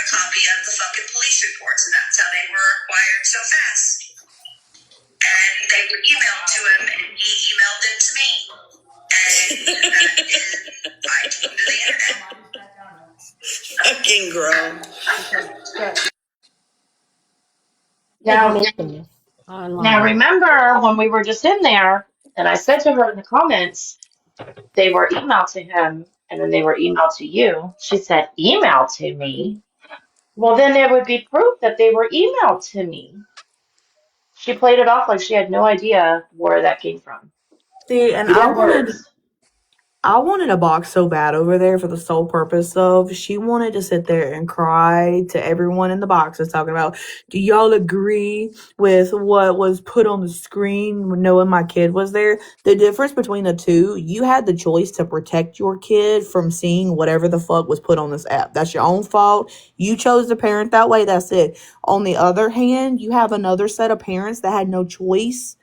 a copy of the fucking police reports, and that's how they were acquired so fast. And they were emailed to him, and he emailed them to me. And that is, I took them to the internet. Fucking grown. Now remember when we were just in there, and I said to her in the comments, they were emailed to him, and then they were emailed to you. She said, emailed to me? Well, then there would be proof that they were emailed to me. She played it off like she had no idea where that came from. See, and I wanted a box so bad over there for the sole purpose of she wanted to sit there and cry to everyone in the boxes talking about, do y'all agree with what was put on the screen when knowing my kid was there? The difference between the two, you had the choice to protect your kid from seeing whatever the fuck was put on this app. That's your own fault. You chose to parent that way. That's it. On the other hand, you have another set of parents that had no choice.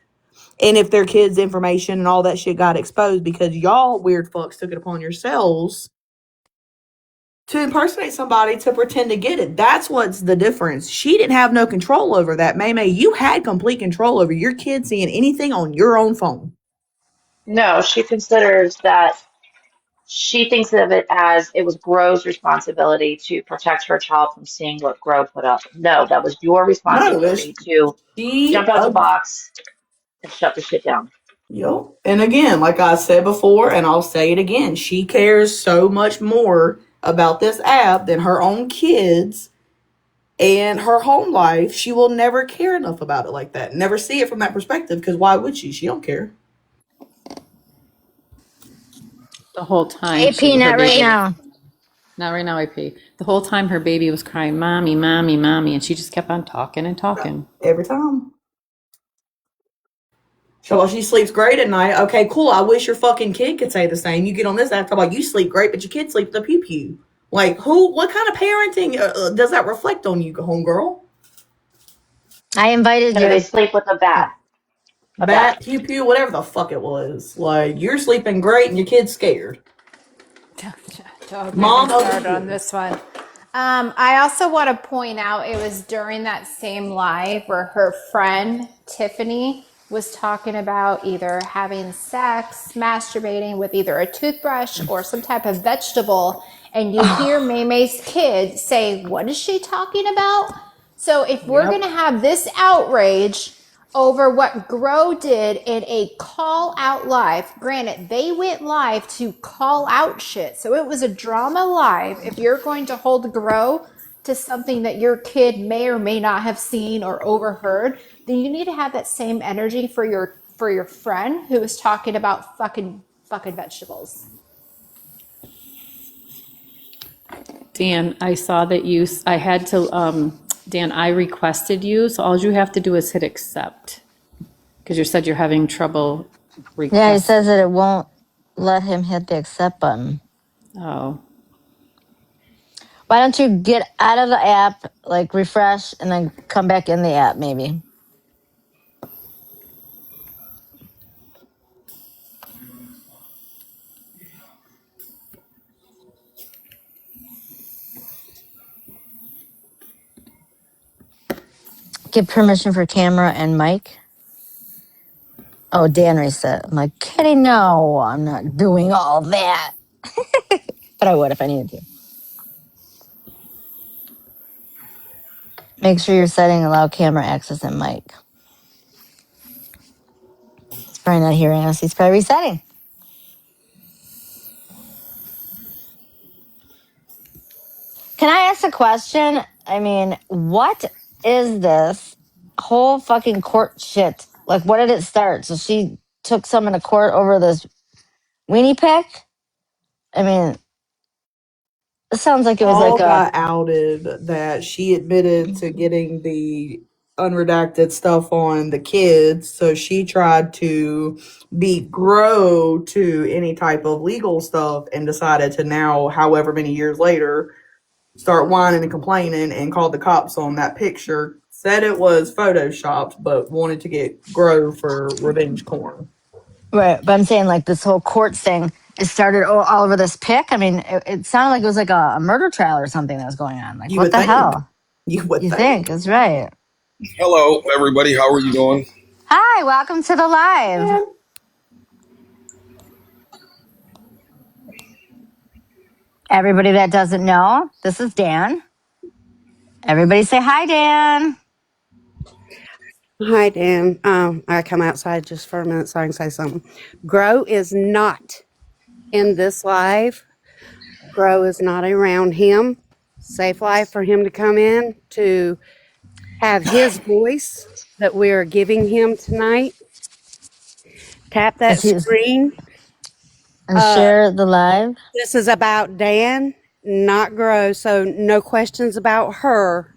And if their kids' information and all that shit got exposed because y'all weird fucks took it upon yourselves to impersonate somebody to pretend to get it. That's what's the difference. She didn't have no control over that. May, you had complete control over your kid seeing anything on your own phone. No, she considers that she thinks of it as it was Gro's responsibility to protect her child from seeing what Gro put up. No, that was your responsibility to jump out the box and shut the shit down. Yep. And again, like I said before, and I'll say it again, she cares so much more about this app than her own kids and her home life. She will never care enough about it like that. Never see it from that perspective, because why would she? She don't care. The whole time. AP, not right now. Not right now, AP. The whole time her baby was crying, mommy, mommy, mommy, and she just kept on talking and talking. Every time. So she sleeps great at night. Okay, cool. I wish your fucking kid could say the same. You get on this app, talk about you sleep great, but your kid sleeps the pew pew. Like, what kind of parenting does that reflect on you, homegirl? I invited you. They sleep with a bat. Bat, pew pew, whatever the fuck it was. Like, you're sleeping great and your kid's scared. Mom started on this one. I also want to point out it was during that same live where her friend Tiffany was talking about either having sex, masturbating with either a toothbrush or some type of vegetable, and you hear Maymay's kid say, what is she talking about? So if we're going to have this outrage over what Gro did in a call out live, granted, they went live to call out shit, so it was a drama live. If you're going to hold Gro to something that your kid may or may not have seen or overheard, then you need to have that same energy for your friend who is talking about fucking vegetables. Dan, I saw that I had to, Dan, I requested you, so all you have to do is hit accept. Because you said you're having trouble requesting. Yeah, he says that it won't let him hit the accept button. Oh. Why don't you get out of the app, like refresh, and then come back in the app, maybe? Give permission for camera and mic. Oh, Dan reset. I'm like, Kitty, no, I'm not doing all that. But I would if I needed to. Make sure you're setting allow camera access and mic. He's probably not hearing us. He's probably resetting. Can I ask a question? I mean, what is this whole fucking court shit? Like, what did it start? So she took someone to court over this weenie pick? I mean, it sounds like it was All like got outed that she admitted to getting the unredacted stuff on the kids, so she tried to beat Gro to any type of legal stuff and decided to now, however many years later, start whining and complaining and called the cops on that picture. Said it was photoshopped, but wanted to get Gro for revenge porn. Right, but I'm saying like this whole court thing. it started all over this pic. I mean, it sounded like it was like a murder trial or something that was going on. Like, You what would the think. hell? You would You think. think? That's right. Hello, everybody. How are you doing? Hi, welcome to the live. Everybody that doesn't know, this is Dan. Everybody say hi, Dan. Hi, Dan. I come outside just for a minute so I can say something. Grow is not in this live. Grow is not around him. Safe life for him to come in to have his voice that we are giving him tonight. Tap that Is he screen. and share the live? This is about Dan, not Grow. So no questions about her.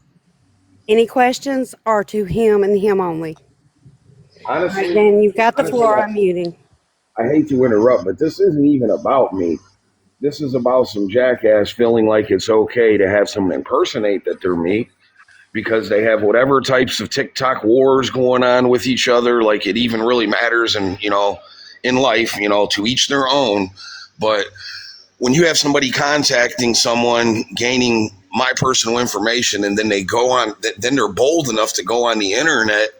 Any questions are to him and him only. All right, Honestly, Dan, you've got the honestly, floor. I'm muting. I hate to interrupt, but this isn't even about me. This is about some jackass feeling like it's okay to have someone impersonate that they're me because they have whatever types of TikTok wars going on with each other, like it even really matters, and in life, to each their own. But when you have somebody contacting someone, gaining my personal information, and then then they're bold enough to go on the internet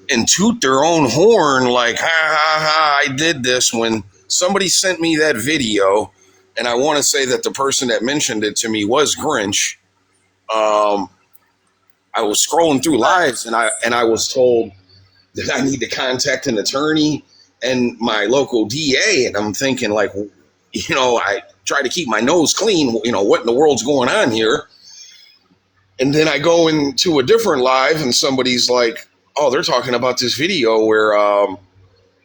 and toot their own horn like, ha ha ha, I did this, when somebody sent me that video, and I want to say that the person that mentioned it to me was Grinch. I was scrolling through lives, and I was told that I need to contact an attorney and my local DA, and I'm thinking like, I try to keep my nose clean, what in the world's going on here? And then I go into a different live, and somebody's like, oh, they're talking about this video where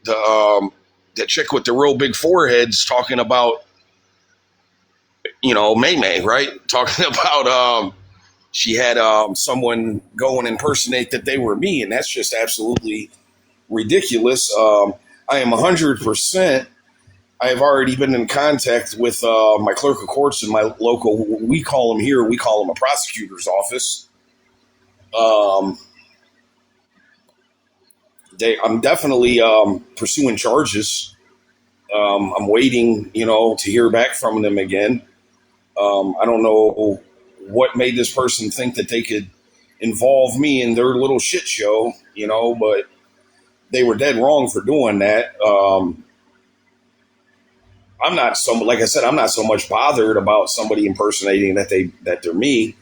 the chick with the real big forehead's talking about, May May, right? Talking about she had someone go and impersonate that they were me, and that's just absolutely ridiculous. I am 100%. I have already been in contact with my clerk of courts in my local, we call them a prosecutor's office. I'm definitely pursuing charges. I'm waiting, to hear back from them again. I don't know what made this person think that they could involve me in their little shit show, but they were dead wrong for doing that. Like I said, I'm not so much bothered about somebody impersonating that they're me.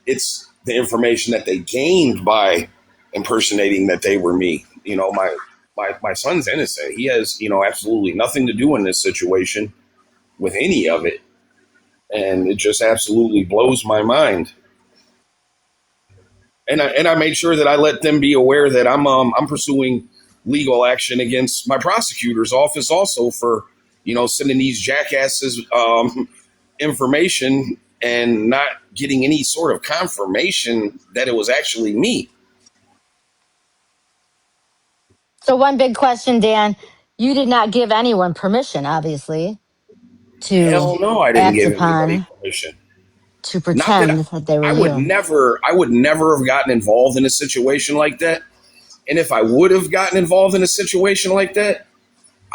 It's the information that they gained by impersonating that they were me. My son's innocent. He has, absolutely nothing to do in this situation with any of it. And it just absolutely blows my mind. And I made sure that I let them be aware that I'm pursuing legal action against my prosecutor's office also for, sending these jackasses information and not getting any sort of confirmation that it was actually me. So one big question, Dan. You did not give anyone permission, obviously, to Hell no, I didn't act give anybody upon permission. to Not that pretend that they were I would you. never have gotten involved in a situation like that. And if I would have gotten involved in a situation like that,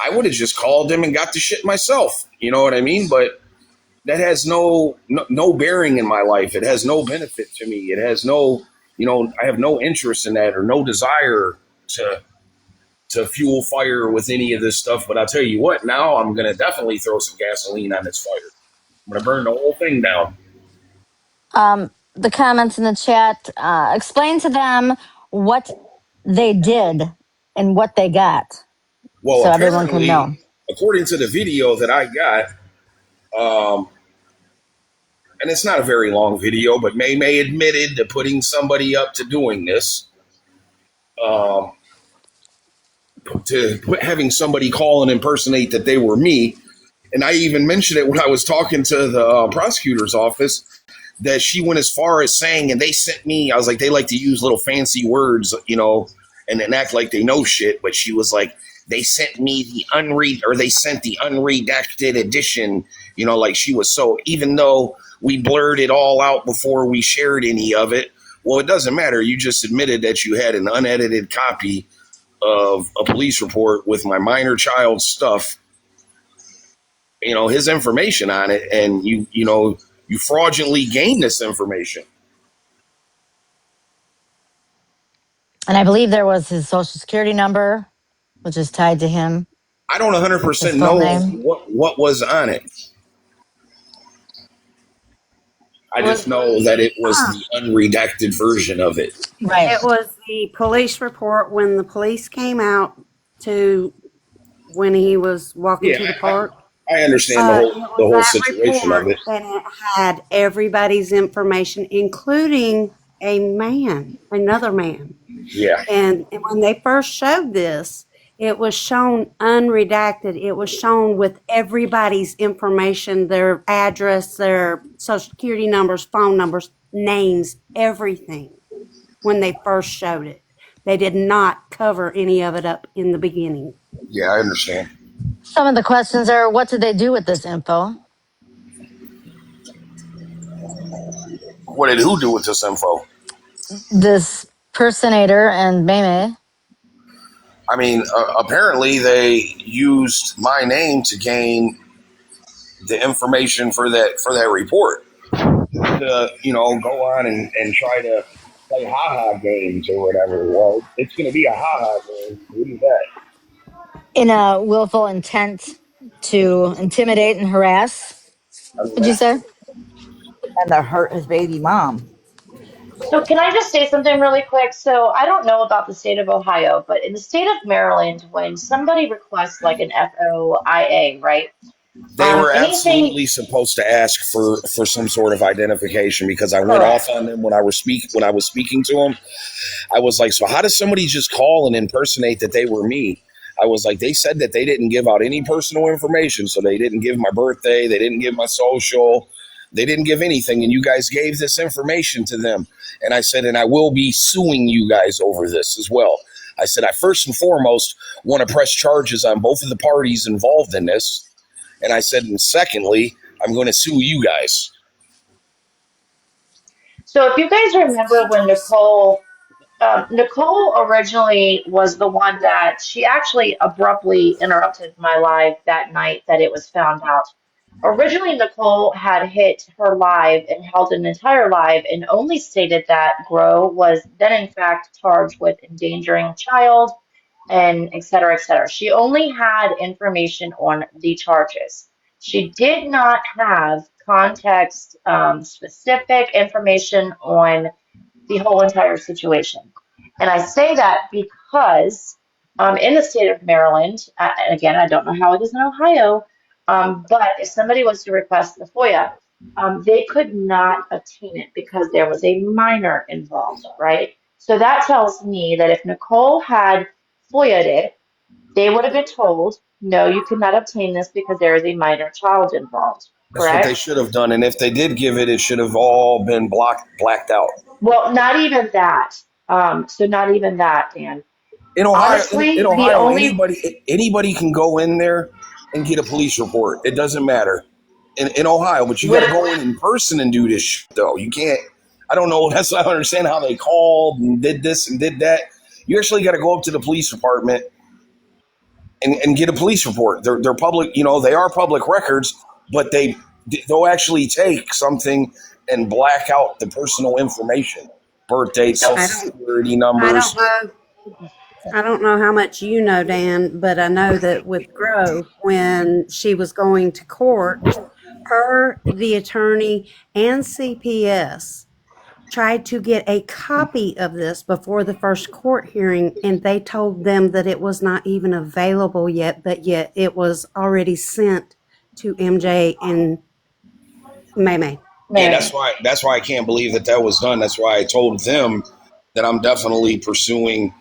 I would have just called them and got the shit myself. You know what I mean? But that has no bearing in my life. It has no benefit to me. It has no, I have no interest in that or no desire to fuel fire with any of this stuff. But I'll tell you what, now I'm going to definitely throw some gasoline on this fire. I'm going to burn the whole thing down. The comments in the chat, explain to them what they did and what they got, Well, so everyone can know. apparently, according to the video that I got, and it's not a very long video, but May May admitted to putting somebody up to doing this, to having somebody call and impersonate that they were me. And I even mentioned it when I was talking to the prosecutor's office, that she went as far as saying, and they sent me, I was like, they like to use little fancy words, and then act like they know shit. But she was like, they sent me they sent the unredacted edition, like she was so, even though we blurred it all out before we shared any of it. Well, it doesn't matter. You just admitted that you had an unedited copy of a police report with my minor child stuff. his information on it, and you fraudulently gain this information. And I believe there was his social security number, which is tied to him, I don't his 100% full know name. what was on it. I just Was know that it was the unredacted version of it. Right. it was the police report when the police came out to when he was walking Yeah, to the park. I understand It the was whole that situation of report, it. and it had everybody's information, including another man. Yeah, And when they first showed this, it was shown unredacted. It was shown with everybody's information, their address, their social security numbers, phone numbers, names, everything when they first showed it. They did not cover any of it up in the beginning. yeah, I understand. Some of the questions are, what did they do with this info? What did who do with this info? This personator and Meme. I mean, apparently they used my name to gain the information for that report. To go on and try to play haha games or whatever. Well, it's going to be a haha game. What is that? In a willful intent to intimidate and harass, I mean, would you say? And to hurt his baby mom. So can I just say something really quick? So I don't know about the state of Ohio, but in the state of Maryland, when somebody requests like an FOIA, right? they were Anything absolutely supposed to ask for some sort of identification, because I went off correct. on them when I was speaking to them. I was like, so how does somebody just call and impersonate that they were me? I was like, they said that they didn't give out any personal information, so they didn't give my birthday, they didn't give my social, they didn't give anything, and you guys gave this information to them. And I said, and I will be suing you guys over this as well. I said, I first and foremost want to press charges on both of the parties involved in this. And I said, and secondly, I'm going to sue you guys. So if you guys remember when Nicole originally was the one that she actually abruptly interrupted my live that night that it was found out. Originally, Nicole had hit her live and held an entire live and only stated that Grow was then in fact charged with endangering a child and et cetera, et cetera. She only had information on the charges. She did not have context, specific information on the whole entire situation. And I say that because in the state of Maryland, again, I don't know how it is in Ohio, but if somebody was to request the FOIA, they could not obtain it because there was a minor involved, right? So that tells me that if Nicole had FOIA'd it, they would have been told, no, you cannot obtain this because there is a minor child involved, That's what they correct? should have done. And if they did give it, it should have all been blacked out. Well, not even that. So not even that, Dan. In Ohio, in Honestly, the Ohio, only anybody can go in there and get a police report. It doesn't matter in Ohio, but you got to with go in person and do this shit, though. You can't. I don't know. That's I don't understand how they called and did this and did that. You actually got to go up to the police department and get a police report. They're public. They are public records, but they'll actually take something and black out the personal information, birth dates, social I don't. security I numbers. don't know. I don't know how much you know, Dan, but I know that with Grove, when she was going to court, her, the attorney, and CPS tried to get a copy of this before the first court hearing, and they told them that it was not even available yet, but yet it was already sent to MJ and Maymay. Yeah, Mary. that's why I can't believe that was done. That's why I told them that I'm definitely pursuing,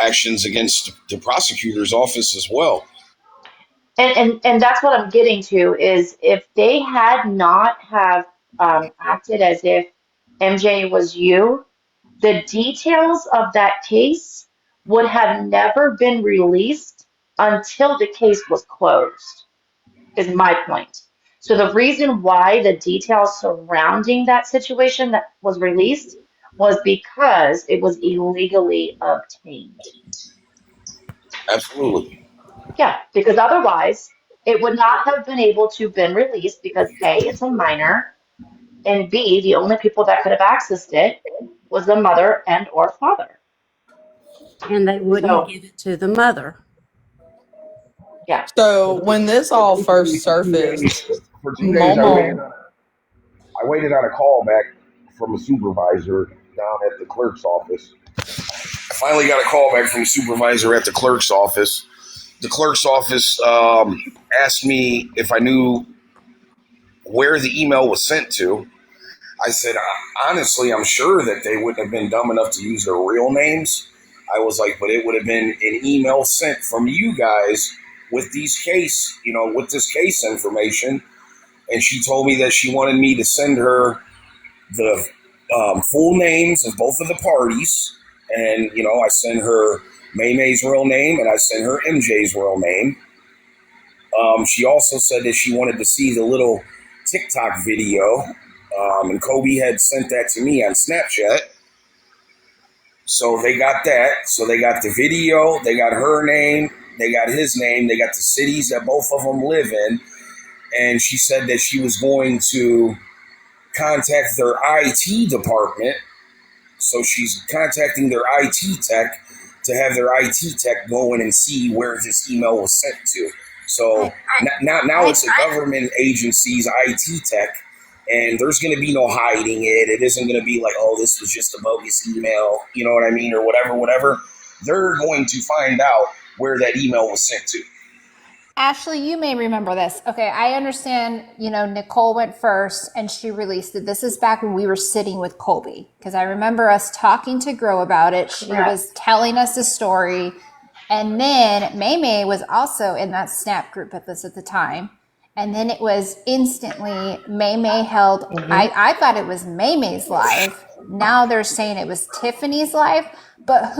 actions against the prosecutor's office as well. And that's what I'm getting to is if they had not have acted as if MJ was you, the details of that case would have never been released until the case was closed, is my point. So the reason why the details surrounding that situation that was released was because it was illegally obtained. Absolutely. Yeah, because otherwise it would not have been able to been released because A, it's a minor, and B, the only people that could have accessed it was the mother and or father. And they wouldn't So give it to the mother. yeah. So when this all first surfaced, For 2 days, Momo, I waited on a call back from a supervisor down at the clerk's office. I finally got a call back from a supervisor at the clerk's office. The clerk's office asked me if I knew where the email was sent to. I said, honestly, I'm sure that they wouldn't have been dumb enough to use their real names. I was like, but it would have been an email sent from you guys with this case information. And she told me that she wanted me to send her the full names of both of the parties. And, I sent her May's real name and I sent her MJ's real name. She also said that she wanted to see the little TikTok video. And Kobe had sent that to me on Snapchat. So they got that. So they got the video, they got her name, they got his name, they got the cities that both of them live in. And she said that she was going to contact their IT department. So she's contacting their IT tech to have their IT tech go in and see where this email was sent to. So now it's a government agency's IT tech, and there's going to be no hiding it. It isn't going to be like, oh, this was just a bogus email, you know what I mean, or whatever. They're going to find out where that email was sent to. Ashley, you may remember this. Okay, I understand, Nicole went first and she released it. This is back when we were sitting with Colby, because I remember us talking to Grow about it. She was telling us the story. And then May was also in that Snap group at the time. And then it was instantly May held, I thought it was May's live. Now they're saying it was Tiffany's live. But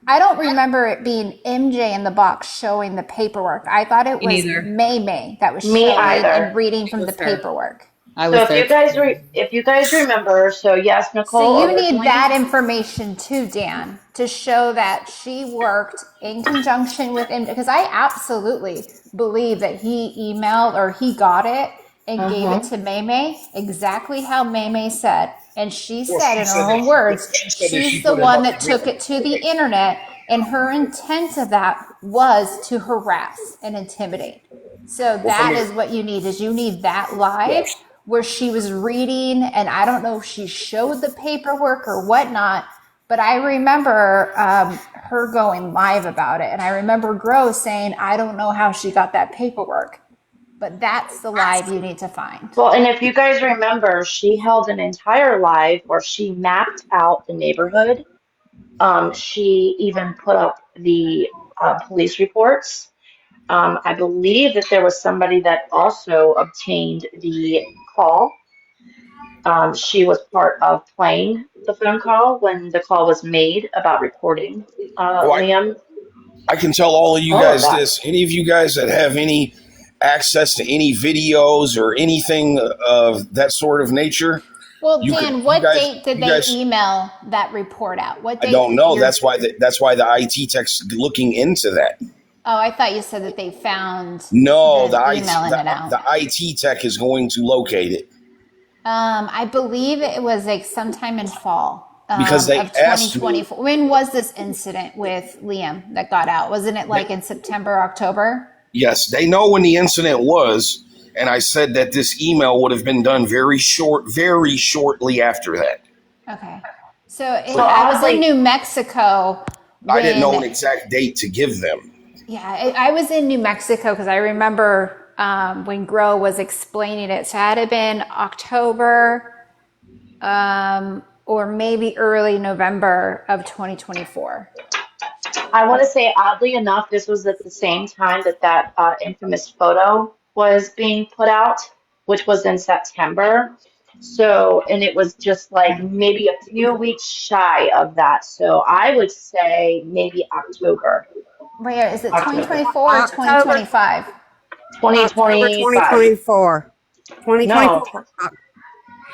I don't remember it being MJ in the box showing the paperwork. I thought it was May that was showing and reading from the paperwork. So if you guys remember, so yes, Nicole. So you need that information too, Dan, to show that she worked in conjunction with him, because I absolutely believe that he emailed or he got it and gave it to May exactly how May said. And she said in her own words, she's the one that took it to the internet, and her intent of that was to harass and intimidate. So that is what you need, is you need that live where she was reading, and I don't know if she showed the paperwork or whatnot, but I remember her going live about it. And I remember Grow saying, I don't know how she got that paperwork, but that's the live you need to find. Well, and if you guys remember, she held an entire live where she mapped out the neighborhood. She even put up the police reports. I believe that there was somebody that also obtained the call. She was part of playing the phone call when the call was made about reporting Liam. I can tell all of you guys this. Any of you guys that have any access to any videos or anything of that sort of nature. Well, Dan, what date did they email that report out? What date? I don't know. That's why the IT tech's looking into that. Oh, I thought you said that they found the IT tech is going to locate it. I believe it was like sometime in fall because they of 2024. When was this incident with Liam that got out? Wasn't it like in September, October? Yes, they know when the incident was, and I said that this email would have been done very shortly after that. Okay, so I was in New Mexico. I didn't know an exact date to give them. Yeah, I was in New Mexico because I remember when Grow was explaining it. So had it been October or maybe early November of 2024. I want to say, oddly enough, this was at the same time that infamous photo was being put out, which was in September. So, and it was just like maybe a few weeks shy of that. So I would say maybe October. Wait, is it 2024 or 2025? 2024. 2024. No.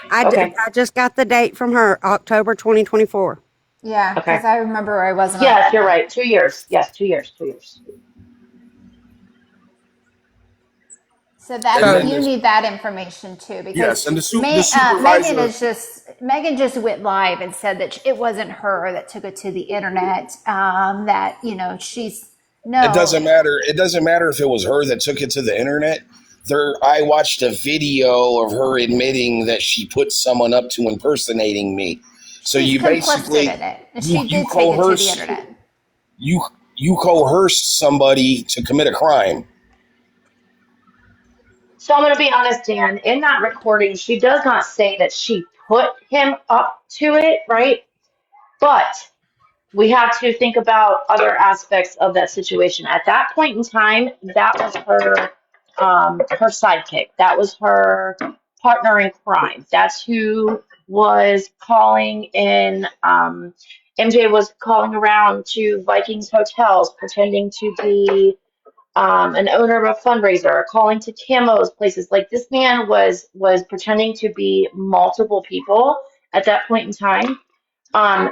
I just got the date from her, October 2024. Yeah, because I remember I wasn't. Yes, you're right. 2 years. Yes, 2 years. 2 years. So that's, And then you this, need that information too, because yes, and the supervisor. Megan just went live and said that it wasn't her that took it to the internet. That, she's, It no, doesn't matter. It doesn't matter if it was her that took it to the internet. I watched a video of her admitting that she put someone up to impersonating me. So she's you complicit basically in it. And you she you did take it to the coerced internet. you you coerced somebody to commit a crime. So I'm going to be honest, Dan. In that recording, she does not say that she put him up to it, right? But we have to think about other aspects of that situation. At that point in time, that was her sidekick. That was her partner in crime. That's who was calling in. MJ was calling around to Vikings hotels, pretending to be an owner of a fundraiser, calling to Camo's places. Like this man was pretending to be multiple people at that point in time.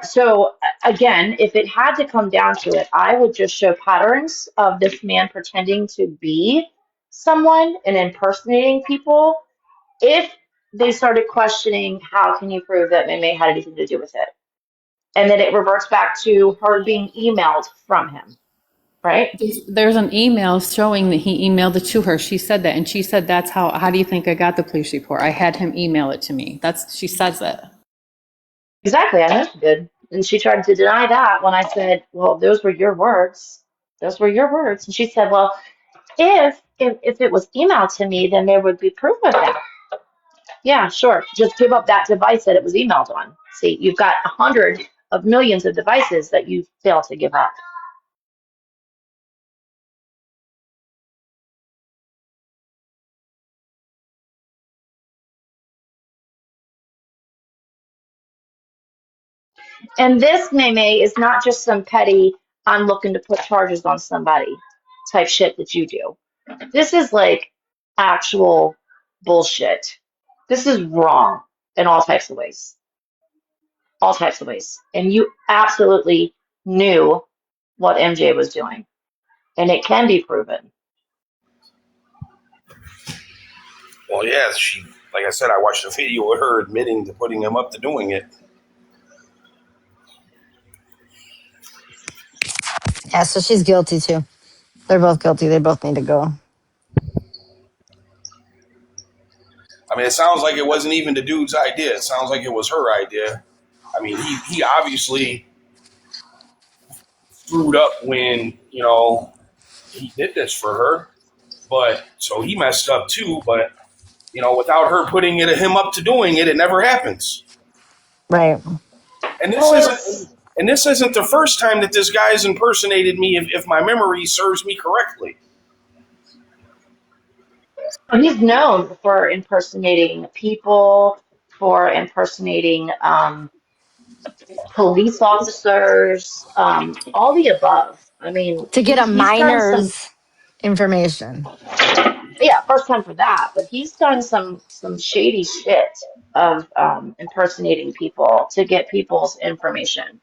So again, if it had to come down to it, I would just show patterns of this man pretending to be someone and impersonating people. If they started questioning, how can you prove that May had anything to do with it? And then it reverts back to her being emailed from him, right? There's an email showing that he emailed it to her. She said that, and she said, "That's how do you think I got the police report? I had him email it to me." She says that. Exactly, I know she did. And she tried to deny that when I said, well, those were your words. Those were your words. And she said, well, if it was emailed to me, then there would be proof of that. Yeah, sure. Just give up that device that it was emailed on. See, you've got 100 of millions of devices that you fail to give up. And this, Meme, is not just some petty, I'm looking to put charges on somebody type shit that you do. This is like actual bullshit. This is wrong in all types of ways. All types of ways. And you absolutely knew what MJ was doing. And it can be proven. Well, yeah, like I said, I watched a video of her admitting to putting him up to doing it. Yeah, so she's guilty too. They're both guilty. They both need to go. I mean, it sounds like it wasn't even the dude's idea. It sounds like it was her idea. I mean, he obviously screwed up when, he did this for her. But so he messed up too. But, without her putting him up to doing it, it never happens. Right. And this Well, isn't and this isn't the first time that this guy's impersonated me, if my memory serves me correctly. he's known for impersonating people, for impersonating police officers, all the above. I mean, To get a he's done some. minor's information. Yeah, first time for that, but he's done some shady shit of impersonating people to get people's information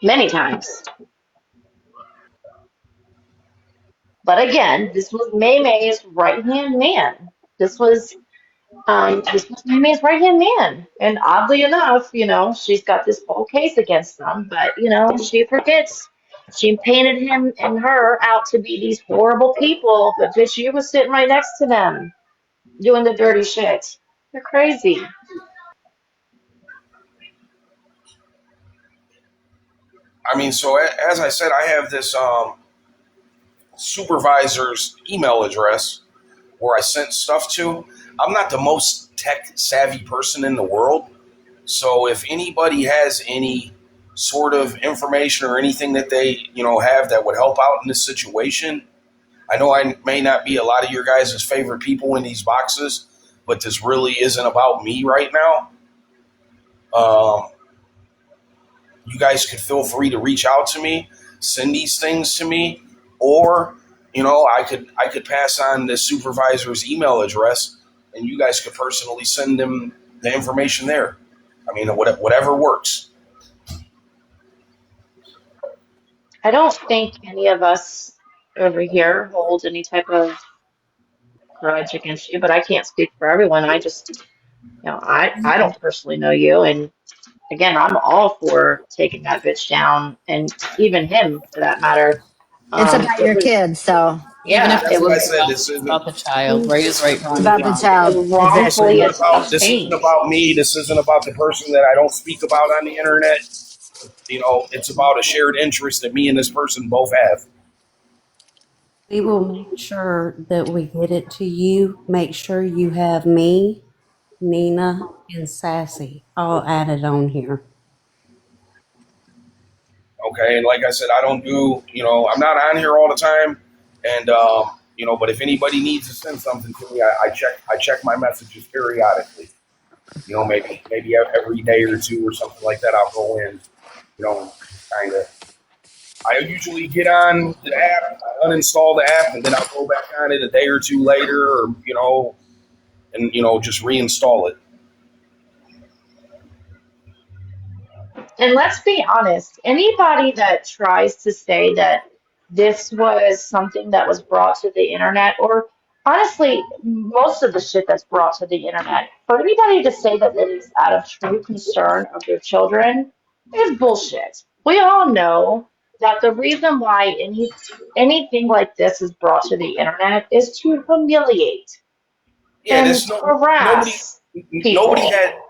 many times. But again, this was May May's right hand man. This was May May's right hand man, and oddly enough, she's got this whole case against them. But she forgets. She painted him and her out to be these horrible people, but bitch, you was sitting right next to them doing the dirty shit. You're crazy. I mean, so as I said, I have this supervisor's email address where I sent stuff to. I'm not the most tech savvy person in the world. So if anybody has any sort of information or anything that they, have that would help out in this situation, I know I may not be a lot of your guys' favorite people in these boxes, but this really isn't about me right now. You guys could feel free to reach out to me, send these things to me, or I could pass on the supervisor's email address, and you guys could personally send them the information there. I mean, whatever works. I don't think any of us over here hold any type of grudge against you, but I can't speak for everyone. I just, I don't personally know you, and again, I'm all for taking that bitch down, and even him for that matter. It's about It your was, kid, so Even if yeah, That's it it's what I was, said. about, it's about the child. Ray is right, it's Ron is about the wrong. child. This wrongfully Exactly. isn't about. This isn't obtained. about me. This isn't about the person that I don't speak about on the internet. It's about a shared interest that me and this person both have. We will make sure that we get it to you. Make sure you have me, Nina, and Sassy all added on here. Okay, and like I said, I don't do. I'm not on here all the time, and but if anybody needs to send something to me, I check my messages periodically. Maybe every day or two or something like that. I'll go in. Just kind of. I usually get on the app, I uninstall the app, and then I'll go back on it a day or two later, or and just reinstall it. And let's be honest, anybody that tries to say that this was something that was brought to the internet, or honestly, most of the shit that's brought to the internet, for anybody to say that it is out of true concern of their children is bullshit. We all know that the reason why anything like this is brought to the internet is to humiliate Yeah, and there's no nobody. harass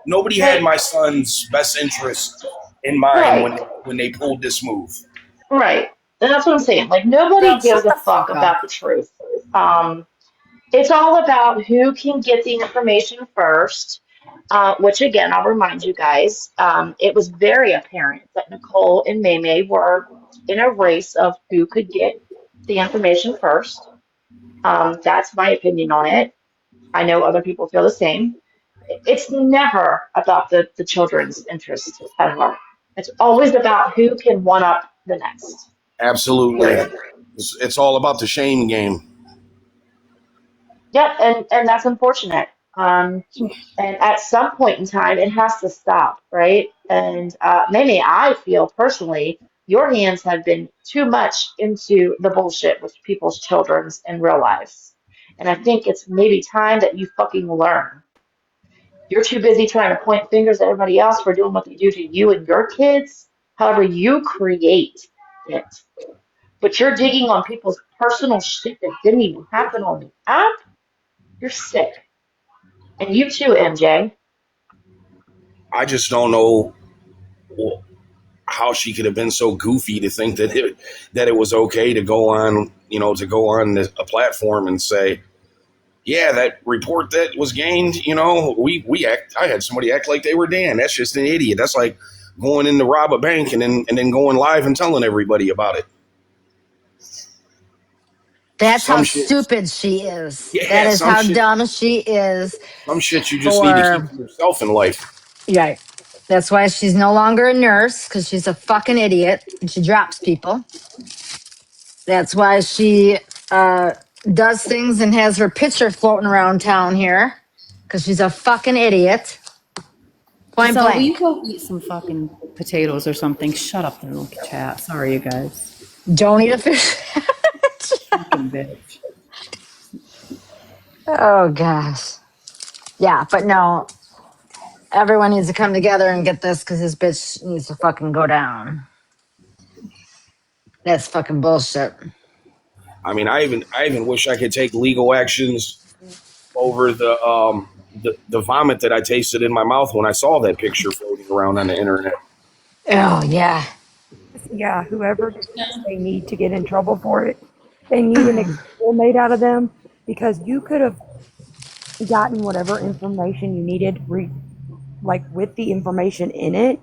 Nobody people. had Like, my son's best interest in mind right. when they pulled this move. Right. And that's what I'm saying. Like, nobody Girl, gives shut a the fuck fuck up. about the truth. Um, it's all about who can get the information first, which, again, I'll remind you guys, it was very apparent that Nicole and Maymay were in a race of who could get the information first. That's my opinion on it. I know other people feel the same. It's never about the children's interest at heart. It's always about who can one up the next. Absolutely, Period. it's all about the shame game. Yep, and that's unfortunate. And at some point in time, it has to stop, right? And maybe I feel personally, your hands have been too much into the bullshit with people's children's in real lives. And I think it's maybe time that you fucking learn. You're too busy trying to point fingers at everybody else for doing what they do to you and your kids. However, you create it. But you're digging on people's personal shit that didn't even happen on the app. You're sick. And you too, MJ. I just don't know how she could have been so goofy to think that it was okay to go on, a platform and say, yeah, that report that was gained, I had somebody act like they were Dan. That's just an idiot. That's like going in to rob a bank and then going live and telling everybody about it. That's how Some shit, stupid she is. That yeah, is how dumb she is some shit you just need to keep for. to yourself in life. Yeah. That's why she's no longer a nurse, because she's a fucking idiot and she drops people. That's why she uh, does things and has her picture floating around town here, because she's a fucking idiot. Point Giselle, will you blank. go eat some fucking potatoes or something? Shut up, little chat. Sorry, you guys. Don't eat a fish. Fucking bitch. Oh, gosh. Yeah, but no, everyone needs to come together and get this because this bitch needs to fucking go down. That's fucking bullshit. I mean, I even wish I could take legal actions over the vomit that I tasted in my mouth when I saw that picture floating around on the internet. Oh, yeah. Yeah, whoever did this, they need to get in trouble for it. They need an example made out of them because you could have gotten whatever information you needed, like with the information in it.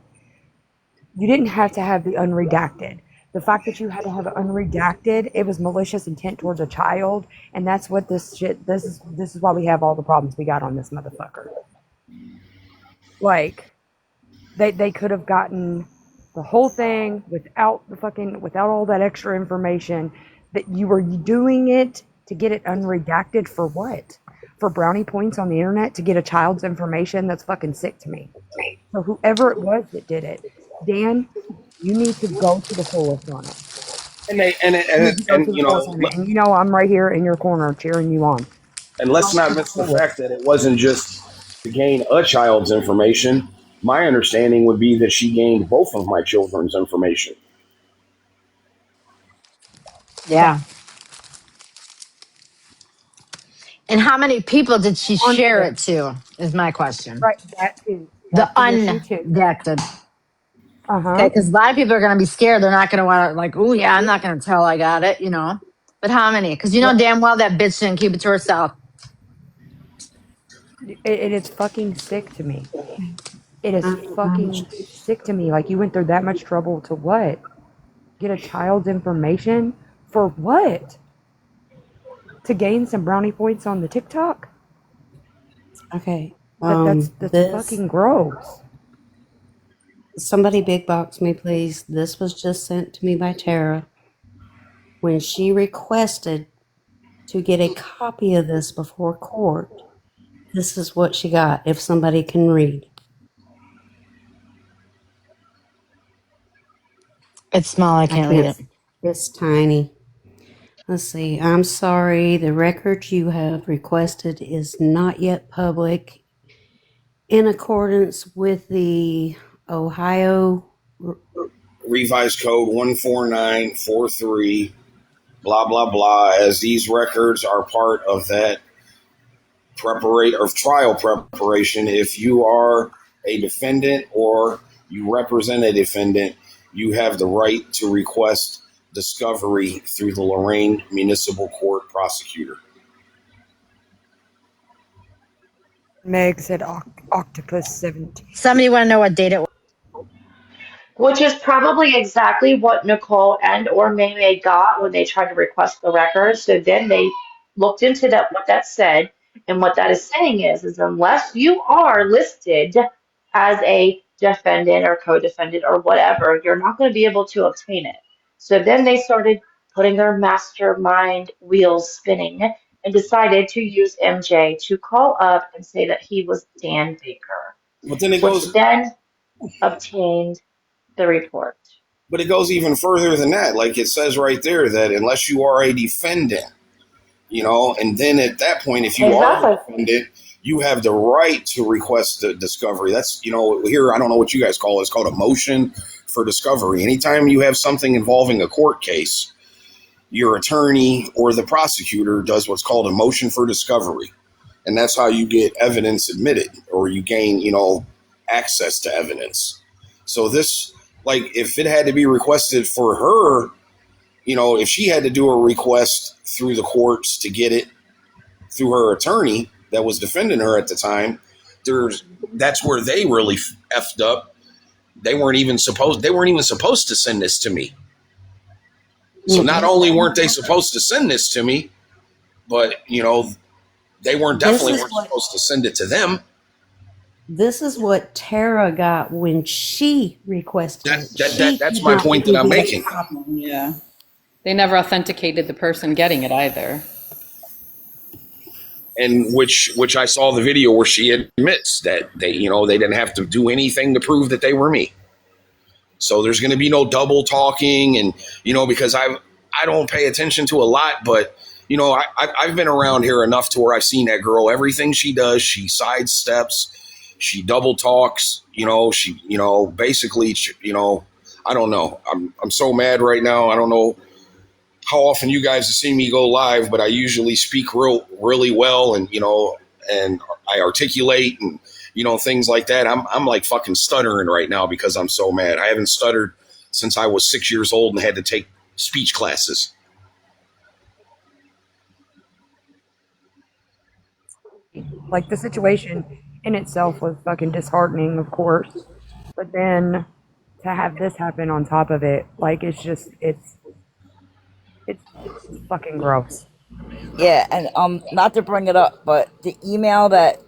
You didn't have to have the unredacted. The fact that you had to have it unredacted, it was malicious intent towards a child, and that's what this shit. This is why we have all the problems we got on this motherfucker. Like they could have gotten the whole thing without all that extra information. That you were doing it to get it unredacted for what? For brownie points on the internet to get a child's information? That's fucking sick to me. So whoever it was that did it, Dan, you need to go to the fullest on it. And they You need to go to and the forefront, and you know I'm right here in your corner cheering you on. and let's Don't not ever miss the pull it. fact that it wasn't just to gain a child's information. My understanding would be that she gained both of my children's information. Yeah. And how many people did she share Unfair. it to? Is my question. Right, that too. The That's the issue too. undetected. Uh Okay, huh. because a lot of people are going to be scared. They're not going to want to, like, oh, yeah, I'm not going to tell I got it, But how many? Because you know Right. damn well that bitch didn't keep it to herself. It is fucking sick to me. It is Um, fucking sick to me. Like you went through that much trouble to what? Get a child's information for what? To gain some brownie points on the TikTok? okay. That's This fucking gross. somebody big box me, please. This was just sent to me by Tara when she requested to get a copy of this before court. This is what she got. If somebody can read, It's small. I I can't read can't. it. It's tiny. Let's see. I'm sorry. The record you have requested is not yet public in accordance with the Ohio. Revised code 14943, blah, blah, blah, as these records are part of that preparation or trial preparation. If you are a defendant or you represent a defendant, you have the right to request discovery through the Lorraine Municipal Court prosecutor. Meg said Octopus 17. Somebody want to know what date it was? Which is probably exactly what Nicole and or Maymay got when they tried to request the records. So then they looked into that what that said, and what that is saying is unless you are listed as a defendant or co-defendant or whatever, you're not going to be able to obtain it. So then they started putting their mastermind wheels spinning and decided to use MJ to call up and say that he was Dan Baker, But then it which goes, then obtained the report. but it goes even further than that. Like it says right there that unless you are a defendant, and then at that point, if you are the Exactly. defendant, you have the right to request the discovery. That's, here, I don't know what you guys call it. It's called a motion for discovery. Anytime you have something involving a court case, your attorney or the prosecutor does what's called a motion for discovery. And that's how you get evidence admitted or you gain, access to evidence. So this, like, if it had to be requested for her, if she had to do a request through the courts to get it through her attorney that was defending her at the time, that's where they really effed up. They weren't even supposed to send this to me. So not only weren't they supposed to send this to me, but they weren't supposed to send it to them. This is what Tara got when she requested it. That's my point that I'm making. Yeah. They never authenticated the person getting it either. And which I saw the video where she admits that they didn't have to do anything to prove that they were me. So there's going to be no double talking, and because I don't pay attention to a lot, but I've been around here enough to where I've seen that girl. Everything she does, she sidesteps, she double talks. She basically I don't know. I'm so mad right now. I don't know how often you guys have seen me go live, but I usually speak really well, and and I articulate and things like that. I'm like fucking stuttering right now because I'm so mad. I haven't stuttered since I was 6 years old and had to take speech classes. Like the situation in itself was fucking disheartening, of course. But then to have this happen on top of it, like it's fucking gross. Yeah, and not to bring it up, but the email that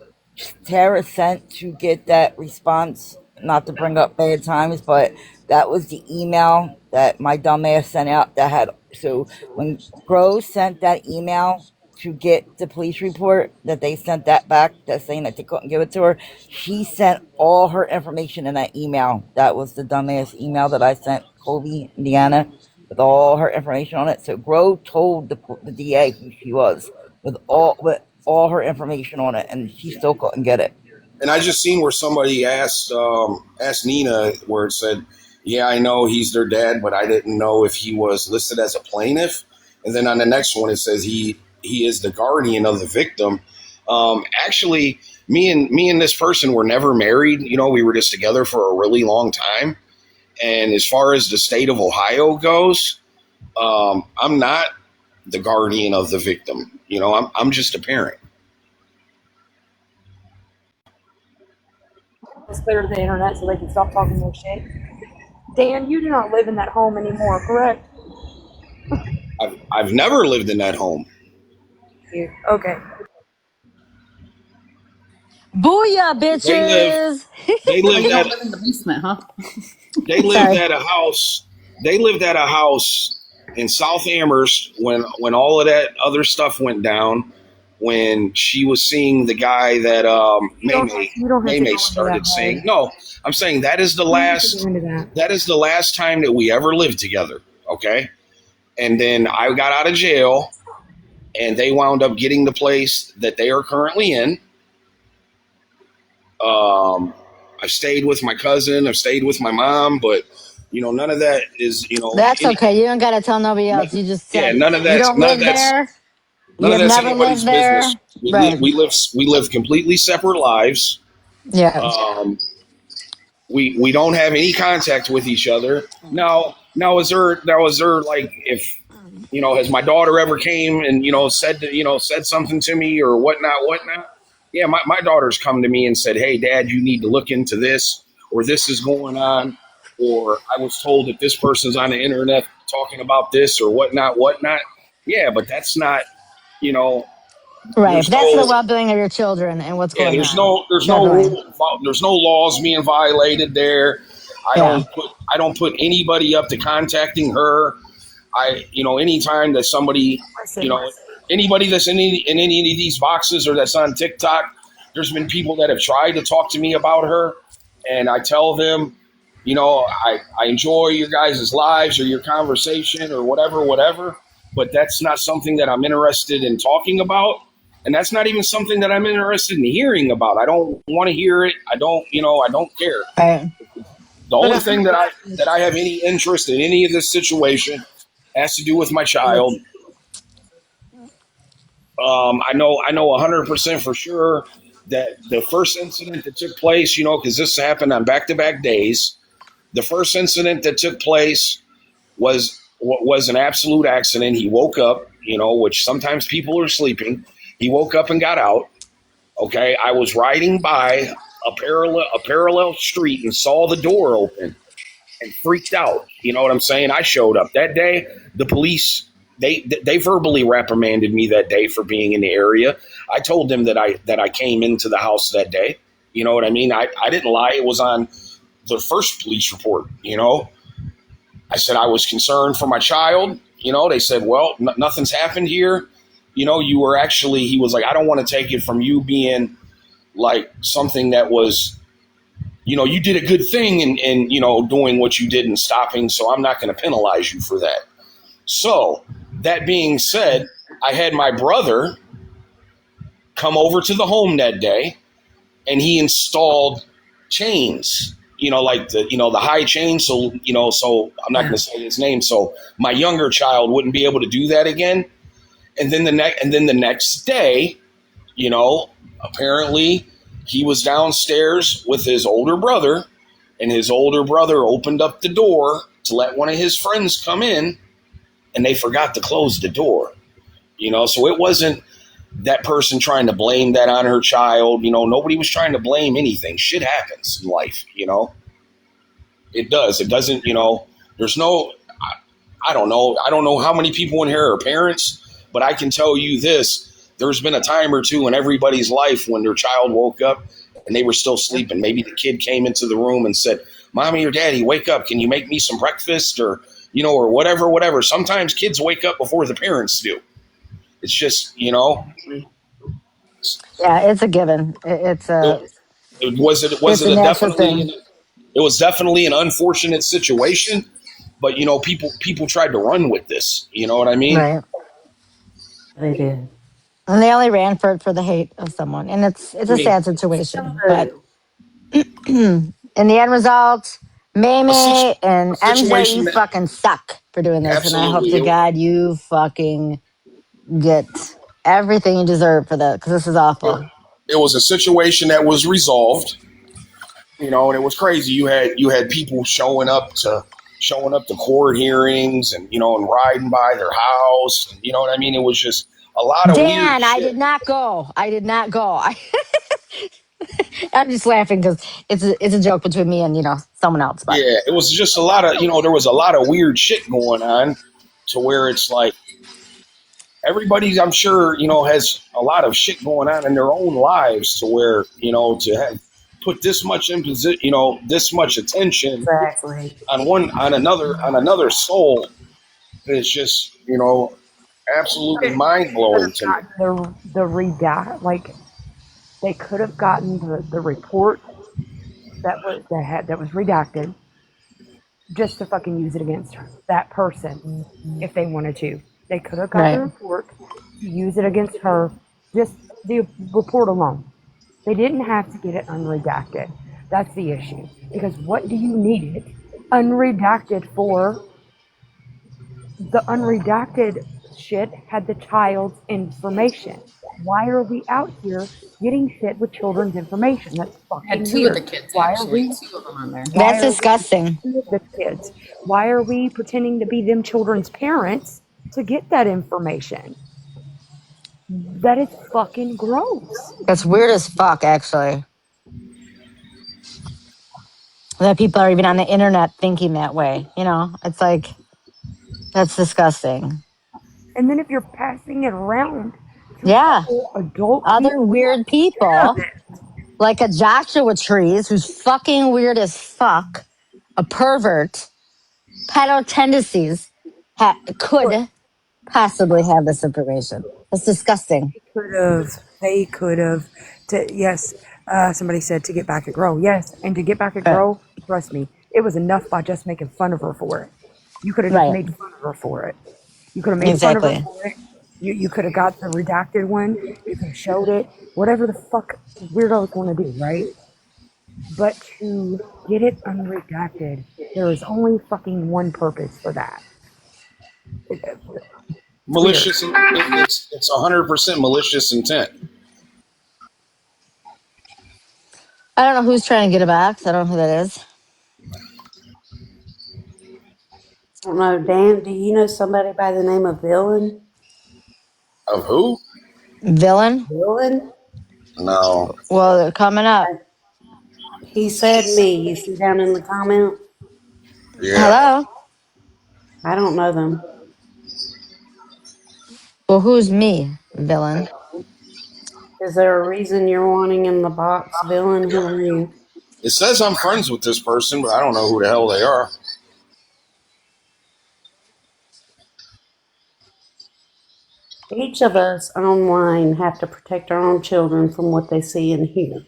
Tara sent to get that response, not to bring up bad times, but that was the email that my dumbass sent out that had, so when Grow sent that email to get the police report, that they sent that back, that saying that they couldn't give it to her, she sent all her information in that email. That was the dumbass email that I sent Colby, Indiana. with all her information on it. So Grove told the DA who she was with all her information on it, and she still couldn't get it. And I just seen where somebody asked Nina where it said, "Yeah, I know he's their dad, but I didn't know if he was listed as a plaintiff." And then on the next one, it says he is the guardian of the victim. Actually, me and this person were never married. You know, we were just together for a really long time. And as far as the state of Ohio goes, I'm not the guardian of the victim. You know, I'm just a parent. Let's clear the internet so they can stop talking more shit. Dan, you do not live in that home anymore, correct? I've never lived in that home. Okay. Booyah, They live. bitches! They Oh, you lived don't at. live in the basement, huh? They lived Sorry. at a house. They lived at a house in South Amherst when all of that other stuff went down. When she was seeing the guy that You don't have to go Maymay into that, started seeing. Ray. No, I'm saying that is the You don't have to last. go into that. That is the last time that we ever lived together. Okay, and then I got out of jail, and they wound up getting the place that they are currently in. I've stayed with my cousin. I've stayed with my mom, but you know, none of that is That's okay. You don't gotta tell nobody else. You just yeah, said you don't none of live that's there. none of You've that's never anybody's lived business. there. Right. We live completely separate lives. Yeah. Um, we don't have any contact with each other. Now is there like if has my daughter ever came and said something to me or whatnot? Yeah, my daughter's come to me and said, "Hey, Dad, you need to look into this, or this is going on, or I was told that this person's on the internet talking about this or whatnot." Yeah, but that's not, you know, Right. there's But that's the no, well-being of your children and what's yeah, going on. there's no Definitely. rule, there's no laws being violated there. Yeah. I don't put anybody up to contacting her. Anytime that somebody, you Listen, know, anybody that's in any of these boxes or that's on TikTok, there's been people that have tried to talk to me about her, and I tell them, I enjoy your guys' lives or your conversation or whatever, but that's not something that I'm interested in talking about. And that's not even something that I'm interested in hearing about. I don't want to hear it. I don't care. Right. The but only thing that I have any interest in any of this situation has to do with my child. I know 100% for sure that the first incident that took place, because this happened on back-to-back days, the first incident that took place was an absolute accident. He woke up, which sometimes people are sleeping. He woke up and got out. Okay, I was riding by a parallel street and saw the door open and freaked out. You know what I'm saying? I showed up that day. The police they verbally reprimanded me that day for being in the area. I told them that I came into the house that day. You know what I mean? I didn't lie. It was on the first police report. I said I was concerned for my child. They said, well, nothing's happened here. You were actually, he was like, I don't want to take it from you being like something that was, you did a good thing and doing what you did and stopping. So I'm not going to penalize you for that. So that being said, I had my brother come over to the home that day and he installed chains, like the high chain. So, so I'm not going to say his name. So my younger child wouldn't be able to do that again. And then the next day, apparently he was downstairs with his older brother, and his older brother opened up the door to let one of his friends come in, and they forgot to close the door. So it wasn't that person trying to blame that on her child. Nobody was trying to blame anything. Shit happens in life. It does. It doesn't. There's no. I don't know. I don't know how many people in here are parents, but I can tell you this. There's been a time or two in everybody's life when their child woke up and they were still sleeping. Maybe the kid came into the room and said, "Mommy or Daddy, wake up. Can you make me some breakfast?" Or, or whatever. Sometimes kids wake up before the parents do. It's just, Yeah, it's a given. It's a was it's it a a natural thing. definitely, it was definitely an unfortunate situation. But people tried to run with this. You know what I mean? Right. They did. And they only ran for it for the hate of someone. And it's I a mean, sad Still situation. But do. in the end result, a, situ- Mamie a and MJ, you situation that fucking suck for doing this. And I hope absolutely to God you fucking get everything you deserve for that because this is it, awful. it was a situation that was resolved. And it was crazy. You had people showing up to court hearings, and and riding by their house, and you know what I mean. It was just a lot of weird Dan, I did shit. not go. I did not go. I'm just laughing because it's a joke between me and someone else. But Yeah, it was just a lot of there was a lot of weird shit going on, to where it's like everybody, I'm sure, has a lot of shit going on in their own lives, to where to have put this much imposition, this much attention Exactly. on another soul, is just absolutely mind Could blowing have to me. gotten the redact, like they could have gotten the report that was redacted just to fucking use it against that person if they wanted to. They could have got the right, report to use it against her, just the report alone. They didn't have to get it unredacted. That's the issue. Because what do you need it unredacted for? The unredacted shit had the child's information. Why are we out here getting shit with children's information? That's Had fucking two of weird. the kids, Why are actually, we two of them on there. why that's are we disgusting. the kids? Why are we pretending to be them children's parents to get that information? That is fucking gross. That's weird as fuck, actually. That people are even on the internet thinking that way. It's like that's disgusting. And then if you're passing it around to Yeah, other adult other people who weird share people this, like a Joshua Trees who's fucking weird as fuck, a pervert, pedo tendencies, could possibly have this information. That's disgusting. they could have yes, somebody said to get back at Grow. Yes, and to get back at Right. Grow, trust me, it was enough by just making fun of her for it. You could have just Right. made fun of her for it. You could have made fun of her Exactly. for it. You could have got the redacted one. You could have showed it. Whatever the fuck weirdos want to do, right? But to get it unredacted, there is only fucking one purpose for that. It's weird. Malicious. It's 100% malicious intent. I don't know who's trying to get a box. I don't know who that is. I don't know, Dan, do you know somebody by the name of Villain? Of who? Villain? Villain? No. Well, they're coming up. He said me. You see down in the comment? Yeah. Hello? I don't know them. Well, who's me, villain? Is there a reason you're wanting in the box, Villain? Who are you? It says I'm friends with this person, but I don't know who the hell they are. Each of us online have to protect our own children from what they see and hear.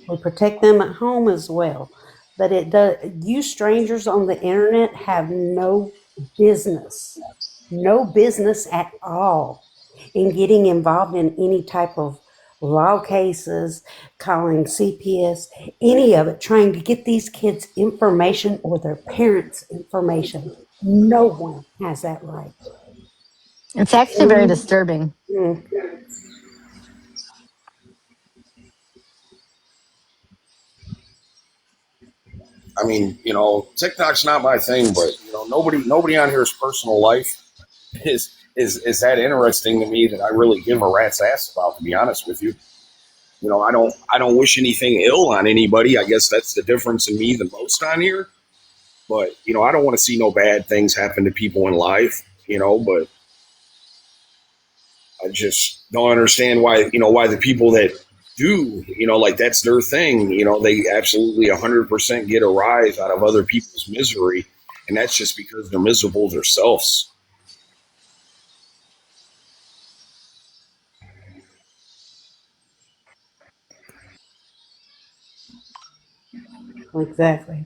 We protect them at home as well. But it does you strangers on the internet have no business at all in getting involved in any type of law cases, calling CPS, any of it, trying to get these kids information or their parents' information. No one has that right. It's actually very disturbing. Mm. I mean, TikTok's not my thing, but nobody on here's personal life is that interesting to me that I really give a rat's ass about. To be honest with you, I don't wish anything ill on anybody. I guess that's the difference in me than most on here. But I don't want to see no bad things happen to people in life. But I just don't understand why the people that do, like that's their thing. They absolutely 100% get a rise out of other people's misery, and that's just because they're miserable themselves. Exactly.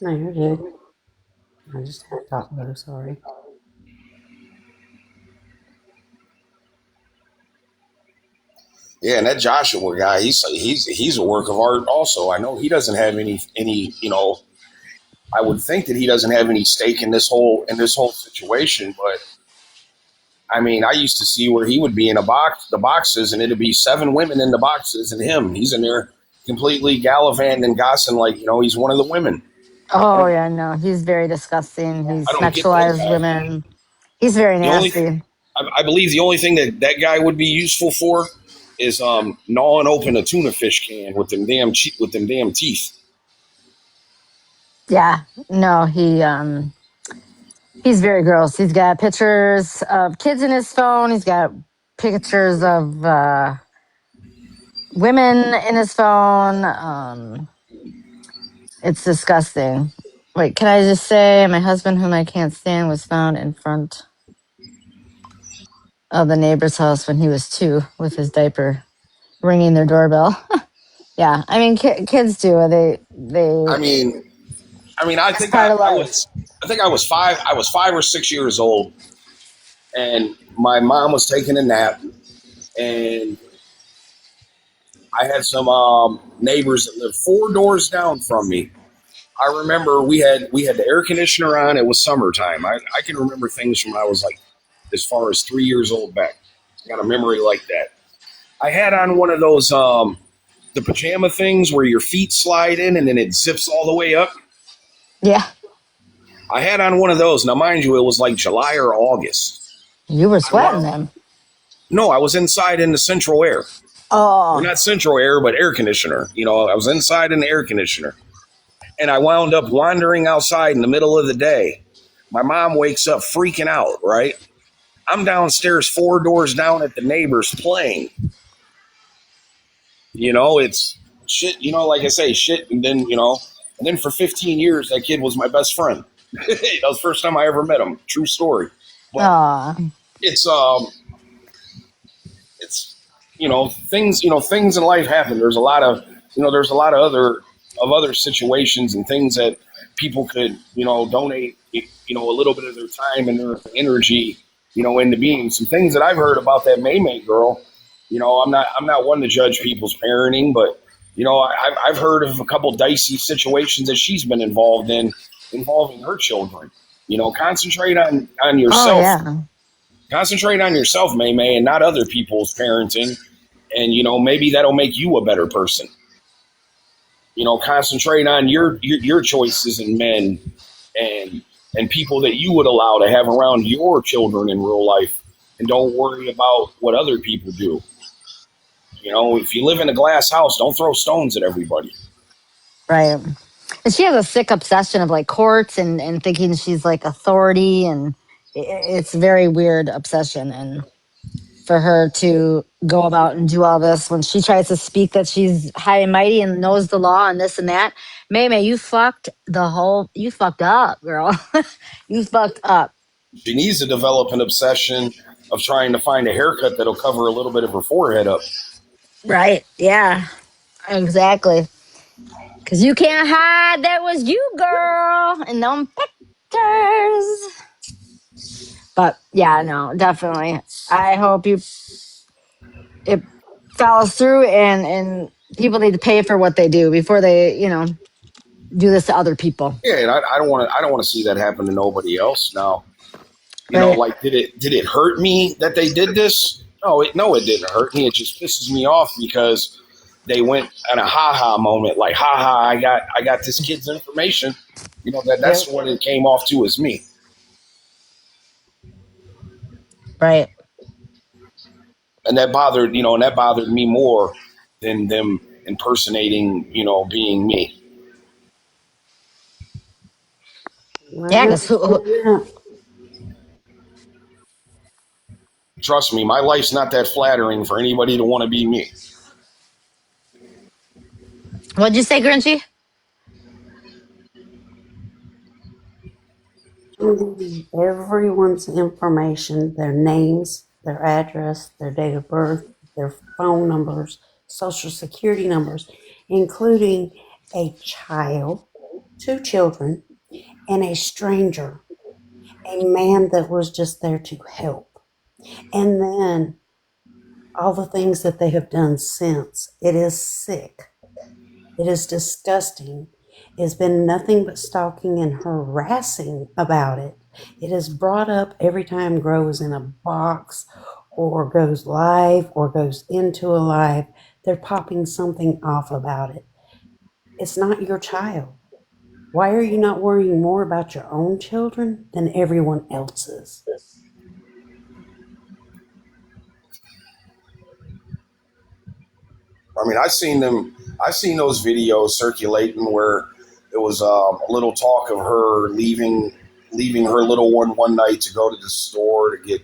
No, you're good. I just had to talk about it. Sorry. Yeah, and that Joshua guy, he's a work of art. Also, I know he doesn't have any. I would think that he doesn't have any stake in this whole situation. But I mean, I used to see where he would be in the boxes, and it'd be 7 women in the boxes, and him. He's in there completely gallivanting and gossiping like he's one of the women. I Oh don't yeah, no, he's very disgusting. I He's don't get that sexualized guy. women. He's very The only nasty. I believe the only thing that guy would be useful for is gnawing open a tuna fish can with them damn teeth. Yeah, no, he's very gross. He's got pictures of kids in his phone. He's got pictures of women in his phone. It's disgusting. Wait, can I just say my husband, whom I can't stand, was found in front of the neighbor's house when he was 2 with his diaper, ringing their doorbell. Yeah, I mean, kids do. I mean, I It's think part of life. I was 5 or 6 years old, and my mom was taking a nap, and I had some neighbors that lived 4 doors down from me. I remember we had the air conditioner on. It was summertime. I can remember things from when I was like as far as 3 years old back. I got a memory like that. I had on one of those the pajama things where your feet slide in and then it zips all the way up. Yeah, I had on one of those. Now, mind you, it was like July or August. you were I sweating want them. No, I was inside in the central air. Or Oh, not central air, but air conditioner. I was inside in the air conditioner. And I wound up wandering outside in the middle of the day. My mom wakes up freaking out, right? I'm downstairs 4 doors down at the neighbors playing. It's shit, like I say, shit. And then for 15 years, that kid was my best friend. That was the first time I ever met him. True story. But oh, it's, it's, things in life happen. There's a lot of other situations and things that people could, donate, a little bit of their time and their energy, into being. Some things that I've heard about that Maymay girl. I'm not one to judge people's parenting, but I've heard of a couple dicey situations that she's been involved in involving her children. Concentrate on oh yourself. yeah, Concentrate on yourself, Maymay, and not other people's parenting. And maybe that'll make you a better person. Concentrate on your choices and men and people that you would allow to have around your children in real life, and don't worry about what other people do. If you live in a glass house, don't throw stones at everybody. right. And she has a sick obsession of like courts and thinking she's like authority, and it's a very weird obsession. And for her to go about and do all this when she tries to speak that she's high and mighty and knows the law and this and that. May, you fucked up, girl. You fucked up. She needs to develop an obsession of trying to find a haircut that'll cover a little bit of her forehead up. Right. Yeah, exactly. Because you can't hide that was you, girl, in them pictures. But yeah, no, definitely. I hope it follows through, and people need to pay for what they do before they, do this to other people. Yeah, and I don't want to see that happen to nobody else. Now, Right. like did it hurt me that they did this? No, it didn't hurt me. It just pisses me off because they went on a ha moment, like I got this kid's information. That's Yep. what it came off to as me. Right. And that bothered me more than them impersonating, being me. Yeah, Well, because who, yeah. Trust me, my life's not that flattering for anybody to want to be me. what'd you say, Grinchy? Everyone's information, their names, their address, their date of birth, their phone numbers, social security numbers, including a child 2 children, and a stranger, a man that was just there to help. And then all the things that they have done since. It is sick. It is disgusting. It's been nothing but stalking and harassing about it. It is brought up every time Grow is in a box or goes live or goes into a live. They're popping something off about it. It's not your child. Why are you not worrying more about your own children than everyone else's? I mean, I've seen those videos circulating where it was a little talk of her leaving her little one night to go to the store to get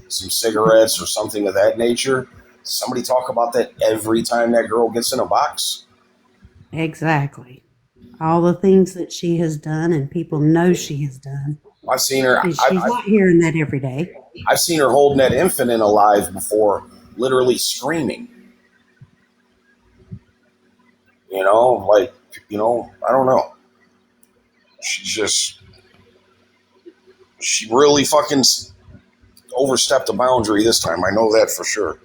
some cigarettes or something of that nature. Somebody talk about that every time that girl gets in a box. Exactly. All the things that she has done and people know she has done. I've seen her. And she's not hearing that every day. I've seen her holding that infant in alive before, literally screaming. You know, like, I don't know. She really fucking overstepped the boundary this time. I know that for sure.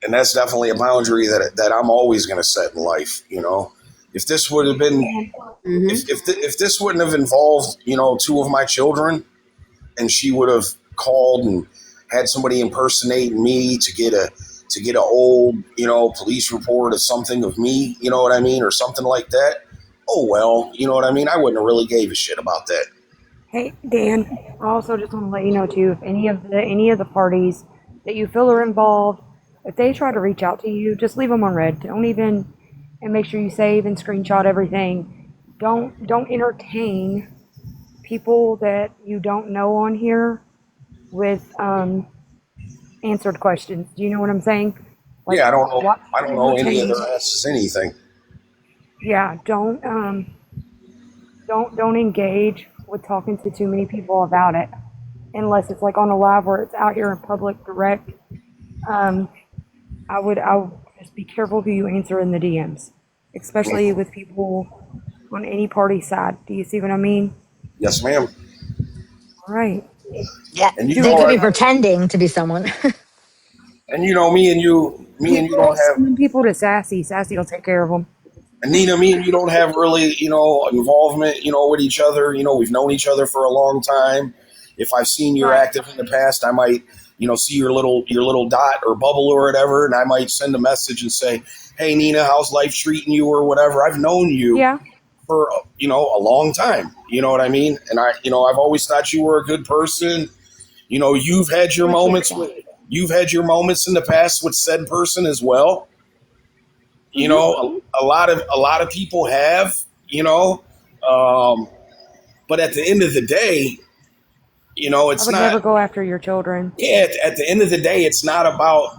And that's definitely a boundary that I'm always going to set in life. If this would have been, if this wouldn't have involved, 2 of my children, and she would have called and had somebody impersonate me to get a old, police report or something of me, you know what I mean, or something like that. Oh well, you know what I mean. I wouldn't have really gave a shit about that. Hey, Dan, I also just want to let you know too, if any of the parties that you feel are involved, if they try to reach out to you, just leave them on red. Don't even, and make sure you save and screenshot everything. Don't entertain people that you don't know on here with answered questions. Do you know what I'm saying? Like, yeah, I don't know any of their asses anything. Yeah, don't engage with talking to too many people about it, unless it's like on a live where it's out here in public direct. I would just be careful who you answer in the DMs, especially with people on any party side. Do you see what I mean? Yes, ma'am. All right. Yeah, And they could be pretending to be someone. And me and you don't have. Sending people to Sassy. Sassy will take care of them. And Nina, me and you don't have really, involvement, with each other. We've known each other for a long time. If I've seen you're active in the past, I might, see your little dot or bubble or whatever, and I might send a message and say, "Hey, Nina, how's life treating you?" or whatever. I've known you for, a long time. You know what I mean? And I've always thought you were a good person. You've had your moments in the past with said person as well. A lot of people have, but at the end of the day, it's I would not. never go after your children. Yeah, at the end of the day, it's not about,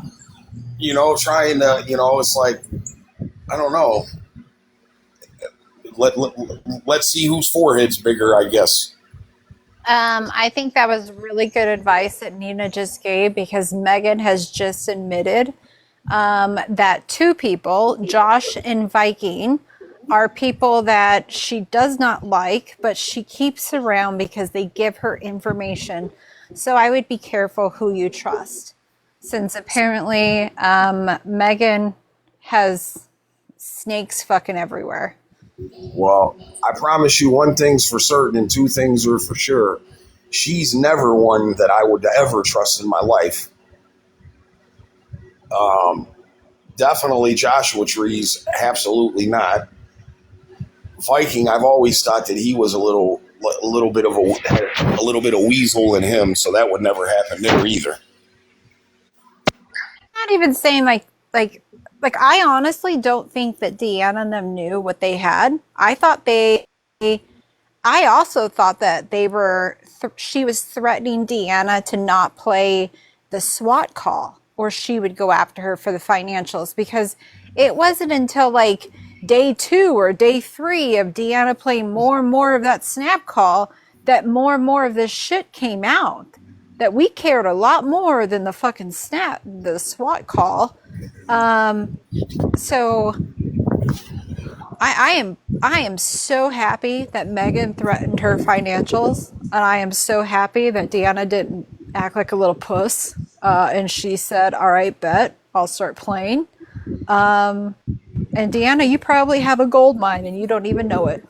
trying to, it's like, I don't know. Let's see whose forehead's bigger, I guess. I think that was really good advice that Nina just gave, because Megan has just admitted that 2 people, Josh and Viking, are people that she does not like, but she keeps around because they give her information. So I would be careful who you trust, since apparently Megan has snakes fucking everywhere. Well, I promise you one thing's for certain and 2 things are for sure. She's never one that I would ever trust in my life. Definitely Joshua Trees, absolutely not. Viking, I've always thought that he was a little bit of a weasel in him, so that would never happen there either. Not even saying like I honestly don't think that Deanna and them knew what they had. I also thought that she was threatening Deanna to not play the SWAT call, or she would go after her for the financials, because it wasn't until like day 2 or day 3 of Deanna playing more and more of that snap call that more and more of this shit came out. that we cared a lot more than the fucking the SWAT call. So I am so happy that Megan threatened her financials, and I am so happy that Deanna didn't act like a little puss, and she said, "All right, bet I'll start playing." And Deanna, you probably have a gold mine and you don't even know it.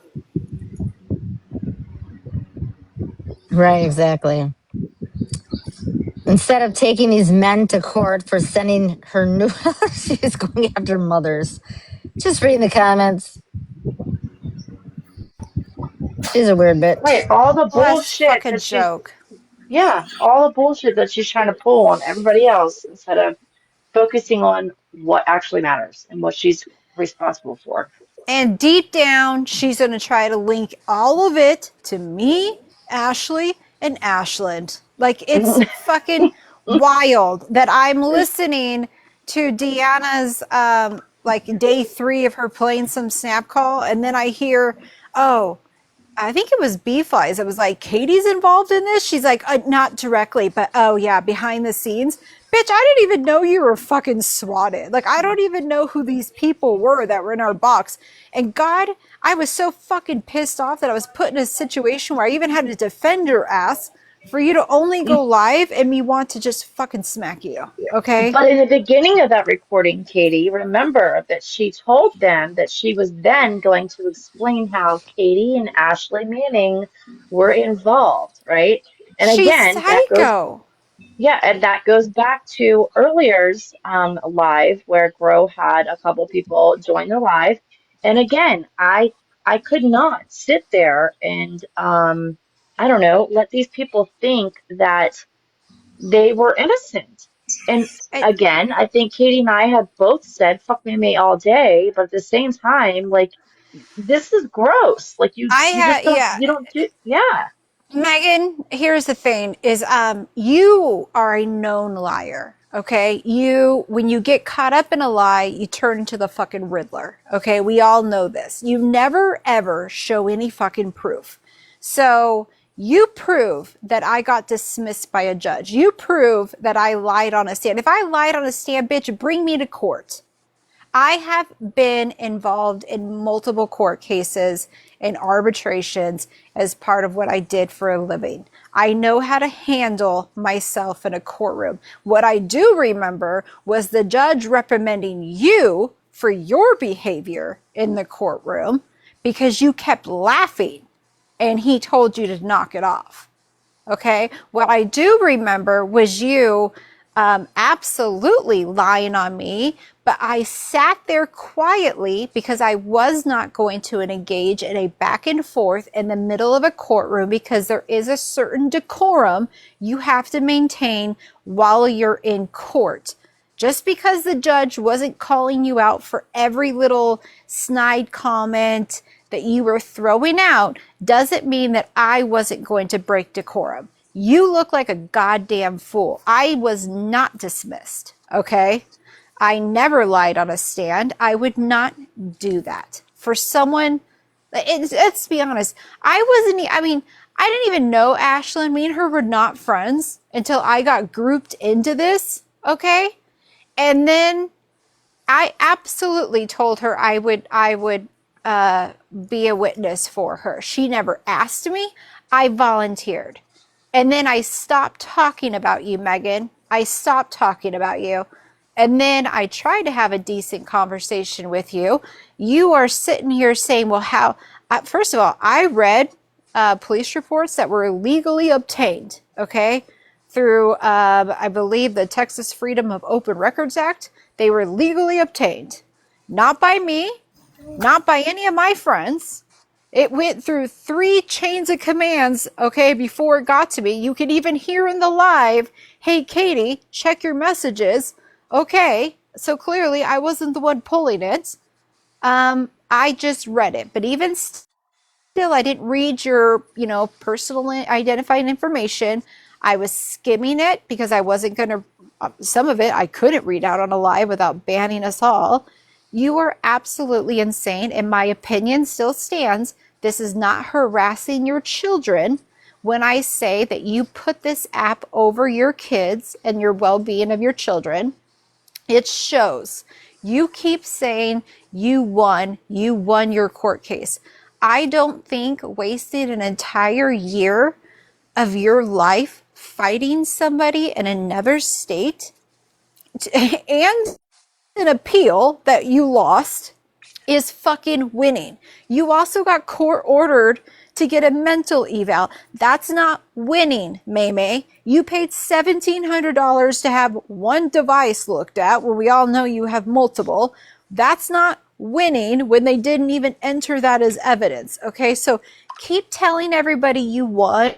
Right, exactly. Instead of taking these men to court for sending her new, she's going after mothers. Just reading the comments. She's a weird bitch. Right, all the Well, that's a bullshit fucking that she's, joke. yeah, all the bullshit that she's trying to pull on everybody else instead of focusing on what actually matters and what she's responsible for. And deep down, she's going to try to link all of it to me, Ashley, and Ashland. Like, it's fucking wild that I'm listening to Deanna's, like, day 3 of her playing some snap call, and then I hear, oh, I think it was B-Flies. It was like, Katie's involved in this? She's like, not directly, but oh yeah, behind the scenes. Bitch, I didn't even know you were fucking swatted. Like, I don't even know who these people were that were in our box. And God, I was so fucking pissed off that I was put in a situation where I even had to defend your ass for you to only go live and me want to just fucking smack you. Okay? But in the beginning of that recording, Katie, remember that she told them that she was then going to explain how Katie and Ashley Manning were involved, right? And She's again, psycho. and that goes back to earlier's live where Grow had a couple people join the live. And again, I could not sit there and I don't know, let these people think that they were innocent. And I, again, I think Katie and I have both said fuck me all day, but at the same time, like this is gross. Like I you just had, yeah. you don't do yeah. Megan, here's the thing is you are a known liar. Okay? When you get caught up in a lie, you turn into the fucking Riddler. Okay? We all know this. You never ever show any fucking proof. So you prove that I got dismissed by a judge. You prove that I lied on a stand. If I lied on a stand, bitch, bring me to court. I have been involved in multiple court cases and arbitrations as part of what I did for a living. I know how to handle myself in a courtroom. What I do remember was the judge reprimanding you for your behavior in the courtroom because you kept laughing and he told you to knock it off. Okay. What I do remember was you absolutely lying on me, but I sat there quietly because I was not going to engage in a back and forth in the middle of a courtroom because there is a certain decorum you have to maintain while you're in court. Just because the judge wasn't calling you out for every little snide comment that you were throwing out doesn't mean that I wasn't going to break decorum. You look like a goddamn fool. I was not dismissed, okay? I never lied on a stand. I would not do that. For someone, let's be honest, I didn't even know Ashlyn. Me and her were not friends until I got grouped into this, okay? And then I absolutely told her I would be a witness for her. She never asked me. I volunteered. And then I stopped talking about you, Megan. I stopped talking about you. And then I tried to have a decent conversation with you. You are sitting here saying, well, how? First of all, I read police reports that were legally obtained, okay, through, I believe, the Texas Freedom of Open Records Act. They were legally obtained. Not by me, not by any of my friends. It went through 3 chains of commands, okay, before it got to me. You can even hear in the live, hey, Katie, check your messages. Okay, so clearly I wasn't the one pulling it. I just read it. But even still, I didn't read your, personal identifying information. I was skimming it because I wasn't going to, some of it I couldn't read out on a live without banning us all. You are absolutely insane, and my opinion still stands. This is not harassing your children. when I say that you put this app over your kids and your well-being of your children. It shows. You keep saying you won your court case. I don't think wasting an entire year of your life fighting somebody in another state and an appeal that you lost is fucking winning. You also got court ordered to get a mental eval. That's not winning, May. You paid $1,700 to have one device looked at, where we all know you have multiple. That's not winning when they didn't even enter that as evidence. Okay, so keep telling everybody you won.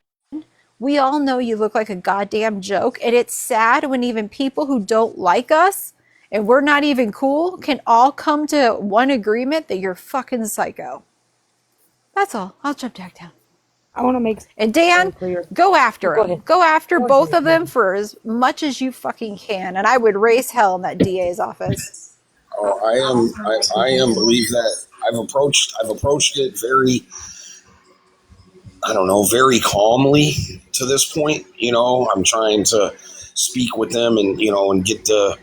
We all know you look like a goddamn joke, and it's sad when even people who don't like us and we're not even cool can all come to one agreement that you're fucking psycho. That's all. I'll jump back down. I want to make And Dan, very clear. go after Go him. ahead. Go after Go both ahead, of them Megan. for as much as you fucking can. And I would raise hell in that DA's office. Oh, I am believe that I've approached it very, I don't know, very calmly to this point. I'm trying to speak with them and, and get the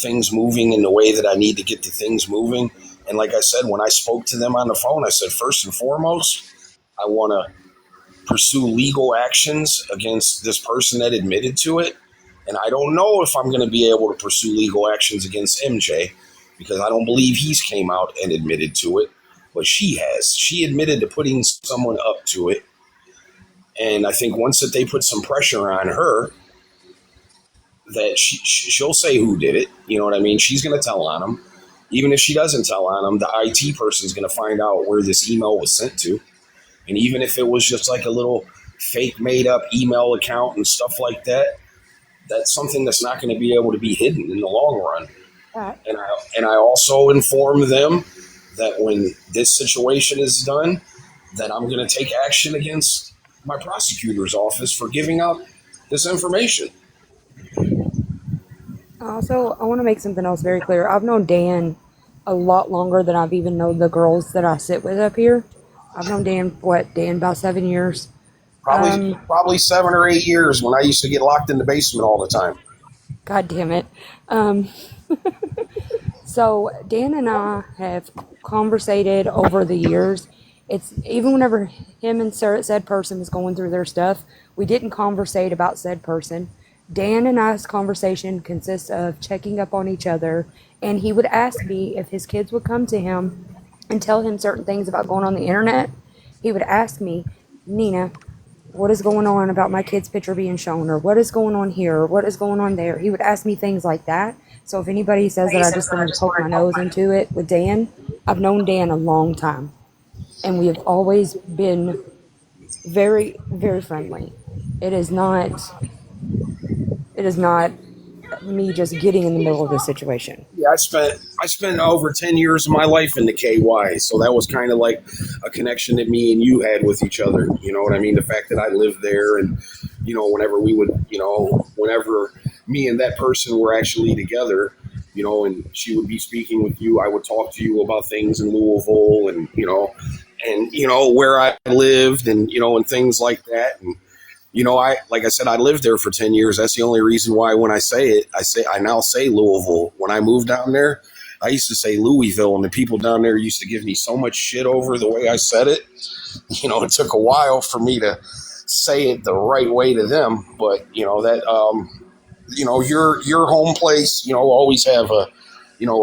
things moving in the way that I need to get the things moving. And like I said, when I spoke to them on the phone, I said, first and foremost, I want to pursue legal actions against this person that admitted to it. And I don't know if I'm going to be able to pursue legal actions against MJ, because I don't believe he's came out and admitted to it, but she has. She admitted to putting someone up to it. And I think once that they put some pressure on her, that she'll say who did it. You know what I mean? She's going to tell on them. Even if she doesn't tell on them, the IT person is going to find out where this email was sent to. And even if it was just like a little fake made up email account and stuff like that, that's something that's not going to be able to be hidden in the long run. And I also inform them that when this situation is done, that I'm going to take action against my prosecutor's office for giving out this information. Also, I want to make something else very clear. I've known Dan a lot longer than I've even known the girls that I sit with up here. I've known Dan, about 7 years. Probably 7 or 8 years, when I used to get locked in the basement all the time. God damn it. So Dan and I have conversated over the years. It's even whenever him and said person was going through their stuff, we didn't conversate about said person. Dan and I's conversation consists of checking up on each other, and he would ask me if his kids would come to him and tell him certain things about going on the internet. He would ask me, Nina, what is going on about my kid's picture being shown, or what is going on here, or what is going on there. He would ask me things like that. So if anybody says that I just wanted to poke my nose into it with Dan, I've known Dan a long time, and we have always been very, very friendly. It is not me just getting in the middle of this situation. Yeah, I spent over 10 years of my life in the KY, so that was kind of like a connection that me and you had with each other. You know what I mean? The fact that I lived there, and whenever we would, whenever me and that person were actually together, and she would be speaking with you, I would talk to you about things in Louisville, and where I lived, and and things like that. And like I said, I lived there for 10 years. That's the only reason why when I say it, I now say Louisville. When I moved down there, I used to say Louisville, and the people down there used to give me so much shit over the way I said it. It took a while for me to say it the right way to them, but your home place, always have a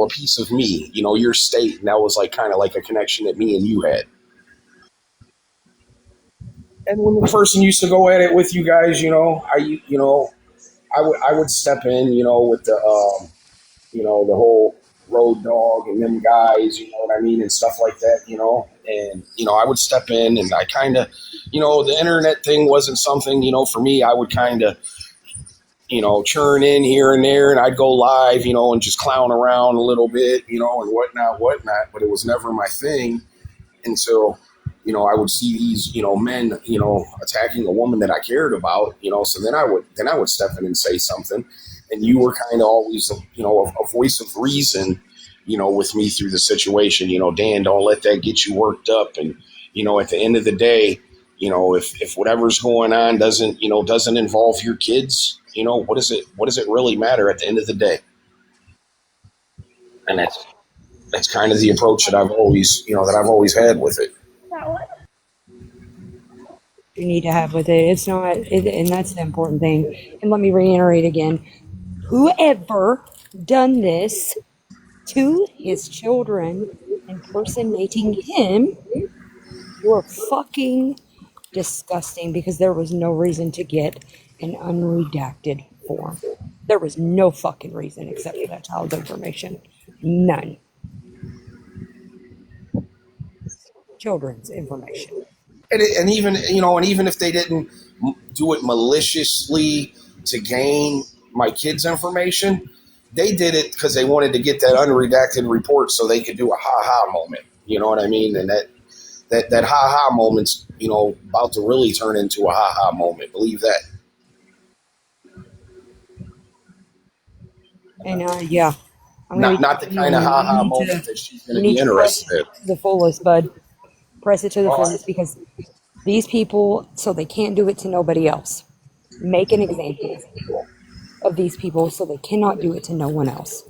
piece of me, your state. And that was like kind of like a connection that me and you had. And when the person used to go at it with you guys, I would step in, with the the whole road dog and them guys, you know what I mean, and stuff like that, and I would step in, and I kind of, the internet thing wasn't something, for me. I would kind of, churn in here and there, and I'd go live, and just clown around a little bit, and whatnot, but it was never my thing until I would see these, men, attacking a woman that I cared about, so then I would step in and say something. And you were kind of always, a voice of reason, with me through the situation. Dan, don't let that get you worked up. And, at the end of the day, You know, if whatever's going on doesn't involve your kids, what does it really matter at the end of the day? And that's kind of the approach that I've always had with it. You need to have with it. It's not, and that's the important thing. And let me reiterate again: whoever done this to his children, impersonating him, you're fucking disgusting, because there was no reason to get an unredacted form. There was no fucking reason except for that child's information. None. Children's information. And even if they didn't do it maliciously to gain my kids' information, they did it because they wanted to get that unredacted report so they could do a ha-ha moment. You know what I mean? And that ha-ha moment's, about to really turn into a ha-ha moment. Believe that. And yeah, not the kind of ha-ha moment that she's going to be interested in. The fullest, bud. Press it to the fullest, because these people, so they can't do it to nobody else. Make an example of these people so they cannot do it to no one else.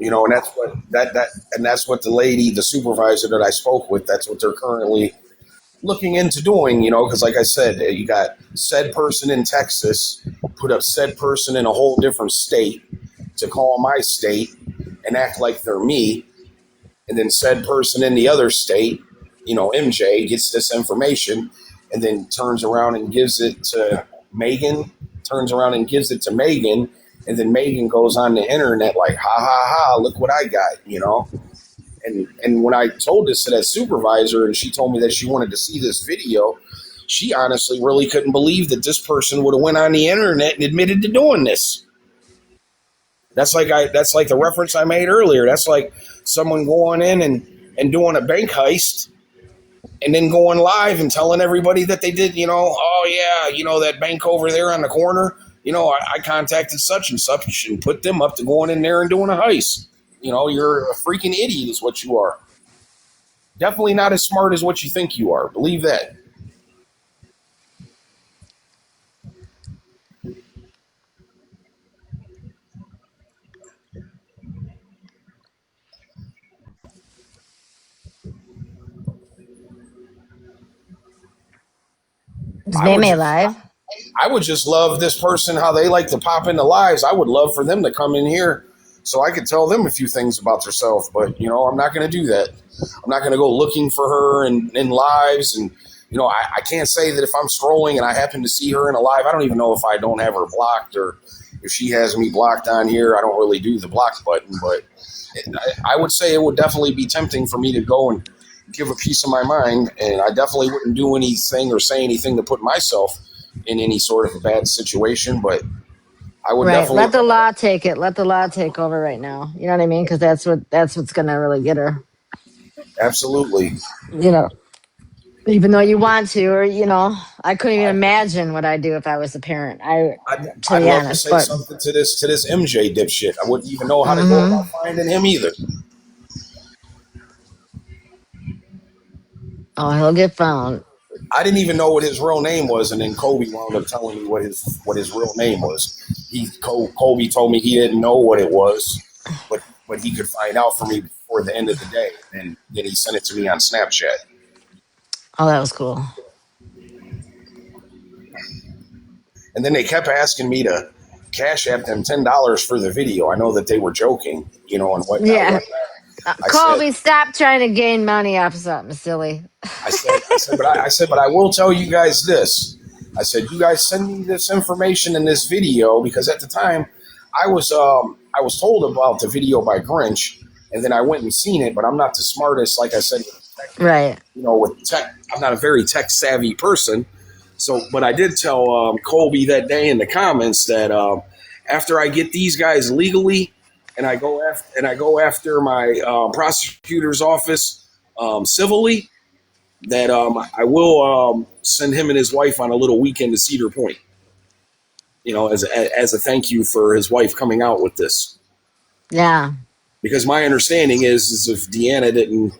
And that's what the lady, the supervisor that I spoke with, that's what they're currently looking into doing, because like I said, you got said person in Texas put up said person in a whole different state to call my state and act like they're me. And then said person in the other state, MJ, gets this information and then turns around and gives it to Megan, and then Megan goes on the internet like, ha ha ha, look what I got, And when I told this to that supervisor and she told me that she wanted to see this video, she honestly really couldn't believe that this person would have went on the internet and admitted to doing this. That's like the reference I made earlier. That's like someone going in and doing a bank heist and then going live and telling everybody that they did, oh yeah, that bank over there on the corner, I contacted such and put them up to going in there and doing a heist. You're a freaking idiot is what you are. Definitely not as smart as what you think you are. Believe that. Is Meme live? I would just love this person, how they like to pop into lives. I would love for them to come in here so I could tell them a few things about themselves. But, I'm not going to do that. I'm not going to go looking for her in lives. And, I can't say that if I'm scrolling and I happen to see her in a live, I don't even know if I don't have her blocked or if she has me blocked on here. I don't really do the block button. But I would say it would definitely be tempting for me to go and give a piece of my mind. And I definitely wouldn't do anything or say anything to put myself in any sort of a bad situation, but I would definitely let the law take it. Let the law take over right now. You know what I mean? Because that's what's gonna really get her. Absolutely. Even though you want to, or I couldn't even imagine what I'd do if I was a parent. I'd love to say something to this MJ dipshit. I wouldn't even know how to go about finding him either. Oh, he'll get found. I didn't even know what his real name was, and then Kobe wound up telling me what his real name was. Kobe told me he didn't know what it was, but he could find out for me before the end of the day, and then he sent it to me on Snapchat. Oh, that was cool. And then they kept asking me to cash app them $10 for the video. I know that they were joking, and whatnot. Yeah. Colby, stop trying to gain money off of something silly. I said, but I will tell you guys this. I said, you guys send me this information in this video, because at the time I was told about the video by Grinch, and then I went and seen it, but I'm not the smartest, like I said, right. With tech, I'm not a very tech savvy person. So, but I did tell Colby that day in the comments that after I get these guys legally, and I go after my prosecutor's office civilly, that I will send him and his wife on a little weekend to Cedar Point. As a thank you for his wife coming out with this. Yeah. Because my understanding is if Deanna didn't,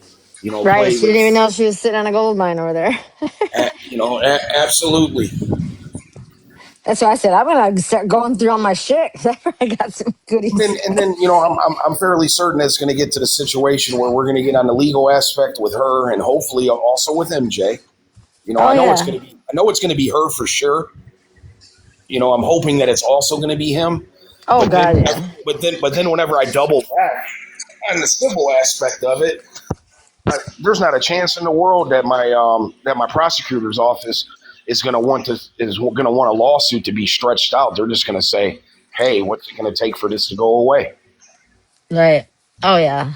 Right. play She didn't even with, know she was sitting on a gold mine over there. absolutely. That's why I said I'm gonna start going through all my shit because I got some goodies. And then I'm fairly certain it's going to get to the situation where we're going to get on the legal aspect with her and hopefully also with MJ. Oh I know it's yeah. going to be her for sure. I'm hoping that it's also going to be him. Oh But then, god, yeah. but then, whenever I double back on the civil aspect of it, there's not a chance in the world that my prosecutor's office is going to want a lawsuit to be stretched out. They're just going to say, "Hey, what's it going to take for this to go away?" Right. Oh yeah.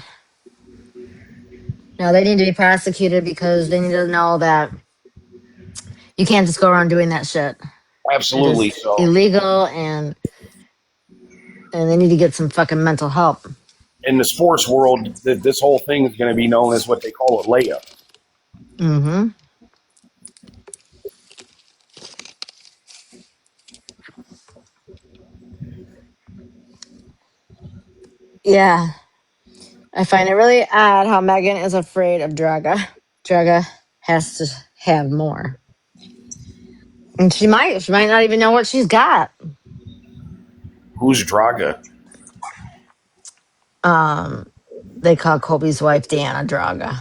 No, they need to be prosecuted because they need to know that you can't just go around doing that shit. It Absolutely. is So, illegal and they need to get some fucking mental help. in the sports world, this whole thing is going to be known as what they call a layup. Mm-hmm. Yeah. I find it really odd how Megan is afraid of Draga. Draga has to have more. And she might not even know what she's got. Who's Draga? Um, they call Kobe's wife Deanna Draga.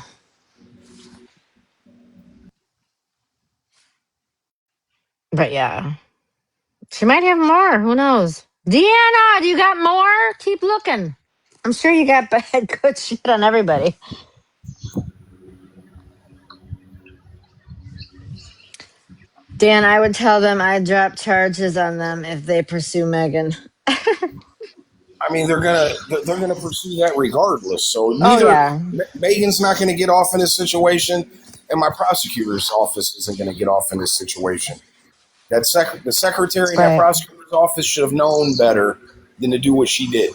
But yeah, she might have more. Who knows? Deanna, do you got more? Keep looking. I'm sure you got bad, good shit on everybody. Dan, I would tell them I'd drop charges on them if they pursue Megan. I mean, they're gonna pursue that regardless. So Oh neither yeah, Megan's not going to get off in this situation, and my prosecutor's office isn't going to get off in this situation. The secretary in that right. prosecutor's office should have known better than to do what she did.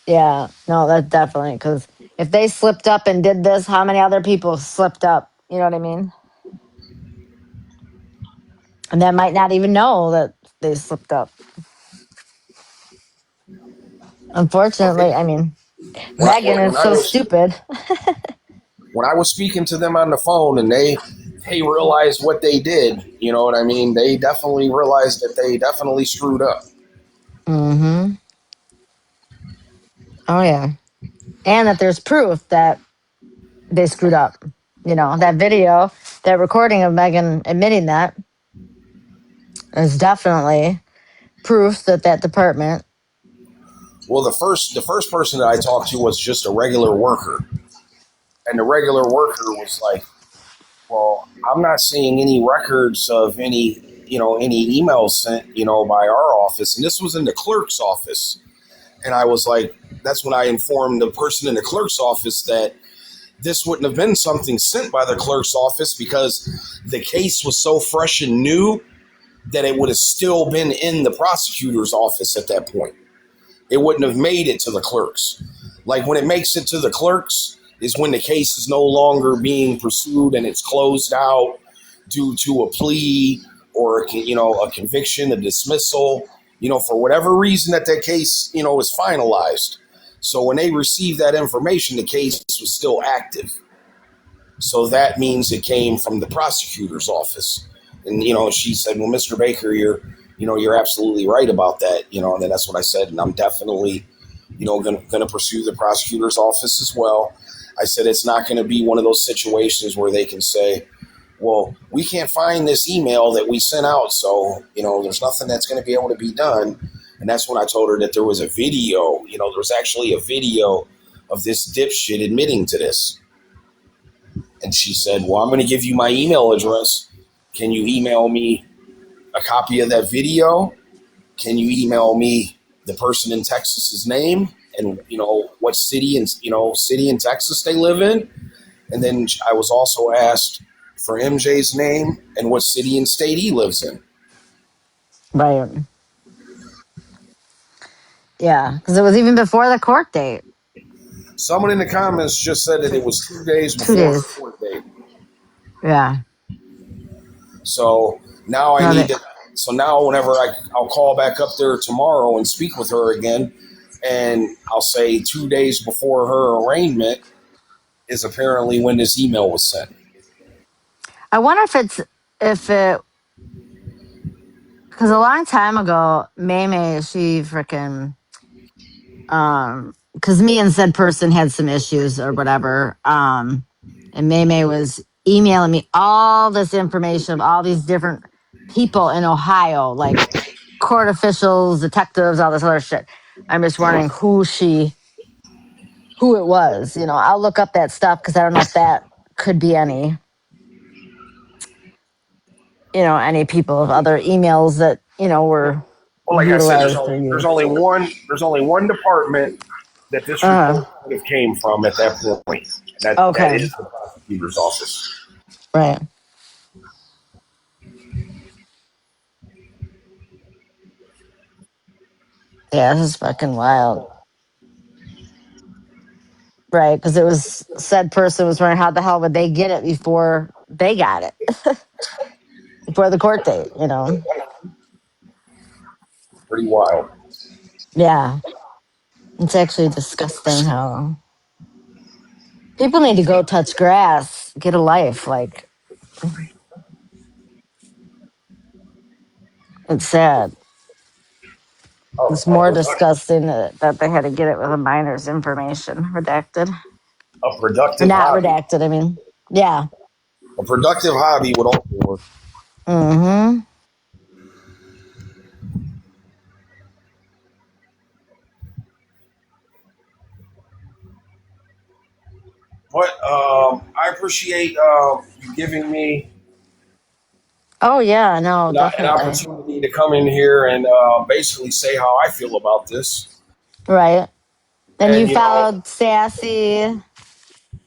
Yeah, no, that definitely because if they slipped up and did this, how many other people slipped up? You know what I mean? And that might not even know that they slipped up. Unfortunately, I mean, Megan is When I so was stupid. speaking to them on the phone, and they realized what they did. You know what I mean? They definitely realized that they definitely screwed up. Mm-hmm. Oh yeah, and that there's proof that they screwed up. You know, that video, that recording of Megan admitting that is definitely proof that that department. Well, the first person that I talked to was just a regular worker, and the regular worker was like, "Well, I'm not seeing any records of any emails sent by our office," and this was in the clerk's office. And I was like, that's when I informed the person in the clerk's office that this wouldn't have been something sent by the clerk's office because the case was so fresh and new that it would have still been in the prosecutor's office at that point. It wouldn't have made it to the clerks. Like when it makes it to the clerks is when the case is no longer being pursued and it's closed out due to a plea or a conviction, a dismissal, for whatever reason that case is finalized. So when they received that information, the case was still active. So that means it came from the prosecutor's office. And she said, "Well, Mr. Baker, you're absolutely right about that." And then that's what I said, and I'm definitely going to pursue the prosecutor's office as well. I said it's not going to be one of those situations where they can say, "Well, we can't find this email that we sent out, so there's nothing that's going to be able to be done." And that's when I told her that there was a video. There was actually a video of this dipshit admitting to this. And she said, "Well, I'm going to give you my email address. Can you email me a copy of that video? Can you email me the person in Texas's name and what city in Texas they live in?" And then I was also asked for MJ's name and what city and state he lives in. Right. Yeah, because it was even before the court date. Someone in the comments just said that it was 2 days Two before her days. court date. Yeah. So now I No, need they, to. So now whenever I'll call back up there tomorrow and speak with her again, And I'll say 2 days before her arraignment is apparently when this email was sent. I wonder if it because a long time ago, May she freaking because me and said person had some issues or whatever, and May was emailing me all this information of all these different people in Ohio, like court officials, detectives, all this other shit. I'm just wondering who it was. You know, I'll look up that stuff because I don't know if that could be any, any people of other emails that, were Well, like I said, utilized or there's used. only one department that this Uh, report would have came from at that point. That okay. is the prosecutor's office. Right. Yeah, this is fucking wild. Right. Because it was said person was wondering how the hell would they get it before they got it, before the court date. Pretty wild. Yeah. It's actually disgusting how people need to go touch grass, get a life. Like, it's sad. A, It's a, more product, disgusting that they had to get it with a minor's information redacted. a Or productive not hobby. redacted, I mean. Yeah. A productive hobby would also work. Mm-hmm. But I appreciate you giving me Oh yeah, no, an definitely. opportunity to come in here and basically say how I feel about this. Right. And you And followed Sassy,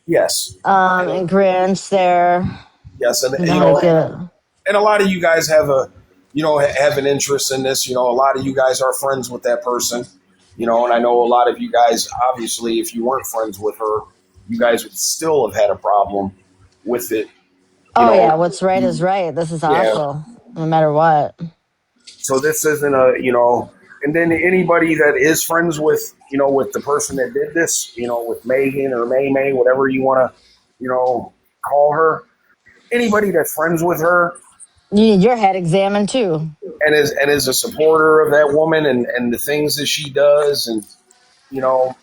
yes, and Grinch there. yes, and You know how to get it. and a lot of you guys have have an interest in this. A lot of you guys are friends with that person. And I know a lot of you guys, obviously, if you weren't friends with her, you guys would still have had a problem with it. You Oh yeah, know, what's right is right. This is yeah. awful. No matter what. So this isn't and then anybody that is friends with, with the person that did this, with Megan or May, whatever you want to, call her, anybody that's friends with her You need your head examined too. and is a supporter of that woman and the things that she does, and you know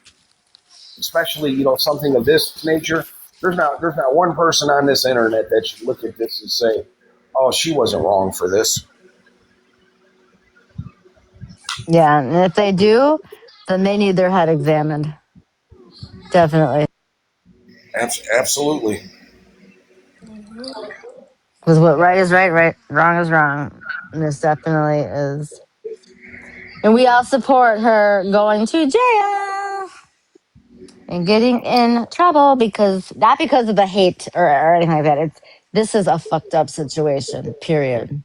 especially something of this nature. There's not one person on this internet that should look at this and say, oh, she wasn't wrong for this. Yeah, and if they do, then they need their head examined. Definitely. Absolutely. Because what right is right, wrong is wrong. And this definitely is. And we all support her going to jail and getting in trouble because not because of the hate or anything like that. This is a fucked up situation, period.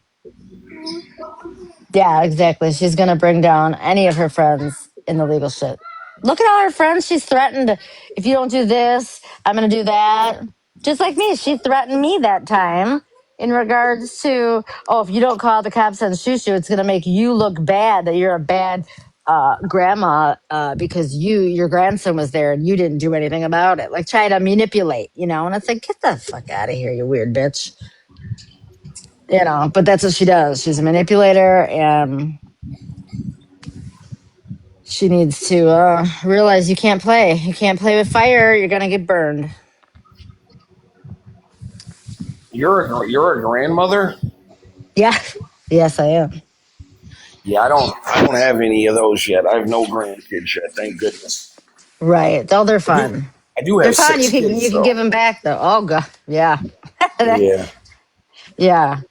Yeah, exactly. She's gonna bring down any of her friends in the legal shit. Look at all her friends. She's threatened, if you don't do this, I'm gonna do that. Just like me, she threatened me that time in regards to, oh, if you don't call the cops on Shushu, it's gonna make you look bad, that you're a bad grandma because your grandson was there and you didn't do anything about it. Like try to manipulate, and it's like, get the fuck out of here, you weird bitch. But that's what she does. She's a manipulator and she needs to realize you can't play. You can't play with fire. You're gonna get burned. You're a grandmother. Yeah. Yes, I am. Yeah, I don't have any of those yet. I have no grandkids yet, thank goodness. Right. Oh, they're I do fun. I do They're have fun. You six can kids you can give though. them back though. Oh god. Yeah. Yeah. Yeah.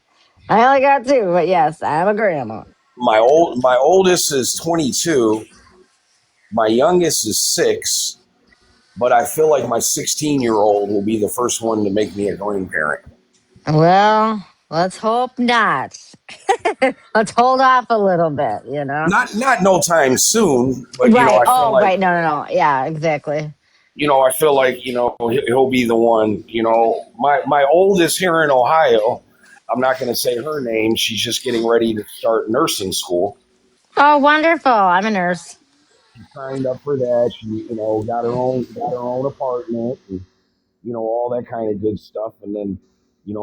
I only got two, but yes, I'm a grandma. My oldest is 22. My youngest is 6. But I feel like my 16-year-old will be the first one to make me a grandparent. Well, let's hope not. Let's hold off a little bit. Not no time soon, but Right. I feel Oh, like right. No, no, no. Yeah, exactly. he'll be the one. My oldest here in Ohio. I'm not going to say her name. She's just getting ready to start nursing school. Oh, wonderful. I'm a nurse. She signed up for that. She, got her own apartment, and all that kind of good stuff. And then,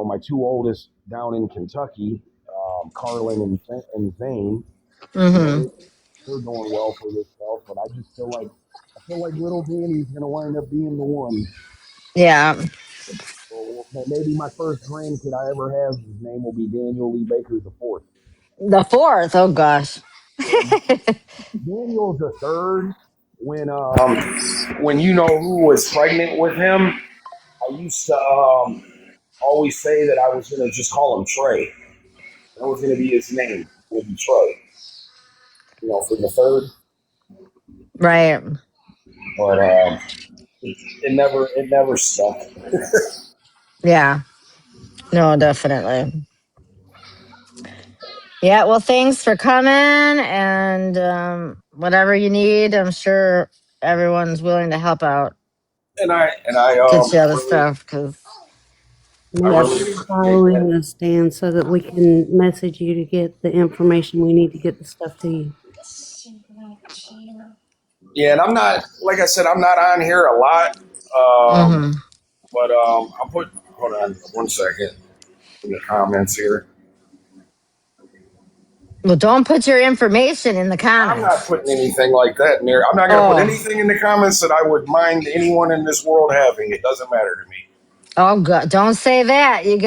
my two oldest down in Kentucky, Carlin and Zane, you know, Mm-hmm. they, they're doing well for themselves. But I feel like little Danny's gonna wind up being the one. Yeah. So maybe my first grandkid I ever have, his name will be Daniel Lee Baker the fourth. The fourth. Oh gosh. Yeah, Daniel's the third. When who was pregnant with him, I used to always say that I was gonna just call him Trey. That was gonna be his name. Would be Trey. For the third, Right. but it never stuck. Yeah. No, definitely. Yeah. Well, thanks for coming, and whatever you need, I'm sure everyone's willing to help out, And I get you other really stuff because I Make sure really that's you're appreciate that. following us, Dan, so that we can message you to get the information we need to get the stuff to you. Yeah, and I'm not, like I said, I'm not on here a lot. Um, mm-hmm. but I'll put, hold on one second in the comments here. Well, don't put your information in the I'm not comments. putting anything like that in there. I'm not going to put Oh, anything in the comments that I would mind anyone in this world having. It doesn't matter to me. oh, God! Don't say that. You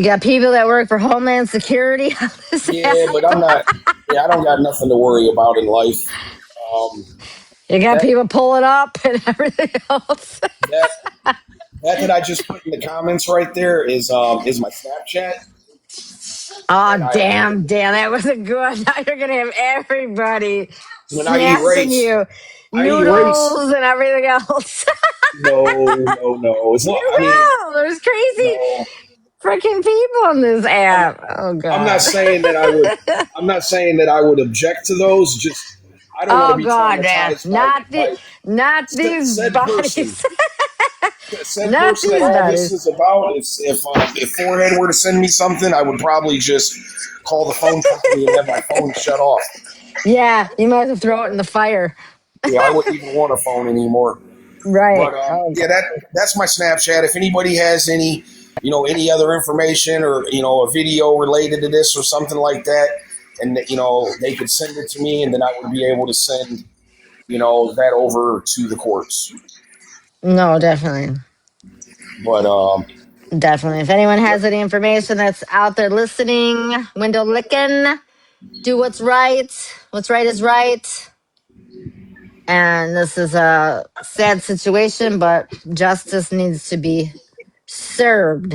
got people that work for Homeland Security on this Yeah, but app. I'm not, yeah, I don't got nothing to worry about in life. Um, You got that, people pulling up and everything else. that, that I just put in the comments right there is my Snapchat. Oh, And damn, that wasn't good. Now you're gonna have everybody when I snatching erase, you I erase, noodles and everything else. no, no, no. You will. There's crazy No. freaking people on this I'm app. Oh I'm not God. saying that I would. I'm not saying that I would object to those. Just I don't want to Oh be God, man. traumatized by Not these said person. bodies. Said Not person that these all this bodies. is about. If Forehead were to send me something, I would probably just call the phone company and have my phone shut off. Yeah, you might as well throw it in the fire. Yeah, I wouldn't even want a phone anymore. Right. But Oh yeah, God. that's my Snapchat. If anybody has any other information or a video related to this or something like that, and they could send it to me, and then I would be able to send that over to the courts. No, definitely. But Definitely. If anyone yep. has any information that's out there listening, window licking, do what's right. What's right is right. And this is a sad situation, but justice needs to be served.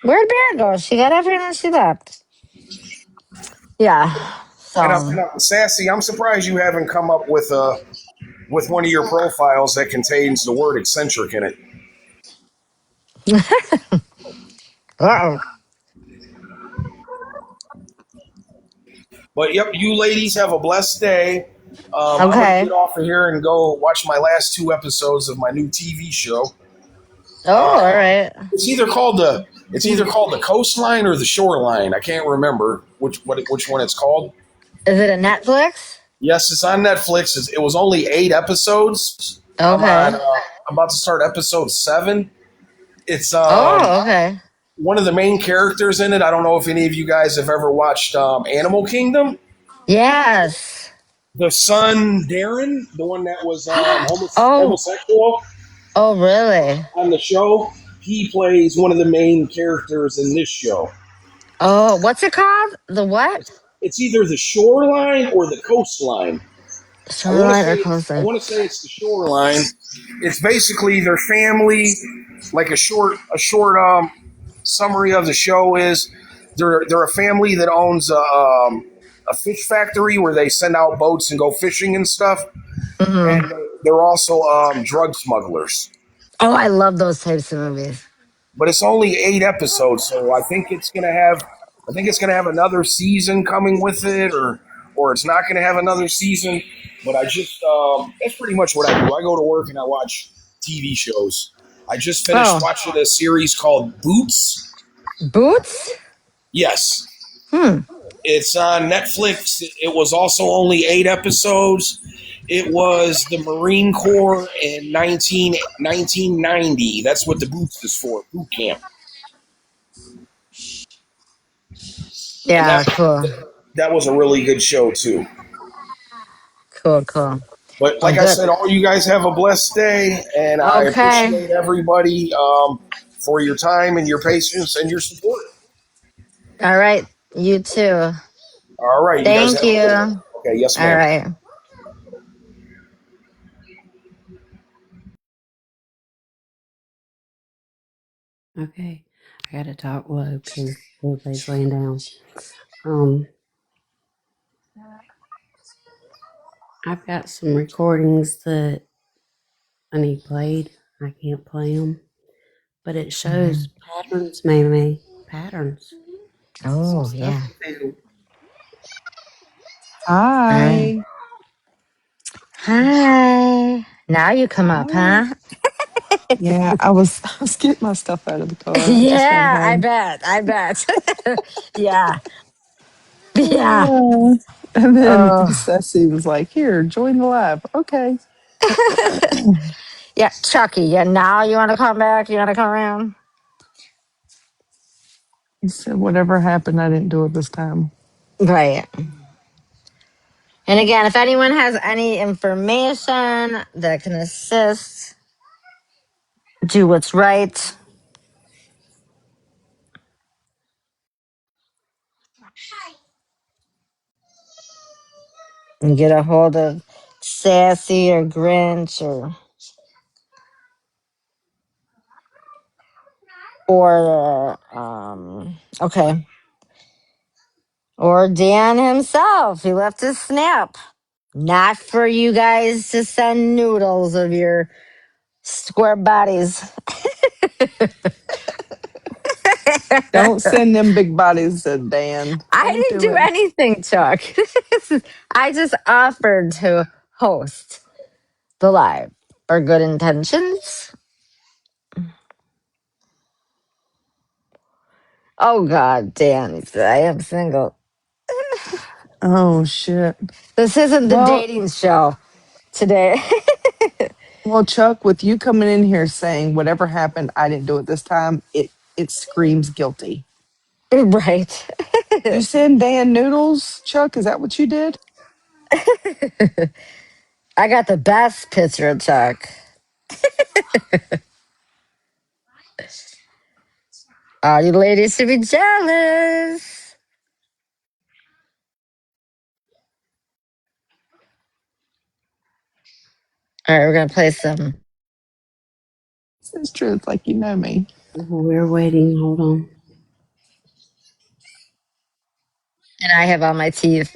Where'd Bear go? She got everything she left. Yeah. So, Sassy, I'm surprised you haven't come up with one of your profiles that contains the word eccentric in it. uh-oh. But yep, you ladies have a blessed day. I'm gonna Okay. get off of here and go watch my last two episodes of my new TV show. Oh, all right. It's either called the Coastline or the Shoreline. I can't remember which one it's called. Is it a Netflix? Yes, it's on Netflix. It was only 8 episodes. I'm on. Okay. I'm about to start episode 7. It's Oh, okay. one of the main characters in it. I don't know if any of you guys have ever watched Animal Kingdom. Yes. The son Darren, the one that was Oh, homosexual oh, really? on the show, he plays one of the main characters in this show. Oh, what's it called? The what? It's either the Shoreline or the Coastline. I want to Shoreline say or it's I coastline? want to say it's the Shoreline. It's basically their family. Like a short summary of the show is they're a family that owns a fish factory where they send out boats and go fishing and stuff, Mm-hmm. and they're also drug smugglers. Oh, I love those types of movies. But it's only 8 episodes, so I think it's gonna have another season coming with it, or it's not gonna have another season. But I just that's pretty much what I do. I go to work and I watch TV shows. I just finished Oh, watching a series called Boots. Boots? Yes, Hmm. It's on Netflix. It was also only 8 episodes. It was the Marine Corps in 1990. That's what the boots is for, boot camp. And Yeah, cool. that was a really good show too. Cool, cool. But Well, like I good. said, all you guys have a blessed day, and I Okay. appreciate everybody for your time and your patience and your support. All right. You too. All right, you guys Thank have a you. good one. All Okay, yes, ma'am. right. Okay. I gotta talk low because everybody's laying down. Um, I've got some recordings that I need played. I can't play them, but it shows patterns, Mamie. Patterns. Some Oh, stuff yeah. we found. All right. Hi. Hi. Now you come up, Hi. huh? Yeah, I was getting my stuff out of the car. I just got Yeah, I home. bet. I bet. Yeah. Yeah. Oh. And then Oh. Ceci was like, "Here, join the live." Okay. Yeah, Chucky. Yeah, now you want to come back? You want to come around? He said, "Whatever happened, I didn't do it this time." Right. And again, if anyone has any information that can assist, do what's right. And get a hold of Sassy or Grinch or okay. Or Dan himself. He left his snap. Not for you guys to send noodles of your square bodies. Don't send them big bodies to Dan. I Don't didn't do do it. anything, Chuck. I just offered to host the live for good intentions. Oh God, Dan, I am single. Oh shit. This isn't the Well, dating show today. well, Chuck, with you coming in here saying whatever happened, I didn't do it this time. It screams guilty. Right. You send Dan noodles, Chuck? Is that what you did? I got the best picture, Chuck. All you ladies should be jealous. All right, we're gonna play some, It's true. It's like you know me. We're waiting. Hold on. and I have all my teeth.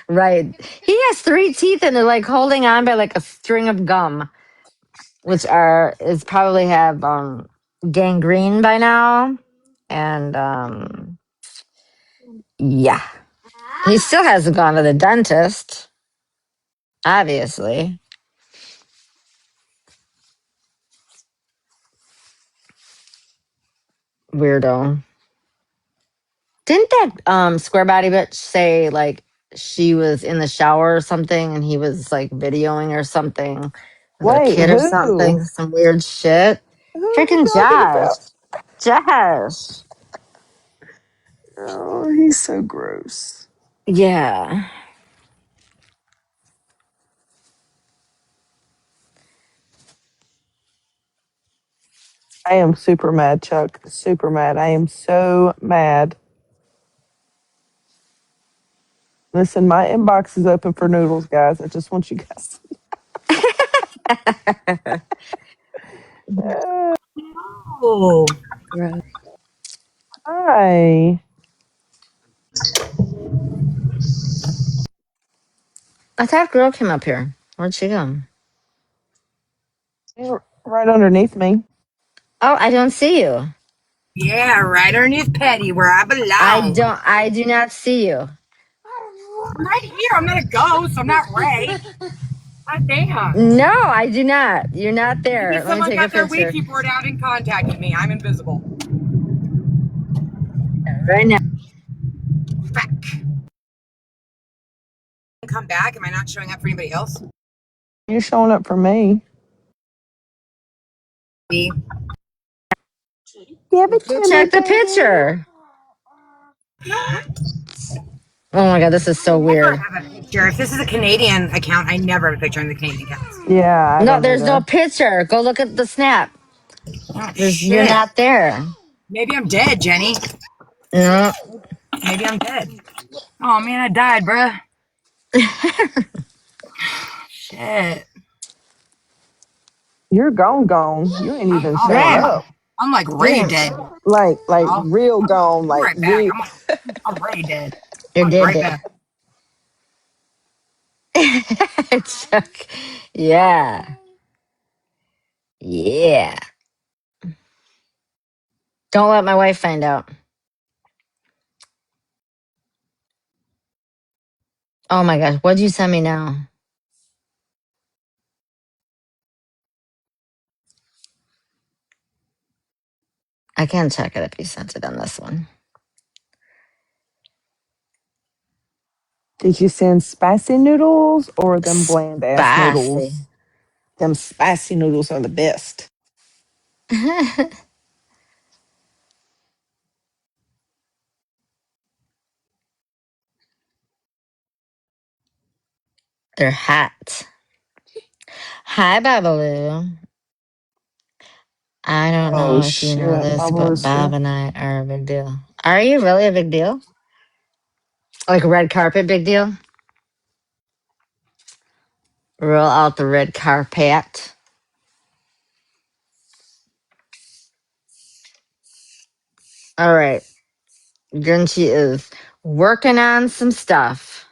Right. He has three teeth and they're like holding on by like a string of gum, which are is probably have gangrene by now. And yeah. He still hasn't gone to the dentist, obviously. Weirdo. Didn't that square body bitch say like she was in the shower or something and he was like videoing or something with her Wait, kid or who? something? Some weird shit. Who are you Freaking talking Josh. about? Josh. Oh, he's so gross. Yeah. I am super mad, Chuck. Super mad. I am so mad. Listen, my inbox is open for noodles, guys. I just want you guys. Oh. Grow. Hi. I thought girl came up here. Where'd she go? You're right underneath me. Oh, I don't see you. Yeah, right underneath Petty where I belong. I do not see you. I'm right here. I'm not a ghost. I'm not Ray. God damn. No, I do not. You're not Maybe there. Let me someone take a got their picture. Ouija board out and contacted me. I'm invisible. Right now. come back? Am I not showing up for anybody else? You're showing up for me. Me. Give it to me, Check the baby. picture. Oh my god, this is so Never weird. have a picture. If this is a Canadian account, I never have a picture on the Canadian accounts. Yeah, I No, don't there's no either. picture. Go look at the snap. Oh You're shit. not there. Maybe I'm dead, Jenny. No. Maybe I'm dead. Oh man, I died, bruh. Shit. You're gone. You ain't even showing Right. up. I'm like You Ray ain't. dead. Like I'll real gone. be Like right back. I'm Ray dead. You're I'll be dead, right dead. back. Chuck. Yeah. Yeah. Don't let my wife find out. Oh my gosh. What'd you send me now? I can't check it if you sent it on this one. did you send spicy noodles or them bland ass Spicy. noodles? Them spicy noodles are the best. They're hot. Hi, Babaloo. I don't Oh know if you know shit, this, Bubba but is Bob here. and I are a big deal. Are you really a big deal? Like a red carpet big deal? Roll out the red carpet. All right. Grinchy is working on some stuff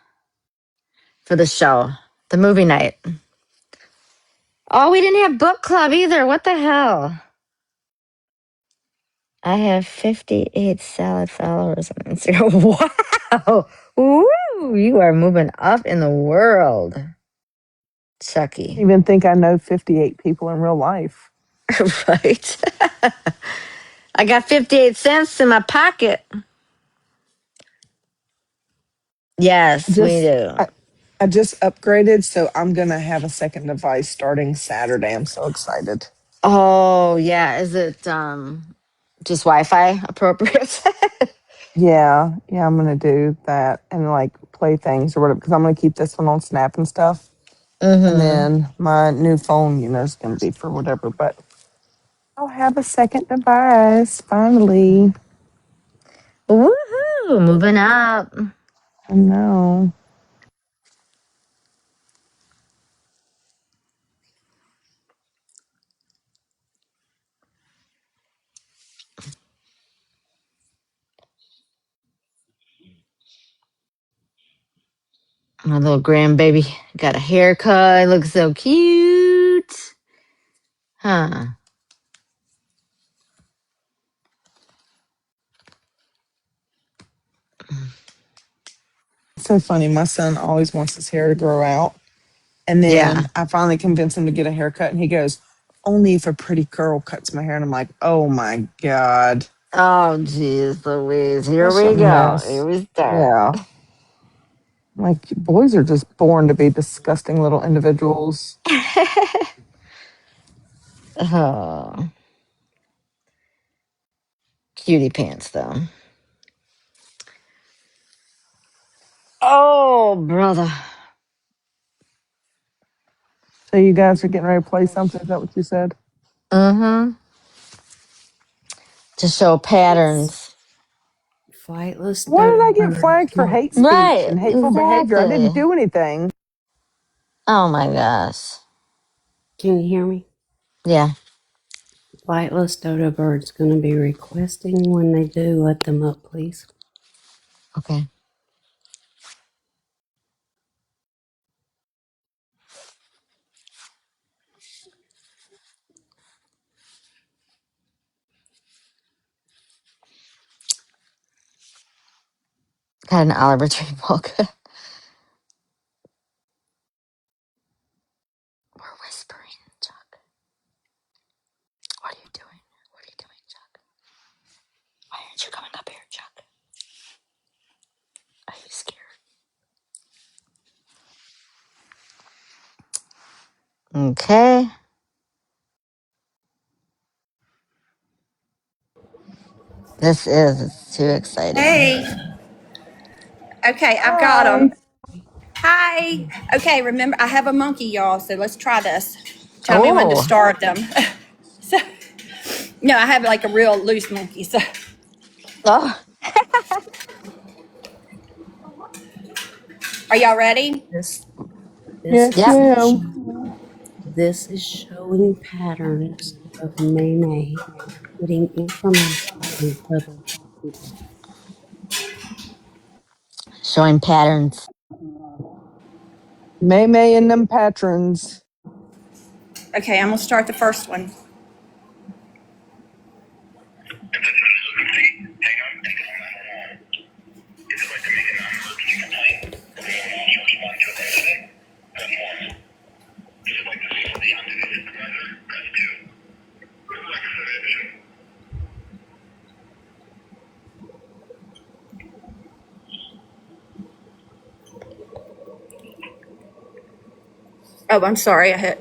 for the show, the movie night. Oh, we didn't have book club either. What the hell? I have 58 salad followers on Instagram. Wow. Woo, you are moving up in the world, I Chucky. even think I know 58 people in real life. Right? I got 58 cents in my pocket. Yes, we Just do. I just upgraded, so I'm gonna have a second device starting Saturday. I'm so excited. Oh, yeah. Is it just Wi-Fi appropriate? Yeah, I'm gonna do that and like play things or whatever because I'm gonna keep this one on Snap and stuff. And Mm-hmm. then my new phone, is gonna be for whatever, but I'll have a second device finally. Woohoo! Moving up. I know. My little grandbaby got a haircut. Looks so cute. Huh. It's so funny. My son always wants his hair to grow out. And Yeah. then I finally convinced him to get a haircut and he goes, only if a pretty girl cuts my hair. And I'm like, oh my God. Oh, geez, Louise. Here Such we a go. Here mess. we start. Yeah. Like boys are just born to be disgusting little individuals. Oh, cutie pants, though. Oh, brother. So you guys are getting ready to play something? Is that what you said? Mm-hmm. To show It's patterns. flightless Why did I get dodo flagged for bird. hate speech Right. and hateful behavior? I didn't Exactly. do anything. Oh, my gosh. Can you hear me? Yeah. Flightless dodo bird's going to be requesting when they do, let them up, please. Okay. Got an Oliver tree book. We're whispering, Chuck. What are you doing? What are you doing, Chuck? Why aren't you coming up here, Chuck? Are you scared? Okay. It's too exciting. Hey. Okay, I've got Hi. them. Hi. Okay, remember, I have a monkey, y'all, so let's try this. Tell me when to Oh, start them. So, no, I have like a real loose monkey. So, oh, are y'all ready? This Yes, yep. is ma'am. this is showing patterns of May putting information in other people. Showing patterns. May May and them patrons. Okay, I'm going to start the first one. Oh, I'm sorry. I hit.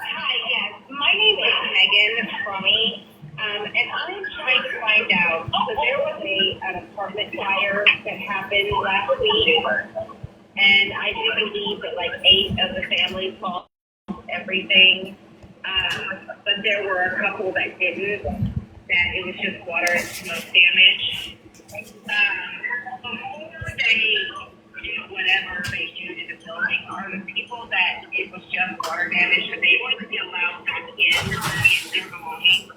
Hi, yes. My name is Megan Crummy, and I'm trying to find out. So there was an apartment fire that happened last week, and I do believe that like 8 of the families lost everything, but there were a couple that didn't. That it was just water and smoke damage. Before they do whatever they do to the building, are the people that it was just water damage, are they going to be allowed back in and their belongings? That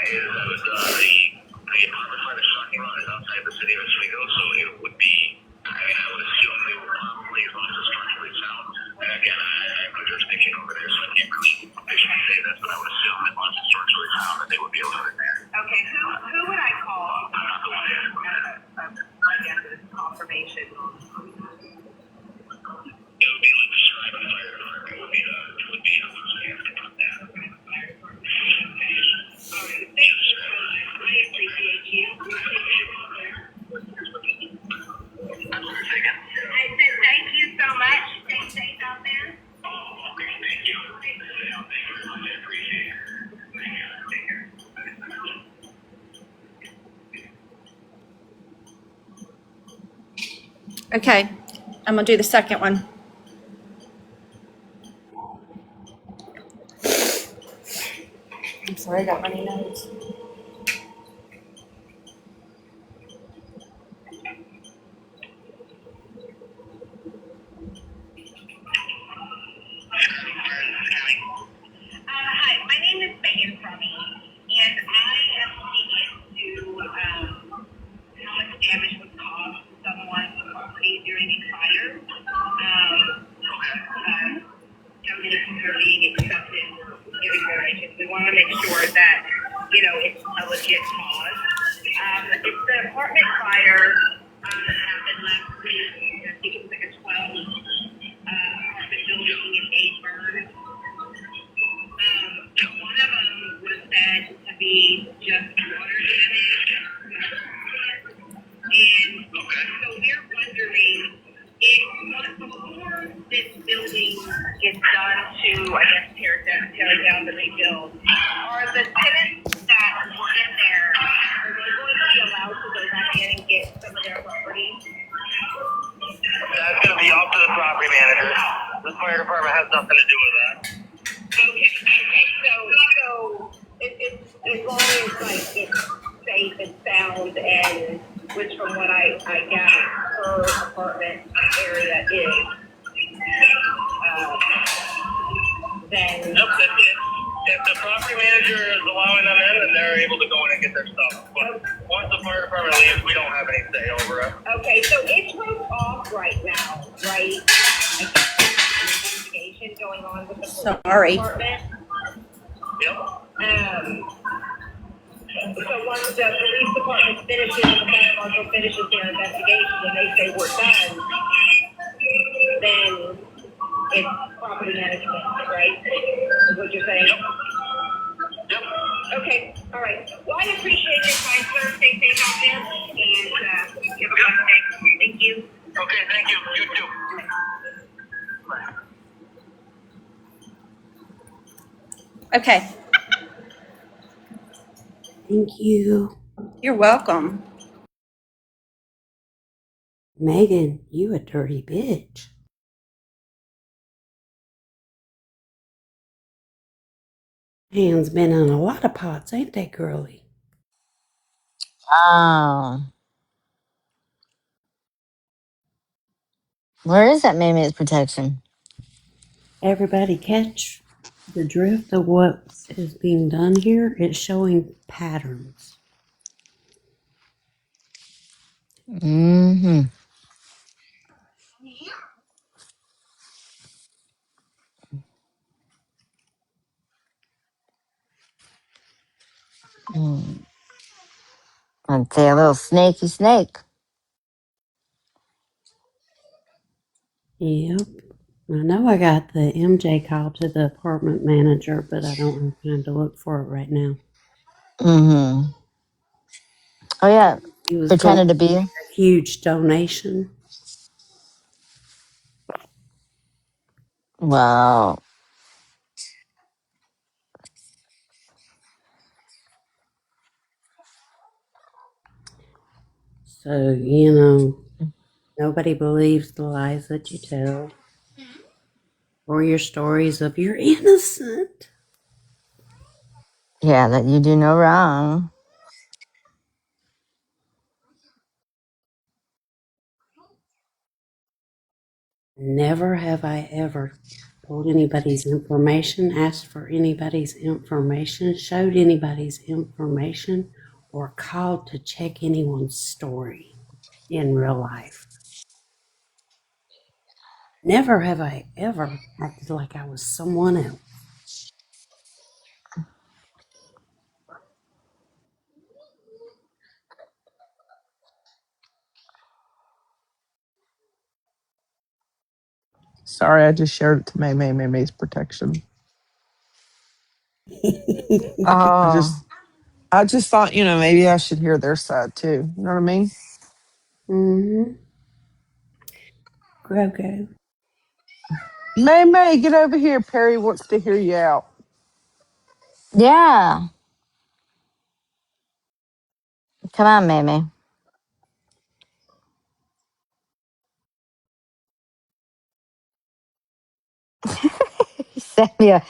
is, the apartment fire shocking run is outside the city of Oswego, so it would be, I would assume they were probably as long as it's structurally sound. And again, I have no jurisdiction over there, so I can't really officially say this, but I would assume that once it's structurally sound, that they would be allowed in there. Okay, who would I call? I guess it's confirmation. It would be like the Scribe Fire Department. It would be who was asking about that. Okay, fire department. Okay. All right. Thank you so much. I appreciate you. I said thank you so much. Stay safe out there. Oh, okay. Thank you. Thank you. I appreciate it. Take care. Okay, I'm going to do the second one. I'm sorry, I got runny nose. Hi, my name is Megan Crummy, and I am looking into how much damage was caused to someone's property during a fire. Donations are being accepted for giving donations. We want to make sure that, it's a legit cause. It's the apartment fire happened last week. I think it was like a 12 apartment building in Aidburn. One of them was said to be just water damage. And so we're wondering if before this building gets done to, I guess, tear down to rebuild, are the tenants that were in there, are they going to be allowed to go back in and get some of their property? That's going to be up to the property manager. The fire department has nothing to do with that. Okay. So it's as long as like it's safe and sound, and which from what I gather her apartment area is, then nope, that's it. If the property manager is allowing them in, then they're able to go in and get their stuff. But once the fire department leaves, we don't have any say over it. Okay, so it's roped off right now, right? I guess there's an investigation going on with the police Sorry. department. Yep. So once the police department finishes and the fire marshal finishes their investigation and they say we're done, then it's property management, right? Is what you're saying? Yep. Okay, all right. Well, I appreciate your time, sir. Stay safe out there, and have a good day. Thank you. Okay, thank you. You too. Okay. Thank you. You're welcome. Megan, you a dirty bitch. Hands been in a lot of pots, ain't they, girly? Oh. Where is that Maymay's protection? Everybody catch the drift of what is being done here? It's showing patterns. Mm-hmm. Mm. I'd say a little snaky snake. Yep. I know I got the MJ call to the apartment manager, but I don't have time to look for it right now. Mm-hmm. Oh, yeah. He was going Pretended to to make be. a huge donation. Wow. So, nobody believes the lies that you tell or your stories of you're innocent. Yeah, that you do no wrong. Never have I ever told anybody's information, asked for anybody's information, showed anybody's information, or called to check anyone's story in real life. Never have I ever acted like I was someone else. Sorry, I just shared it to May May May May's protection. I Oh. just I just thought, maybe I should hear their side too. You know what I mean? Mm-hmm. Grogu. May May, get over here. Perry wants to hear you out. Yeah. Come on, Maymay. Send me a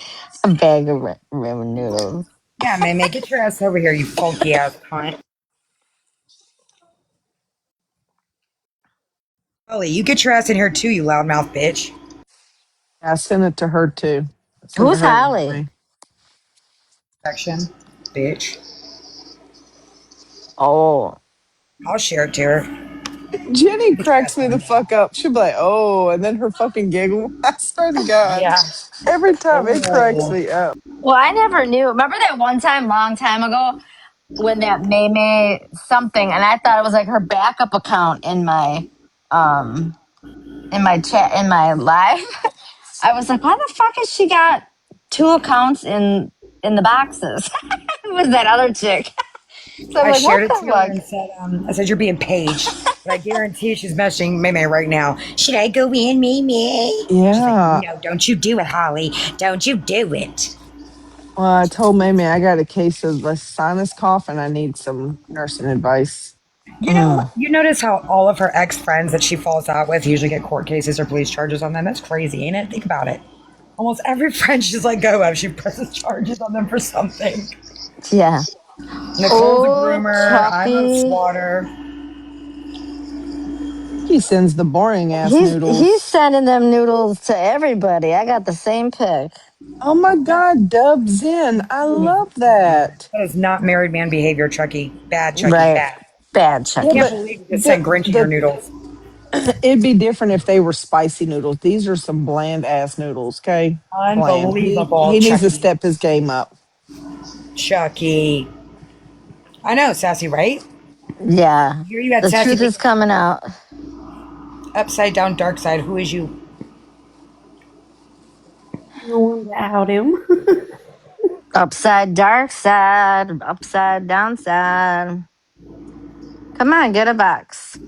bag of ramen noodles. Yeah, man, get your ass over here, you funky ass cunt. Holly, you get your ass in here too, you loudmouth bitch. I sent it to her too. I sent it to Who's her and Holly? May. Section, bitch. Oh. I'll share it to her. Jenny Get your cracks ass me over the here. fuck up. She'll be like, oh, and then her fucking giggle. I swear to God. Yeah. Every time it cracks Oh. me up. Well, I never knew. Remember that one time, long time ago, when that Maymay something, and I thought it was like her backup account um in my chat in my live. I was like, why the fuck has she got two accounts in the boxes? It was that other chick. So I'm I like, what shared it the to her fuck? and said, I said, you're being paged. But I guarantee she's messaging May May right now. Should I go in, May May? She's like, Yeah. no, don't you do it, Holly. Don't you do it. Well, I told Mamie I got a case of the sinus cough and I need some nursing advice. Mm. You notice how all of her ex friends that she falls out with usually get court cases or police charges on them? That's crazy, ain't it? Think about it. Almost every friend she's let go of, she presses charges on them for something. Yeah. Nicole's a Oh, groomer. I'm a Chucky. swatter. He sends the boring ass He's noodles. sending them noodles to everybody. I got the same pic. Oh my God, Dub Zen. I love that. That is not married man behavior, Chucky. Bad, Chucky, Right. bad. Bad Yeah, Can't Chucky. but believe you just sent Grinch in your noodles. it'd be different if they were spicy noodles. These are some bland ass noodles, okay? Bland. He Unbelievable, he needs to Chucky. step his game up. Chucky. I know, sassy, right? Yeah. Here you had The sassy truth face. is coming out. Upside down, dark side. Who is you? No one to out him. Upside dark side, upside down side. Come on, get a box.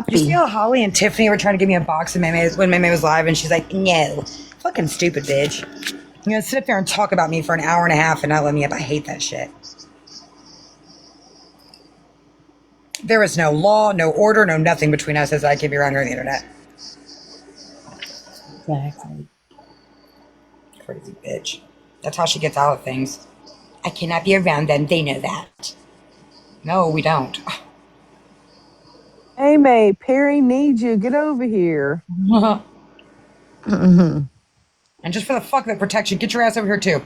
Did you see Uppy. how Holly and Tiffany were trying to give me a box of Meme when Meme was live, and she's like, "No, fucking stupid bitch. You're gonna sit up there and talk about me for an hour and a half and not let me up. I hate that shit." There is no law, no order, no nothing between us as I can be around here on the internet. Exactly. Crazy bitch. That's how she gets out of things. I cannot be around them. They know that. No, we don't. Hey, May, Perry needs you. Get over here. And Hmm. just for the fuck of the protection, get your ass over here too.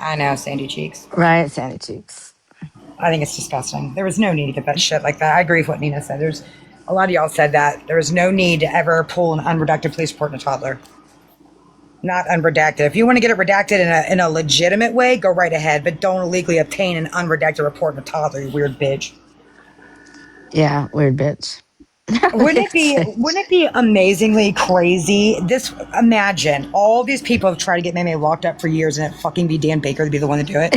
I know, Sandy Cheeks. Right, Sandy Cheeks. I think it's disgusting. There was no need to get that shit like that. I agree with what Nina said. There's a lot of y'all said that. There was no need to ever pull an unredacted police report on a toddler. Not unredacted. If you want to get it redacted in a legitimate way, go right ahead. But don't illegally obtain an unredacted report on a toddler, you weird bitch. Yeah, weird bitch. Wouldn't it be amazingly crazy? Imagine all these people have tried to get Meme locked up for years and it fucking be Dan Baker to be the one to do it.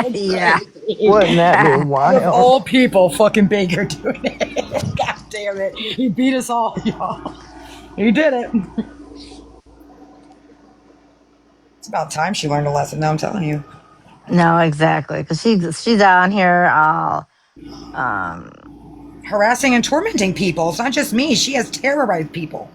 Yeah. Wouldn't that be Of wild? all people, fucking Baker doing it. God damn it. He beat us all, y'all. He did it. It's about time she learned a lesson, though, I'm telling you. No, exactly. Because she's on here all Harassing and tormenting people. It's not just me. She has terrorized people.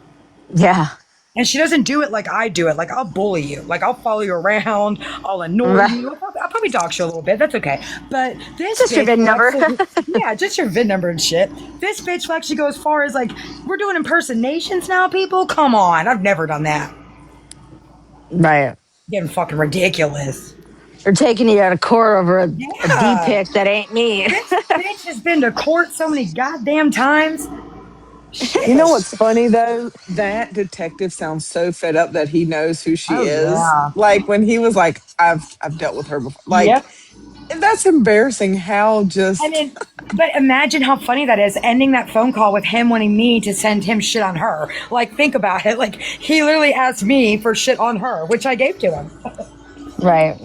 yeah. And she doesn't do it like I do it. Like, I'll bully you. Like, I'll follow you around. I'll annoy Right. you. I'll probably dox you a little bit. That's okay. But this Just your bitch VIN will number. actually, yeah, just your VIN number and shit. This bitch will actually go as far as, like, we're doing impersonations now, people? Come on. I've never done that. Right. Getting fucking ridiculous. Or taking you out of court over a D Yeah. pic that ain't me. This bitch has been to court so many goddamn times. Shit. You know what's funny though? That detective sounds so fed up that he knows who she Oh, is. yeah. Like when he was like, I've dealt with her before. Like Yep. that's embarrassing how And just then, but imagine how funny that is, ending that phone call with him wanting me to send him shit on her. Like, think about it. Like, he literally asked me for shit on her, which I gave to him. Right.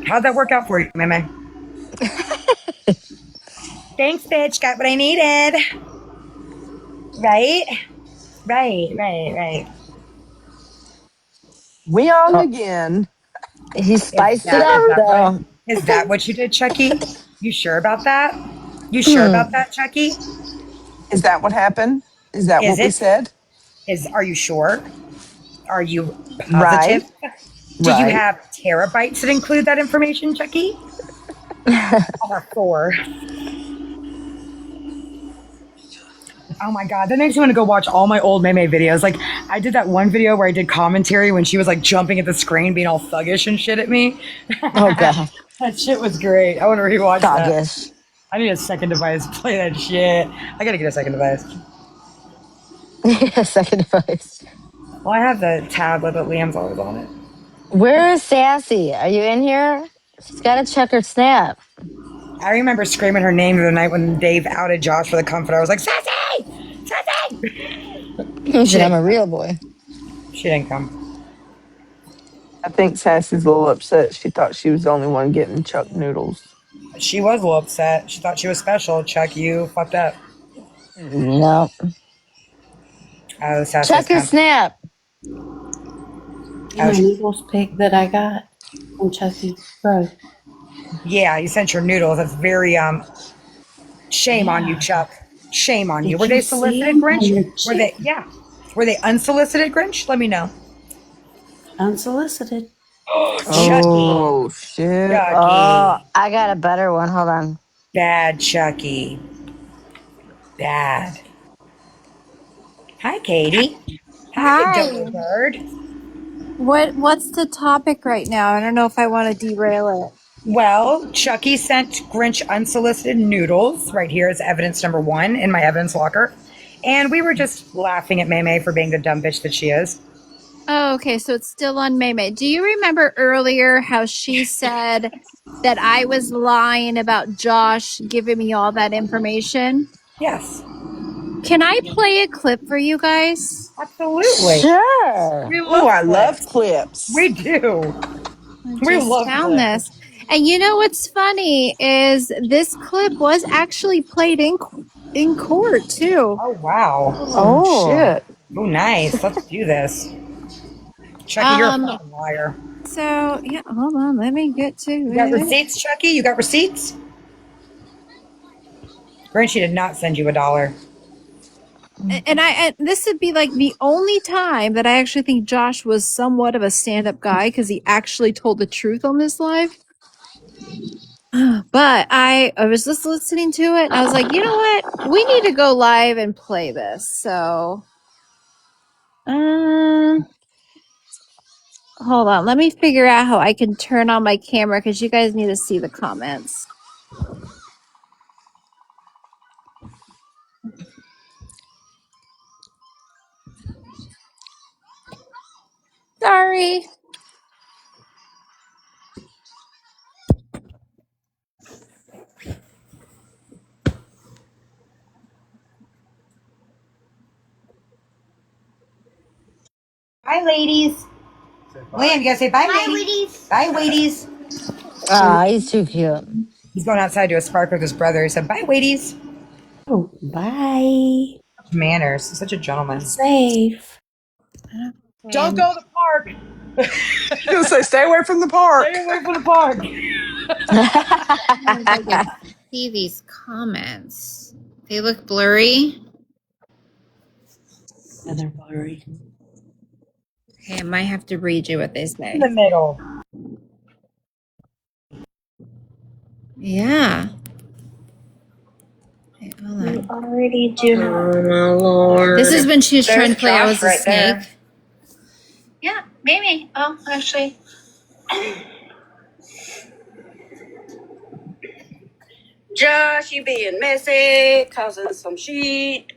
How'd that work out for you, Meme? Thanks, bitch. Got what I needed. Right? Right. we on Oh, again. he Is spiced it that, up is that what? though. Is that what you did, Chucky? You sure about that? You sure Hmm. about that, Chucky? Is that what happened? Is that Is what we it? said? Are you sure? Are you Right. positive? Do you Right. have terabytes that include that information, Chucky? I have 4. Oh my god, that makes me want to go watch all my old Meme videos. Like, I did that one video where I did commentary when she was like jumping at the screen, being all thuggish and shit at me. Oh god. That shit was great. I want to rewatch that. Doggish. I need a second device to play that shit. I gotta get a second device. Yeah, second device. Well, I have the tablet, but Liam's always on it. Where is Sassy? Are you in here? She's got to check her snap. I remember screaming her name the other night when Dave outed Josh for the comfort. I was like, Sassy! Sassy! He said, I'm a real boy. She didn't come. I think Sassy's a little upset. She thought she was the only one getting Chuck noodles. She was a little upset. She thought she was special. Chuck, you fucked up. No. The sassiest Check your kind. snap. My noodles pick that I got from Chucky Bro. Yeah, you sent your noodles. That's very shame on you, Yeah. Chuck. Shame on you. Did Were you they see solicited, him on Grinch? your Were they? chick? Yeah. Were they unsolicited, Grinch? Let me know. Unsolicited. Chucky. Oh shit. Oh, Chucky. I got a better one. Hold on. Bad Chucky. Bad. Hi, Katie. How you Hi. doing, bird? What's the topic right now? I don't know if I want to derail it. Well, Chucky sent Grinch unsolicited noodles. Right here is evidence number 1 in my evidence locker. And we were just laughing at Maymay for being the dumb bitch that she is. Oh, okay, so it's still on Maymay. Do you remember earlier how she said that I was lying about Josh giving me all that information? Yes, Can I play a clip for you guys? absolutely. Sure. We Oh, love I love clips. clips. We do. I We just love found clips. this. And you know what's funny is this clip was actually played in court too. Oh, wow. Oh Oh. shit. Oh, nice. Let's do this. Chucky, you're a Um fucking liar. so yeah, hold on, let me get to You got it. receipts, Chucky? You got receipts? Grant, she did not send you $1. And this would be like the only time that I actually think Josh was somewhat of a stand-up guy because he actually told the truth on this live. But I was just listening to it and I was like, you know what? We need to go live and play this. So hold on, let me figure out how I can turn on my camera because you guys need to see the comments. Sorry. Bye, ladies. Liam, you gotta say bye, ladies. Bye, ladies. Ah, he's too cute. He's going outside to a spark with his brother. He said, bye, ladies. Oh, bye. Manners. He's such a gentleman. Safe. Don't go to the park. I was gonna say, stay away from the park. Stay away from the park. If I can see these comments. They look blurry. Yeah, they're blurry. Okay, I might have to read you what they In say. the middle. Yeah. Okay, hold on. You already do. Oh my lord. This is when she was trying to play I was a right snake. there. Yeah, maybe. Oh, actually. Josh, you being messy, causing some shit.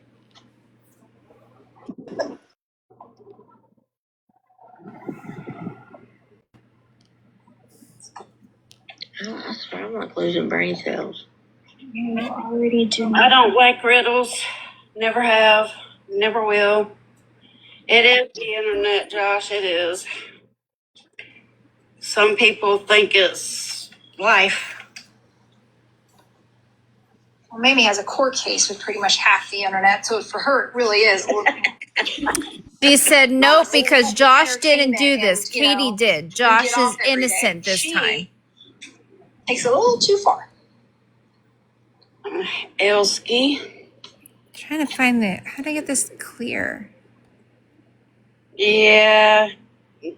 I swear I'm like losing brain cells. You already do. I don't like riddles. Never have. Never will. It is the internet, Josh. It is. Some people think it's life. Well, Mamie has a court case with pretty much half the internet, so for her, it really is. She said nope because Josh didn't do this. Katie did. Josh is innocent this time. Takes it a little too far. Elski. Trying to find the how do I get this clear? Yeah.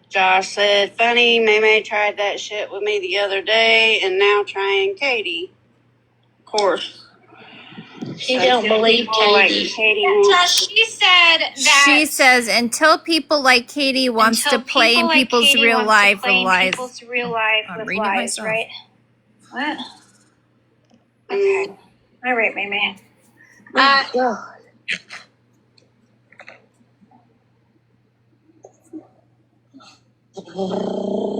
Josh said, funny, May tried that shit with me the other day and now trying Katie. Of course. She don't believe Katie. She said that she says until people like Katie wants to play in people's real life with lies. I'm reading it myself. Right? What? Okay. All right, Mamie.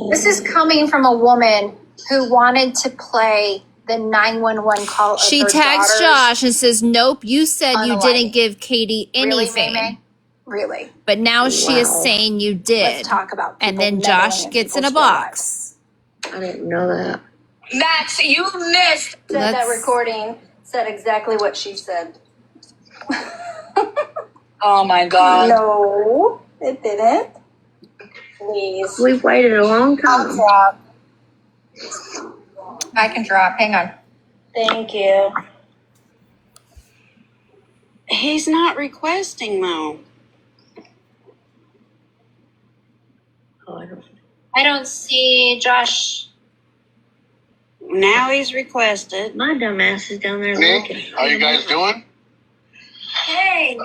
This is coming from a woman who wanted to play the 911 call. She tags Josh and says, "Nope, you said you didn't give Katie anything." Really, really? But now she is saying you did. Let's talk about and then Josh gets in a box. I didn't know that. Max, you missed. Said that recording said exactly what she said. Oh my God. No, it didn't. Please. We've waited a long I'll time. drop. I can drop. Hang on. Thank you. He's not requesting though. I don't see Josh. Now he's requested. My dumb ass is down there looking. How you guys doing? Hey.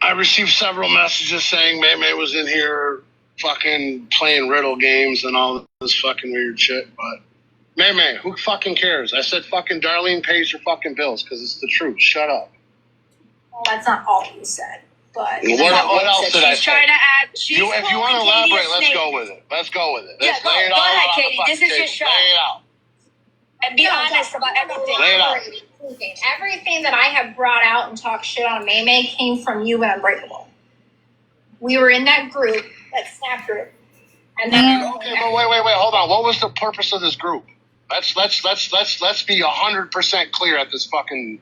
I received several messages saying May was in here fucking playing riddle games and all this fucking weird shit, but May, who fucking cares? I said fucking Darlene pays your fucking bills because it's the truth. Shut up. Well, that's not all he said. But what else did I she's say? trying to add. If you want to elaborate, let's go with it. Let's go with it. Let's lay it go all ahead, out Katie. on the This is your table. shot. Lay it out. And be honest about everything. Lay it out. Everything that I have brought out and talked shit on May came from you and Unbreakable. We were in that group, that Snap group, and then Okay, but wait. Hold on. What was the purpose of this group? Let's be 100% clear at this fucking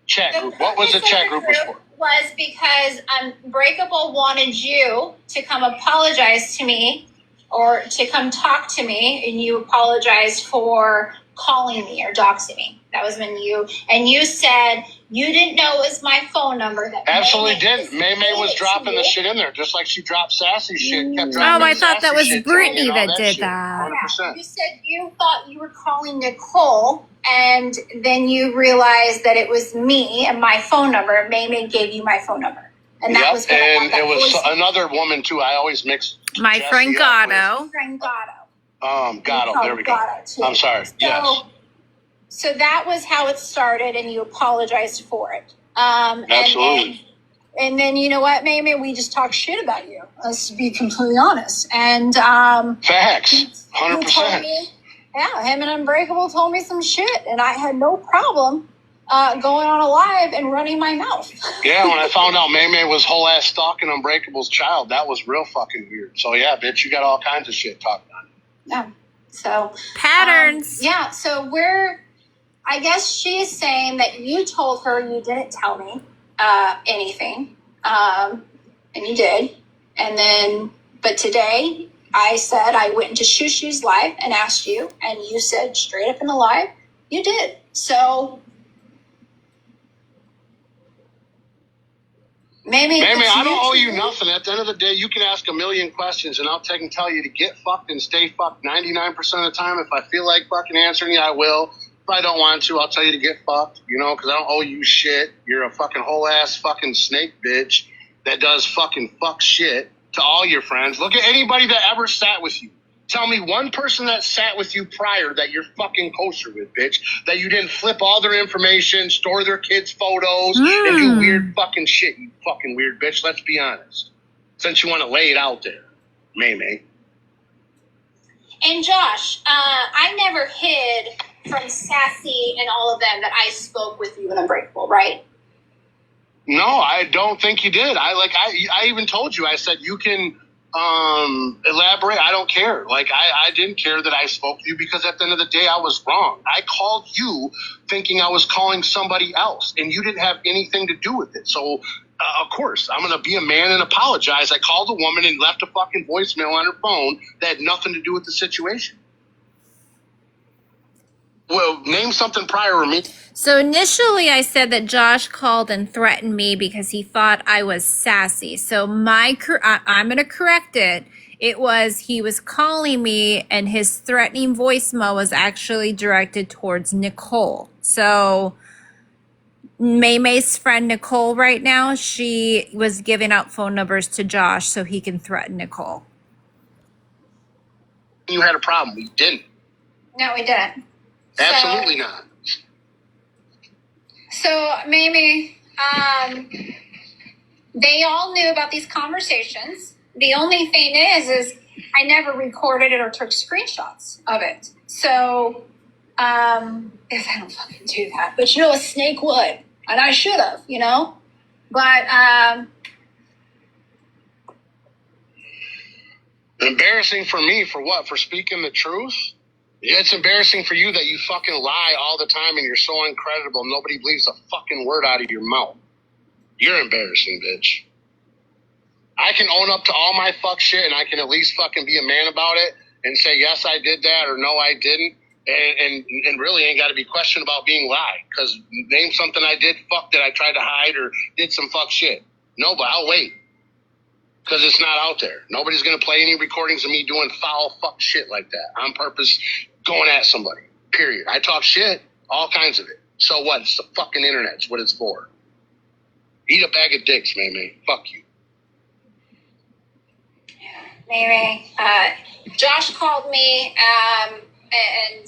chat group. What was the chat group was for? Was because Unbreakable wanted you to come apologize to me or to come talk to me, and you apologized for calling me or doxing me. That was when you said you didn't know it was my phone number. That Absolutely didn't. May was dropping the shit in there, just like she dropped sassy shit. Kept dropping I thought that was Brittany that did shit. that. 100%. You said you thought you were calling Nicole, and then you realized that it was me and my phone number. May gave you my phone number. And that was when and it was another woman too. I always mix my Jessie friend up Gatto. Gatto. There we go. I'm sorry. Yes. So that was how it started, and you apologized for it. Absolutely. And then you know what, May, we just talk shit about you. Let's be completely honest. And facts, 100%. Yeah, him and Unbreakable told me some shit, and I had no problem going on a live and running my mouth. Yeah, when I found out May was whole ass stalking Unbreakable's child, that was real fucking weird. So yeah, bitch, you got all kinds of shit talking on. Yeah. So patterns. Yeah. So I guess she's saying that you told her you didn't tell me anything, and you did. And then, but today I said I went into Shushu's live and asked you, and you said straight up in the live you did. So Maybe I don't owe you nothing. At the end of the day, you can ask a million questions, and I'll take and tell you to get fucked and stay fucked 99% of the time. If I feel like fucking answering you, I will. If I don't want to, I'll tell you to get fucked, because I don't owe you shit. You're a fucking whole-ass fucking snake bitch that does fucking fuck shit to all your friends. Look at anybody that ever sat with you. Tell me one person that sat with you prior that you're fucking kosher with, bitch. That you didn't flip all their information, store their kids' photos, and do weird fucking shit, you fucking weird bitch. Let's be honest. Since you want to lay it out there, May. And Josh, I never hid from Sassy and all of them that I spoke with you in Unbreakable, right? No, I don't think you did. I even told you. I said you can elaborate. I don't care. I didn't care that I spoke to you because at the end of the day, I was wrong. I called you thinking I was calling somebody else, and you didn't have anything to do with it. So, of course, I'm going to be a man and apologize. I called a woman and left a fucking voicemail on her phone that had nothing to do with the situation. Well, name something prior to me. So initially I said that Josh called and threatened me because he thought I was sassy. So I'm going to correct it. It was he was calling me and his threatening voicemail was actually directed towards Nicole. So May's friend Nicole right now, she was giving out phone numbers to Josh so he can threaten Nicole. You had a problem. We didn't. No, we didn't. Absolutely not. So, Mamie, they all knew about these conversations. The only thing is I never recorded it or took screenshots of it. So, if I don't fucking do that, but a snake would, and I should have, But embarrassing for me for what? For speaking the truth? It's embarrassing for you that you fucking lie all the time and you're so incredible. Nobody believes a fucking word out of your mouth. You're embarrassing, bitch. I can own up to all my fuck shit and I can at least fucking be a man about it and say, yes, I did that or no, I didn't. And really ain't got to be questioned about being lied. Because name something I did fuck that I tried to hide or did some fuck shit. No, but I'll wait. Because it's not out there. Nobody's going to play any recordings of me doing foul fuck shit like that on purpose, going at somebody, period. I talk shit, all kinds of it. So what? It's the fucking internet. It's what it's for. Eat a bag of dicks, May. Fuck you. May, Josh called me, and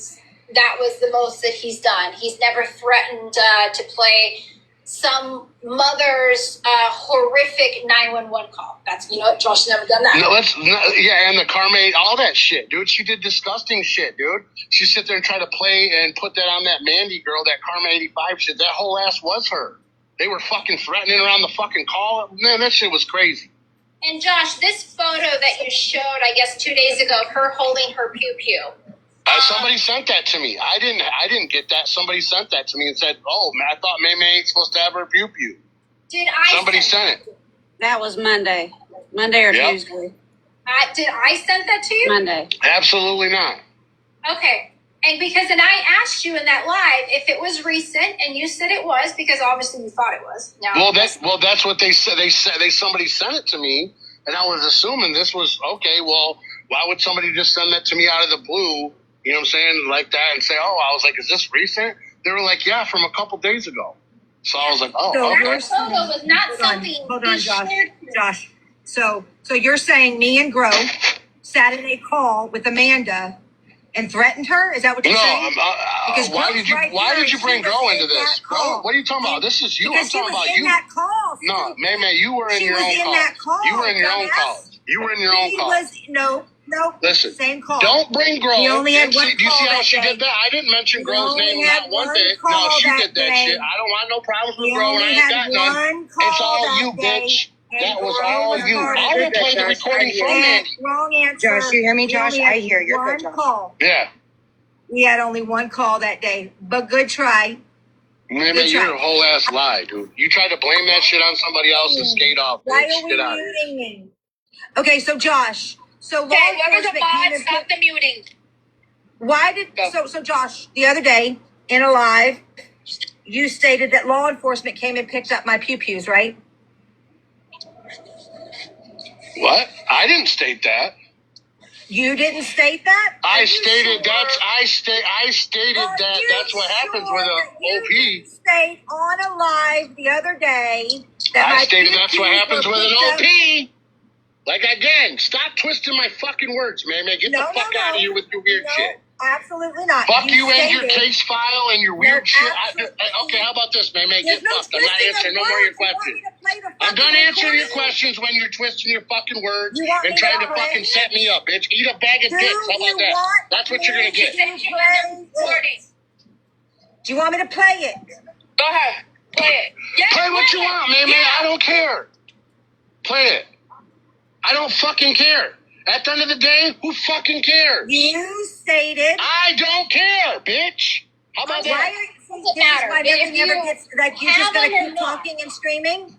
that was the most that he's done. He's never threatened to play some mother's horrific 911 call. That's, Josh never done that. And the Carmaid, all that shit, dude. She did disgusting shit, dude. She sit there and try to play and put that on that Mandy girl, that Karma 85 shit. That whole ass was her. They were fucking threatening her on the fucking call. Man, that shit was crazy. And Josh, this photo that you showed, I guess 2 days ago, of her holding her pew-pew. Somebody sent that to me. I didn't get that. Somebody sent that to me and said, "Oh, man, I thought May ain't supposed to have her pew pew." Somebody sent it. That was Monday or Yep. Tuesday. Did I send that to you? Monday. Absolutely not. Okay. And I asked you in that live if it was recent, and you said it was because obviously you thought it was. No. Well, that's what they said. Somebody sent it to me, and I was assuming this was okay. Well, why would somebody just send that to me out of the blue? You know what I'm saying? Like that, and say, "Oh," I was like, "Is this recent?" They were like, "Yeah, from a couple days ago." So I was like, "Oh, okay." That photo was not something. Hold on, Josh. So you're saying me and Gro sat in a call with Amanda and threatened her? Is that what you're saying? Because why did you bring Gro into this? Gro, what are you talking about? This is you. I'm talking about you. That call. No, May, you were in your own call. You were in your own call. You were in your own call. No. Listen, same call. Don't bring Gro. We only had one do you see call how that she day. did that? I didn't mention Gro's name not one bit. call No, she that did that day. shit. I don't want no problems with We Gro, and only I ain't had got none. one call It's all that you, day, bitch. and That was Gro all was you. part of I will it. play the recording from Mandy. Wrong answer. Josh, you hear me, We Josh? only had I hear you. You're one good, Josh. call. Yeah. We had only one call that day, but good try. May, you're a whole ass lie, dude. You tried to blame that shit on somebody else and skate off, Why bitch. are we Get out of here. muting me? Okay, so Josh, Okay, whoever's a mod, stop the muting. why did so Josh, the other day in a live, you stated that law enforcement came and picked up my pew-pews, right? What? I didn't state that. You didn't state that? I stated that's what happens with a OP. You stayed on a live the other day that I stated that's what pew-pews happens were with an picked up. OP. Like, again, stop twisting my fucking words, man. Get the fuck out of here with your weird shit. Absolutely not. Fuck you and your stated- case file and your weird shit. absolutely- Okay, how about this, man? Get There's no fucked. I'm not twisting of answering no more of your words. You want questions. me to play the I'm done fucking answering your recording? questions when you're twisting your fucking words You want and me trying to to play fucking it? set me up, bitch. Eat a bag of Do dicks. How you about that? want That's what you're me gonna get. to play it? Do you want me to play it? Go ahead. Play it. Yes, Play what you want, man. I don't care. Play it. I don't fucking care. At the end of the day, who fucking cares? You stated. I don't care, bitch. How about Why that? are you, this is why nothing ever gets, like, you're just gonna keep talking and screaming?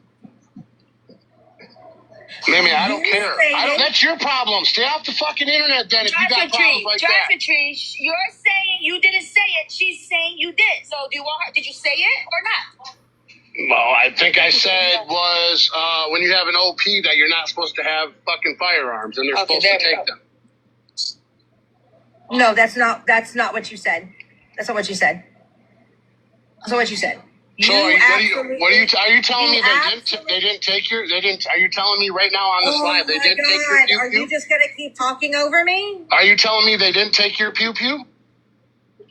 Mimi, I don't You care. stated- That's your problem. Stay off the fucking internet then if you got problems like that. You're saying you didn't say it. She's saying you did. So do you want her? Did you say it or not? Well, I think I said was when you have an OP that you're not supposed to have fucking firearms and they're supposed to take them. No, that's not what you said. That's not what you said. That's not what you said. So are you telling me they didn't take your are you telling me right now on this live they didn't take your pew Are you just gonna keep talking over me? Are you telling me they didn't take your pew pew?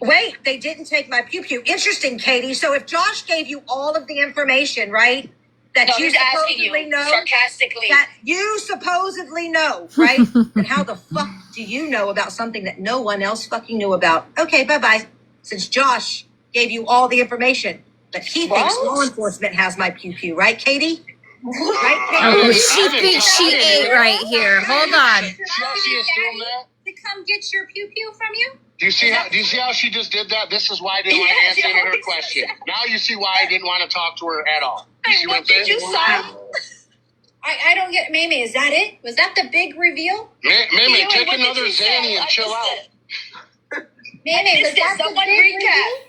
Wait, they didn't take my pew-pew. Interesting, Katie. So if Josh gave you all of the information, right? That you supposedly know. Sarcastically. That you supposedly know, right? And how the fuck do you know about something that no one else fucking knew about? Okay, bye-bye. Since Josh gave you all the information. But he thinks law enforcement has my pew-pew, right, Katie? Right, Katie? Oh, she thinks she ate right here. Hold on. See how she assumed that? To come get your pew-pew from you? Do you see how she just did that? This is why I didn't want to answer any of her question. Now you see why I didn't want to talk to her at all. You see what I'm saying? You saw? I don't get Mimi. Is that it? Was that the big reveal? Mimi, take another Zanny and chill out. Mimi, was that the big recap?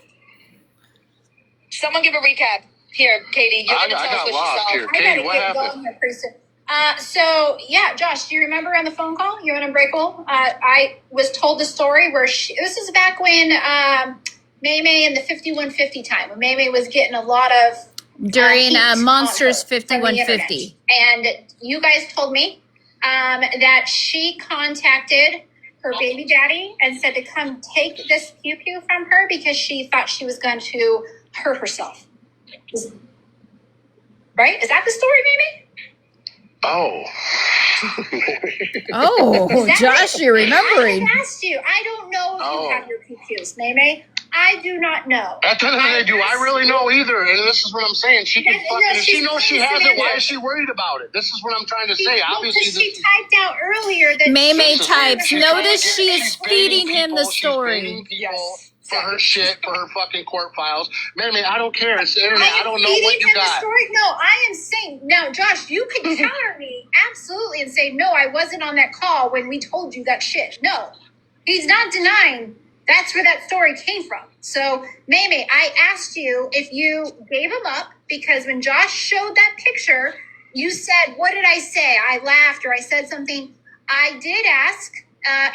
Someone give a recap. Here, Katie. You're going to tell us what lost she saw. here. Katie, what happened? Here pretty soon. So, yeah, Josh, do you remember on the phone call? You and Unbreakable? I was told the story where this is back when May in the 5150 time, when May was getting a lot of During heat Monsters on her from the 5150. internet. And you guys told me that she contacted her baby daddy and said to come take this pew-pew from her because she thought she was going to hurt herself. Right? Is that the story, maybe? Oh. Oh, Josh, you're remembering. I asked you. I don't know if you have your PQs, Meme. I do not know. At the end of the day, do I really know either? And this is what I'm saying. She can fucking, if she knows she has it, why is she worried about it? This is what I'm trying to say. Obviously, she typed out earlier that Meme types. Notice she is feeding him the story. She's baiting people for her shit, for her fucking court files. Meme, I don't care. It's the internet. I don't know what you got. No, I am saying, now, Josh, you could counter me absolutely and say, no, I wasn't on that call when we told you that shit. No, he's not denying that's where that story came from. So, Meme, I asked you if you gave him up because when Josh showed that picture, you said, what did I say? I laughed or I said something. I did ask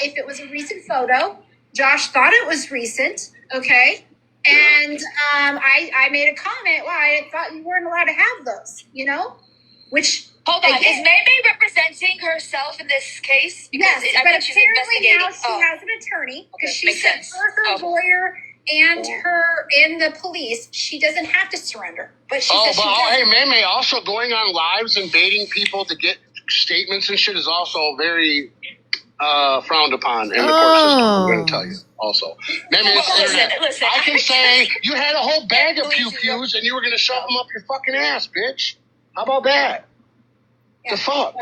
if it was a recent photo. Josh thought it was recent, okay? And I made a comment, well, I thought you weren't allowed to have those, you know? Which... Hold on, is Meme representing herself in this case? Because yes, but apparently now she has an attorney because she said her lawyer and her and the police, she doesn't have to surrender. But she says hey, Meme, also going on lives and baiting people to get statements and shit is also very frowned upon in the court system. I'm going to tell you. Also, Meme, listen, I can say you had a whole bag of pew-pews and you were going to shove them up your fucking ass, bitch. How about that? The fuck?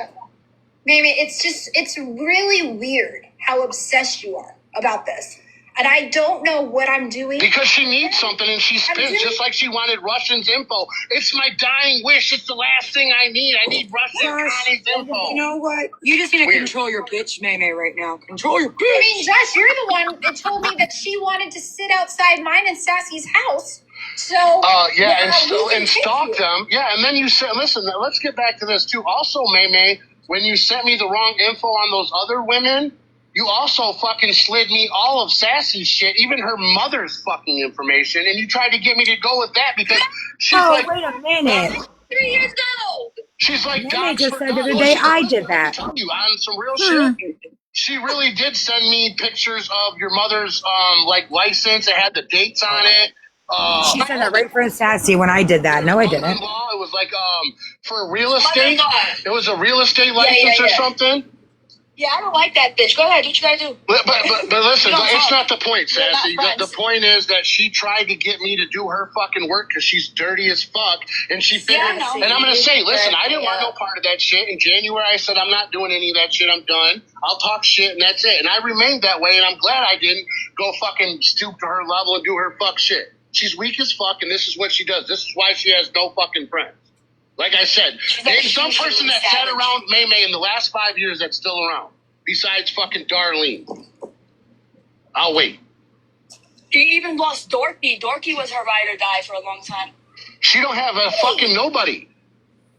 Maybe it's really weird how obsessed you are about this. And I don't know what I'm doing. Because she needs something and she spins just like she wanted Russian's info. It's my dying wish. It's the last thing I need. I need Russian info. You know what? You just need to control your bitch, Meme, right now. Control your bitch. I mean, Josh, you're the one that told me that she wanted to sit outside mine and Sassy's house. So and stalk them. Yeah, and then you said, listen, let's get back to this too. Also, Meme, when you sent me the wrong info on those other women, you also fucking slid me all of Sassy's shit, even her mother's fucking information, and you tried to get me to go with that because she's wait a minute. 3 years ago. She's like, Meme just said the other day I did that. On some real shit. She really did send me pictures of your mother's license. It had the dates on it. She said that right for Sassy when I did that. No, I didn't. It was like for real estate. It was a real estate license or something. Yeah, I don't like that bitch. Go ahead, what you gotta do? But listen, it's not the point, Sassy. The point is that she tried to get me to do her fucking work because she's dirty as fuck, and she figured. And I'm gonna say, listen, I didn't want no part of that shit. In January, I said I'm not doing any of that shit. I'm done. I'll talk shit, and that's it. And I remained that way, and I'm glad I didn't go fucking stoop to her level and do her fuck shit. She's weak as fuck, and this is what she does. This is why she has no fucking friends. Like I said, name some person that sat around Meme in the last 5 years that's still around, besides fucking Darlene. I'll wait. She even lost Dorky. Dorky was her ride or die for a long time. She don't have a fucking nobody.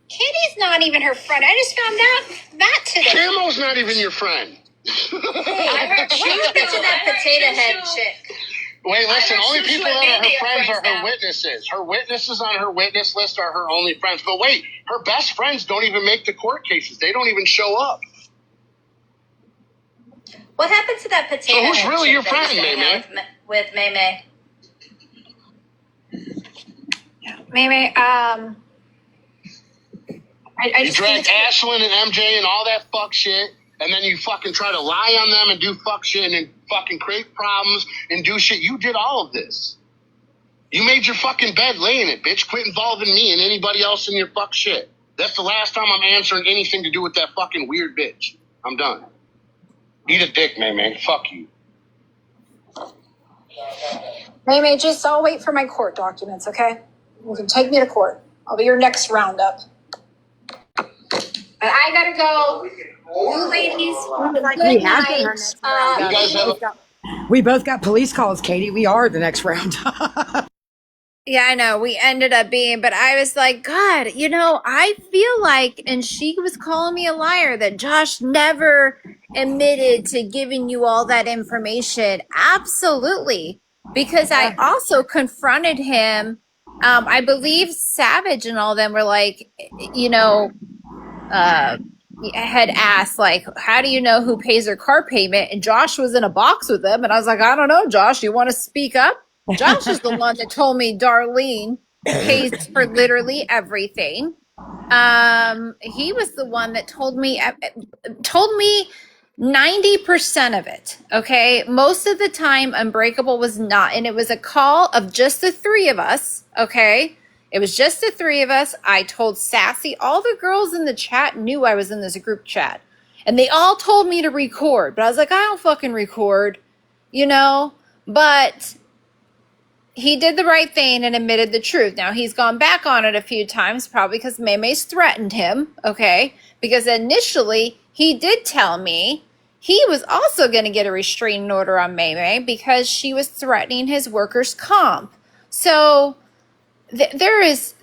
Kitty's not even her friend. I just found out that today. Camo's not even your friend. I heard she was to that potato head chick. Wait, listen, only people that are her friends are her witnesses. Her witnesses on her witness list are her only friends. But wait, her best friends don't even make the court cases. They don't even show up. What happened to that potato head? So who's really your friend, Meme? With Meme. Meme, you dragged Ashlyn and MJ and all that fuck shit. And then you fucking try to lie on them and do fuck shit and then fucking create problems and do shit. You did all of this. You made your fucking bed, lay in it, bitch. Quit involving me and anybody else in your fuck shit. That's the last time I'm answering anything to do with that fucking weird bitch. I'm done. Eat a dick, Meme. Fuck you. Meme, just I'll wait for my court documents, okay? You can take me to court. I'll be your next roundup. And I gotta go. You ladies, good night. We both got police calls, Katie. We are the next round. Yeah, I know. We ended up being, but I was like, God, you know, I feel like, and she was calling me a liar, that Josh never admitted to giving you all that information. Absolutely. Because I also confronted him. I believe Savage and all them were like, you know, had asked, like, how do you know who pays her car payment? And Josh was in a box with them. And I was like, I don't know, Josh, you want to speak up? Josh is the one that told me Darlene pays for literally everything. He was the one that told me 90% of it. Okay. Most of the time, Unbreakable was not. And it was a call of just the three of us. Okay. It was just the three of us. I told Sassy, all the girls in the chat knew I was in this group chat. And they all told me to record. But I was like, I don't fucking record, you know? But he did the right thing and admitted the truth. Now, he's gone back on it a few times, probably because Maymay's threatened him, okay? Because initially, he did tell me he was also going to get a restraining order on Maymay because she was threatening his workers' comp. So, there's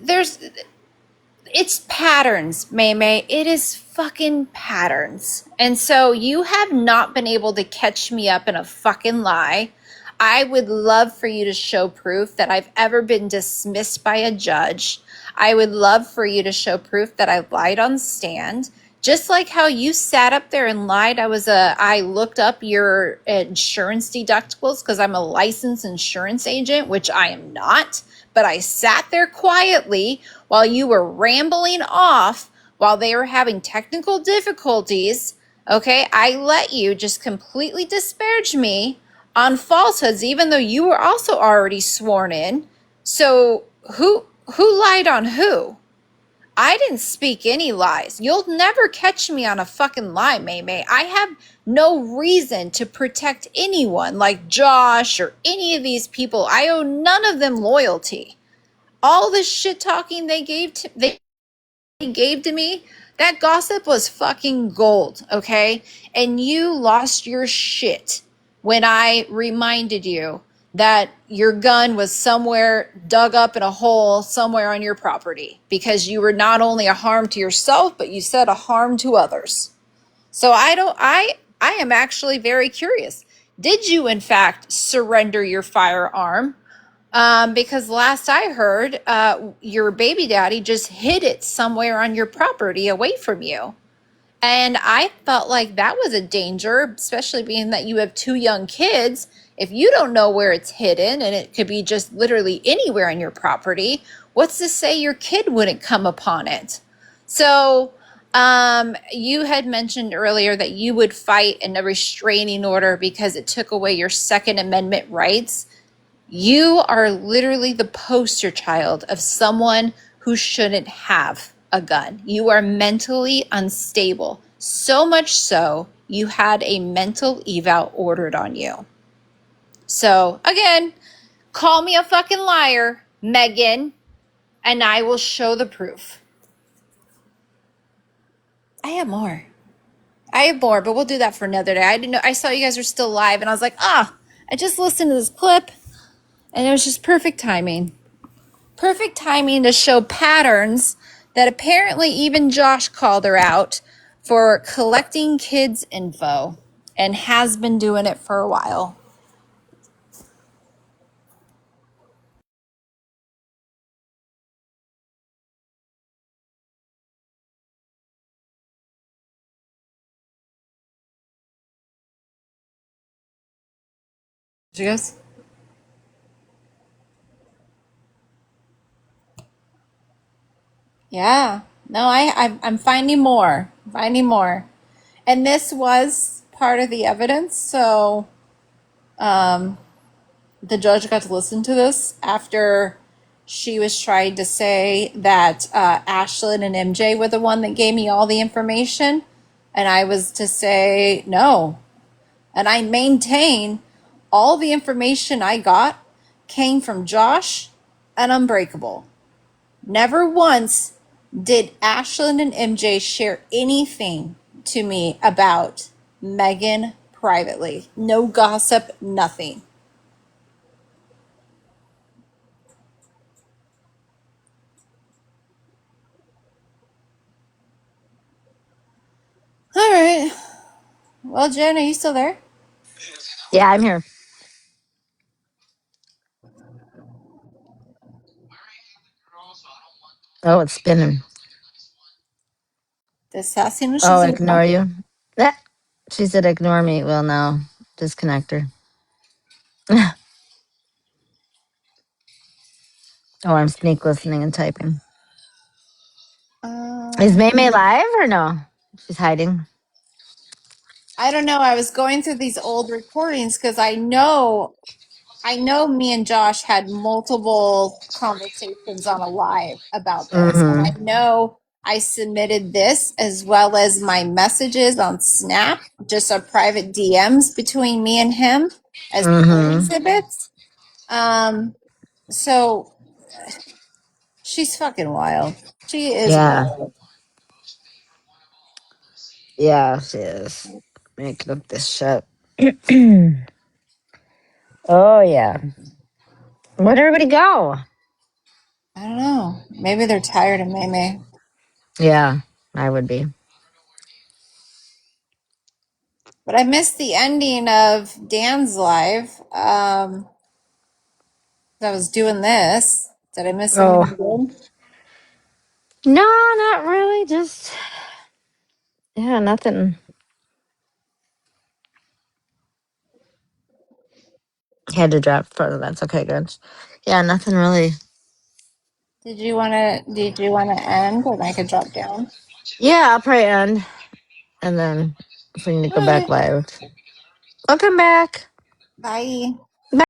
it's patterns, Maymay. It is fucking patterns. And so you have not been able to catch me up in a fucking lie. I would love for you to show proof that I've ever been dismissed by a judge. I would love for you to show proof that I lied on stand. Just like how you sat up there and lied. I looked up your insurance deductibles because I'm a licensed insurance agent, which I am not. But I sat there quietly while you were rambling off while they were having technical difficulties. Okay, I let you just completely disparage me on falsehoods, even though you were also already sworn in. So who lied on who? I didn't speak any lies. You'll never catch me on a fucking lie, Maymay. I have no reason to protect anyone like Josh or any of these people. I owe none of them loyalty. All the shit talking they gave to me, that gossip was fucking gold, okay? And you lost your shit when I reminded you that your gun was somewhere dug up in a hole somewhere on your property because you were not only a harm to yourself, but you said a harm to others. So I am actually very curious. Did you in fact surrender your firearm? Because last I heard, your baby daddy just hid it somewhere on your property away from you. And I felt like that was a danger, especially being that you have two young kids. If you don't know where it's hidden, and it could be just literally anywhere on your property, what's to say your kid wouldn't come upon it? So, you had mentioned earlier that you would fight in a restraining order because it took away your Second Amendment rights. You are literally the poster child of someone who shouldn't have a gun. You are mentally unstable. So much so, you had a mental eval ordered on you. So, again, call me a fucking liar, Megan, and I will show the proof. I have more. But we'll do that for another day. I didn't know. I saw you guys were still live, and I was like, I just listened to this clip, and it was just perfect timing. Perfect timing to show patterns that apparently even Josh called her out for collecting kids' info and has been doing it for a while. Did you guys? Yeah. No, I'm finding more. Finding more. And this was part of the evidence, so the judge got to listen to this after she was trying to say that Ashlyn and MJ were the one that gave me all the information. And I was to say no. And I maintain all the information I got came from Josh and Unbreakable. Never once did Ashlyn and MJ share anything to me about Megan privately. No gossip, nothing. All right. Well, Jen, are you still there? Yeah, I'm here. Oh, it's spinning. Does Sassy know Oh, she's in ignore you. That she said ignore me. Well, no, disconnect her. Oh, I'm sneak listening and typing. Is May May live or no? She's hiding. I don't know. I was going through these old recordings because I know me and Josh had multiple conversations on a live about this. And I Mm-hmm. know I submitted this as well as my messages on Snap, just a private DMs between me and him as court Mm-hmm. exhibits. So she's fucking wild. She is Yeah. wild. Yeah, she is. Making up this shit. Oh yeah. Where'd everybody go? I don't know. Maybe they're tired of May. Yeah, I would be. But I missed the ending of Dan's live. I was doing this. Did I miss Oh anything good? no, not really. Just yeah, nothing. Had to drop further. That's okay, good. Yeah, nothing really. Did you wanna end and I could drop down? Yeah, I'll probably end, and then if we need to go back Alright. live, I'll come back. Bye.